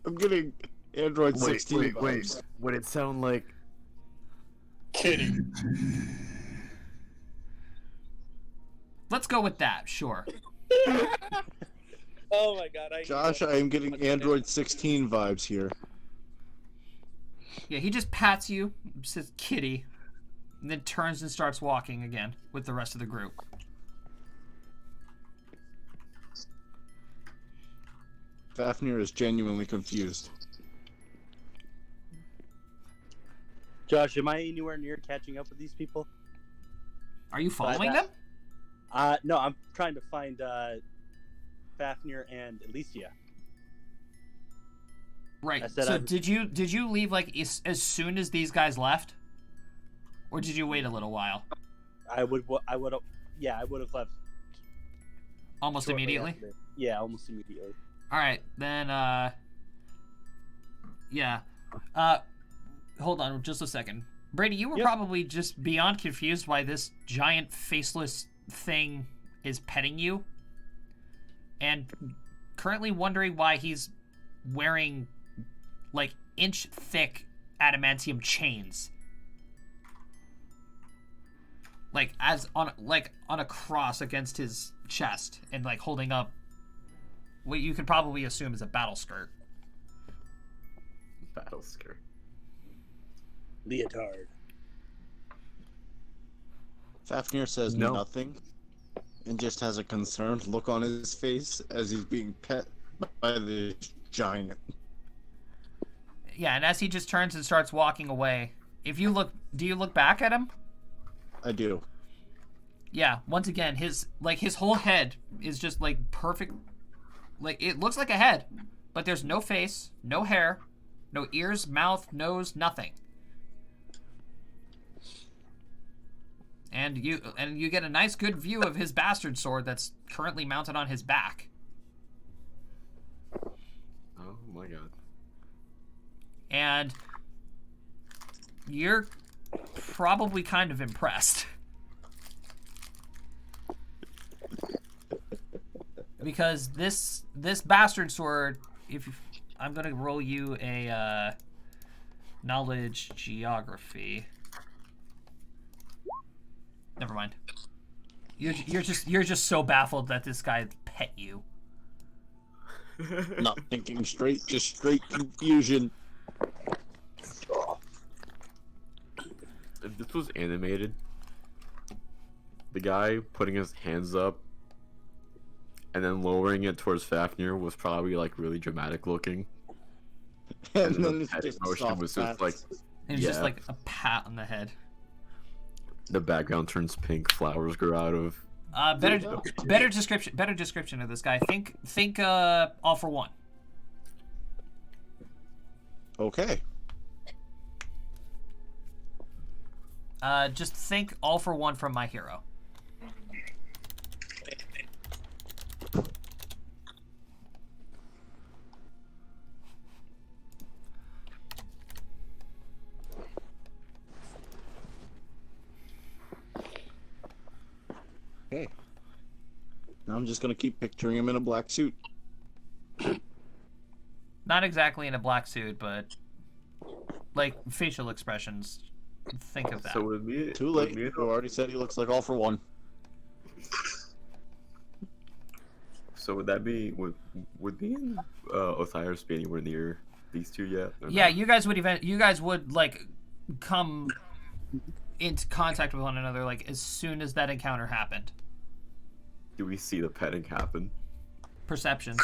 I'm getting Android 16 vibes. Would it sound like... Kitty. Let's go with that, sure. Oh my god, Josh, I am getting Android 16 vibes here. Yeah, he just pats you, says "Kitty," and then turns and starts walking again with the rest of the group. Fafnir is genuinely confused. Josh, am I anywhere near catching up with these people? Are you following them? No, I'm trying to find Fafnir and Alicia. Right. I said So I'm- did you leave like as soon as these guys left, or did you wait a little while? I would have left Almost shortly immediately. after. Yeah, almost immediately. All right, then. Yeah. Hold on just a second, Brady. You were Yep. probably just beyond confused why this giant faceless thing is petting you, and currently wondering why he's wearing like inch-thick adamantium chains, like on a cross against his chest, and like holding up what you could probably assume is a battle skirt. Battle skirt. Leotard. Fafnir says No. nothing and just has a concerned look on his face as he's being pet by the giant. Yeah, and as he just turns and starts walking away, if you look, do you look back at him? I do. Yeah, once again, his whole head is just like perfect. Like it looks like a head, but there's no face, no hair, no ears, mouth, nose, nothing. And you get a nice good view of his bastard sword that's currently mounted on his back. Oh my god. And you're probably kind of impressed. Because this bastard sword, I'm gonna roll you a knowledge geography. Never mind. You're just so baffled that this guy pet you. Not thinking straight, just straight confusion. If this was animated, the guy putting his hands up and then lowering it towards Fafnir was probably like really dramatic looking. And then then the it's petting just motion soft was just pats. like And it's just Yeah. like a pat on the head. the background turns pink, flowers grow out of Better description of this guy. Think all for one. Okay. Just think all for one from My Hero. Okay. Now I'm just gonna keep picturing him in a black suit. Not exactly in a black suit, but like facial expressions. Think of that. So would me Too late. You already said he looks like all for one. So would that be would me and Osiris be anywhere near these two yet? Or Yeah, not? you guys would like come into contact with one another like as soon as that encounter happened. Do we see the petting happen? Perception.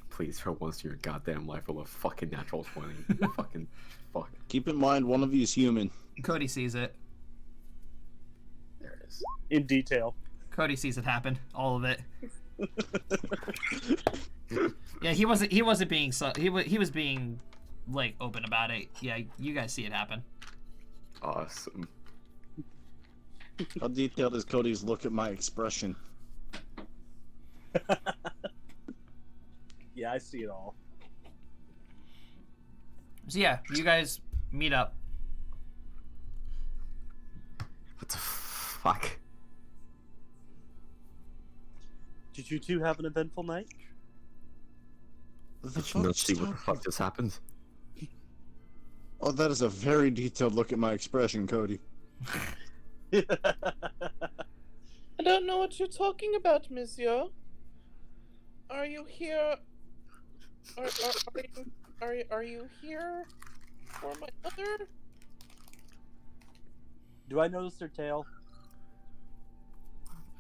Please, for once in your goddamn life, roll a fucking natural 20. Fucking fuck. Keep in mind, one of you is human. Cody sees it. There it is. In detail. Cody sees it happen. All of it. Yeah, he wasn't being he was being like open about it. Yeah, you guys see it happen. Awesome. How detailed is Cody's look at my expression? Yeah, I see it all. So yeah, you guys meet up. What the fuck? Did you two have an eventful night? The Did you not fuck's see what the talking- fuck just happened? Oh, that is a very detailed look at my expression, Cody. I don't know what you're talking about, monsieur. Are you here? Are you here for my mother? Do I notice their tail?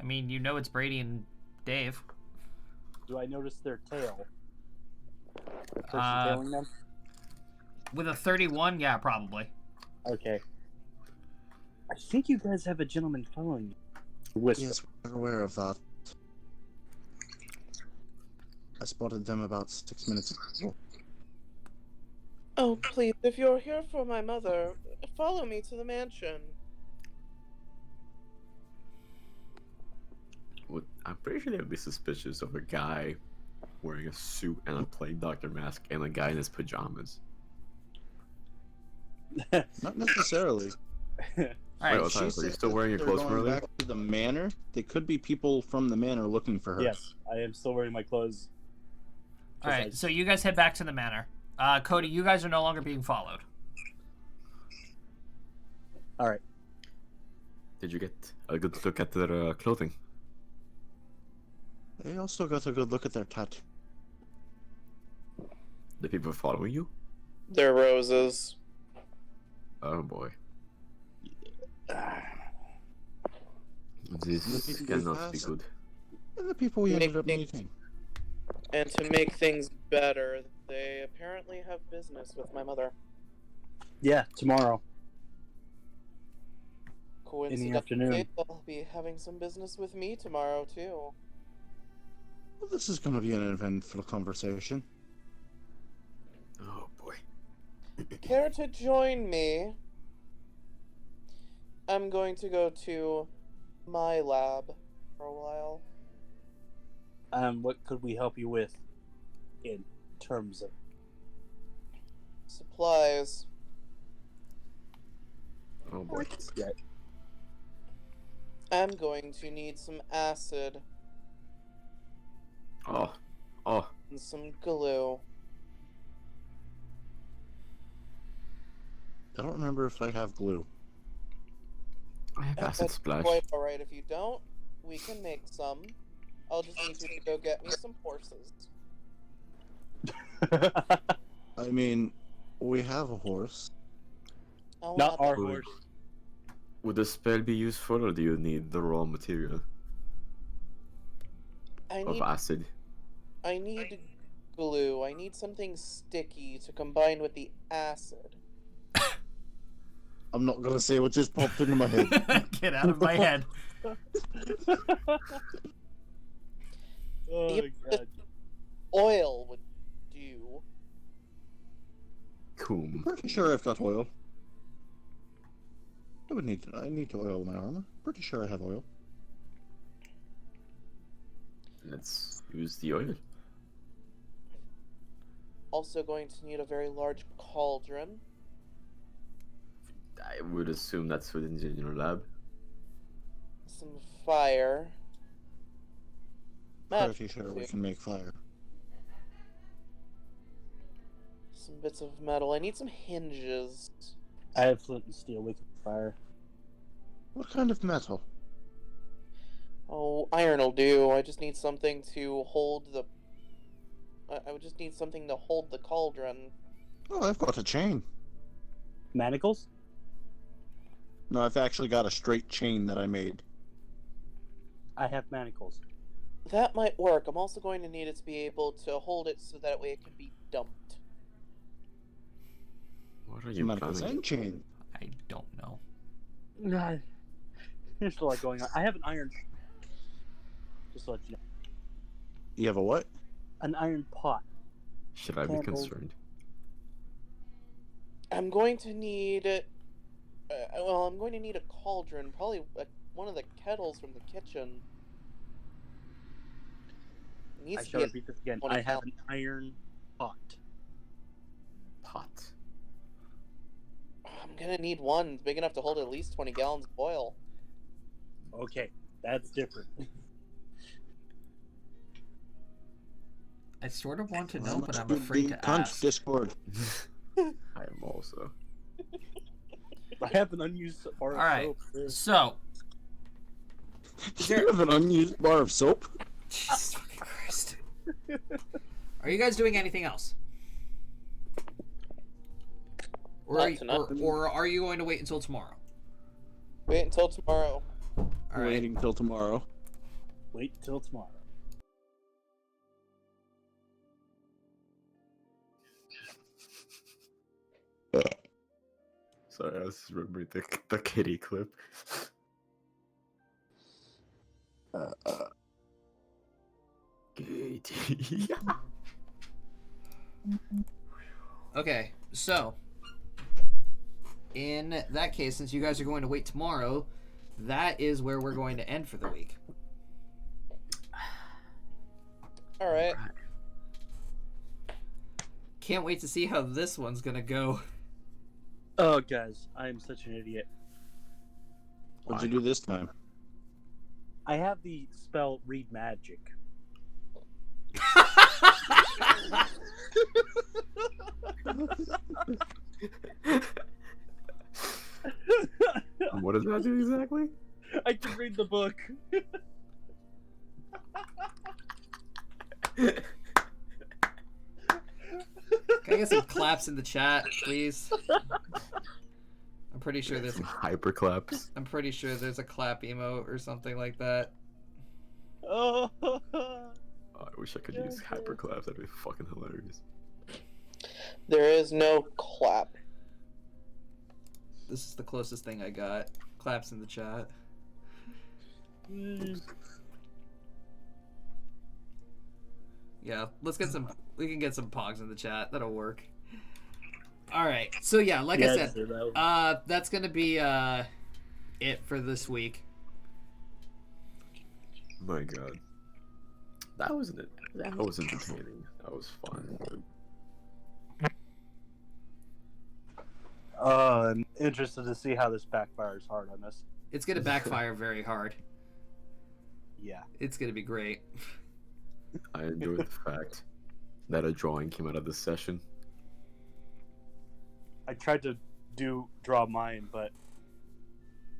I mean, you know it's Brady and Dave. Do I notice their tail? The person Uh, tailing them? With a 31, yeah, probably. Okay. I think you guys have a gentleman following you. Whisper. Yes, we're aware of that. I spotted them about 6 minutes ago. Oh, please, if you're here for my mother, follow me to the mansion. I'm pretty sure they would be suspicious of a guy wearing a suit and a plain doctor mask and a guy in his pajamas. Not necessarily. All right. Wait, She Osiris, are you said still wearing your they're clothes from going earlier? back to the manor. They could be people from the manor looking for her. Yes, I am still wearing my clothes. All right. So you guys head back to the manor. Cody, you guys are no longer being followed. All right. Did you get a good look at their clothing? They also got a good look at their tattoo. The people following you? They're roses. Oh boy. The This people cannot be fast. good. And the people we ended up Nick- meeting. And to make things better, they apparently have business with my mother. Yeah, tomorrow. Coincidentally, afternoon. they'll be having some business with me tomorrow, too. Well, this is going to be an eventful conversation. Oh boy. Care to join me? I'm going to go to my lab for a while. What could we help you with in terms of... Supplies. Oh boy. Yeah. I'm going to need some acid Oh. Oh. and some glue. I don't remember if I have glue. I have acid That's splash. quite alright if you don't. We can make some. I'll just need you to go get me some horses. I mean, we have a horse. I'll Not have our it. Would- horse. Would the spell be useful or do you need the raw material of acid? I need glue. I need something sticky to combine with the acid. I'm not gonna say what just popped into my head. Get out of my head. Oh Yep. god. Oil would do. Coom. Pretty sure I've got oil. I need to oil my armor. Pretty sure I have oil. Let's use the oil. Also going to need a very large cauldron. I would assume that's within your lab. Some fire. Pretty sure we can make fire. Some bits of metal. I need some hinges. I have flint and steel with fire. What kind of metal? Oh, iron will do. I just need something to hold the... I would just need something to hold the cauldron. Oh, I've got a chain. Manacles? No, I've actually got a straight chain that I made. I have manacles. That might work. I'm also going to need it to be able to hold it so that way it can be dumped. What are you Manacles planning? and chain. I don't know. Nah. There's a lot going on. I have an iron. Just to let you know. You have a what? An iron pot. Should I be Can't hold- concerned? I'm going to need... well, I'm going to need a cauldron. Probably one of the kettles from the kitchen. It needs I to shall be repeat this again. 20 I have an iron pot. Pot. I'm gonna need one big enough to hold at least 20 gallons of oil. Okay, that's different. I sort of want to know, but I'm afraid to Punch ask. Discord. I am also. I have an unused bar of Alright. soap. There. So, You have an unused bar of soap? Jesus fucking Christ. Are you guys doing anything else? Or Not are, you, tonight. or are you going to wait until tomorrow? Wait until tomorrow. All right. Waiting till tomorrow. Wait till tomorrow. Sorry, I was just remembering the kitty clip. Kitty. Okay, so in that case, since you guys are going to wait tomorrow, that is where we're going to end for the week. Alright. Can't wait to see how this one's gonna go. Oh, guys, I am such an idiot. What'd you do this time? I have the spell Read Magic. What does that do exactly? I can read the book. Can I get some claps in the chat, please? I'm pretty sure there's Some hyper claps. I'm pretty sure there's a clap emote or something like that. Oh, Oh, I wish I could use hyper claps. That'd be fucking hilarious. There is no clap. This is the closest thing I got. Claps in the chat. Yeah, let's get some. We can get some pogs in the chat. That'll work. All right. So yeah, like I said, that's gonna be it for this week. My God, that was entertaining. That was fun. I'm interested to see how this backfires hard on us. It's gonna backfire very hard. Yeah. It's gonna be great. I enjoyed the fact that a drawing came out of this session. I tried to draw mine, but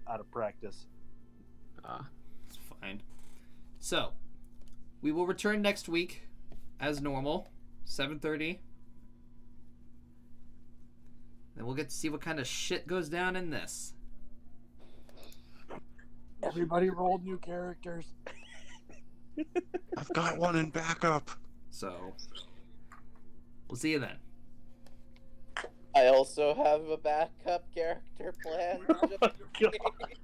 out of practice. It's fine. So, we will return next week, as normal, 7:30. Then we'll get to see what kind of shit goes down in this. Everybody rolled new characters. I've got one in backup. So, we'll see you then. I also have a backup character plan. just in case.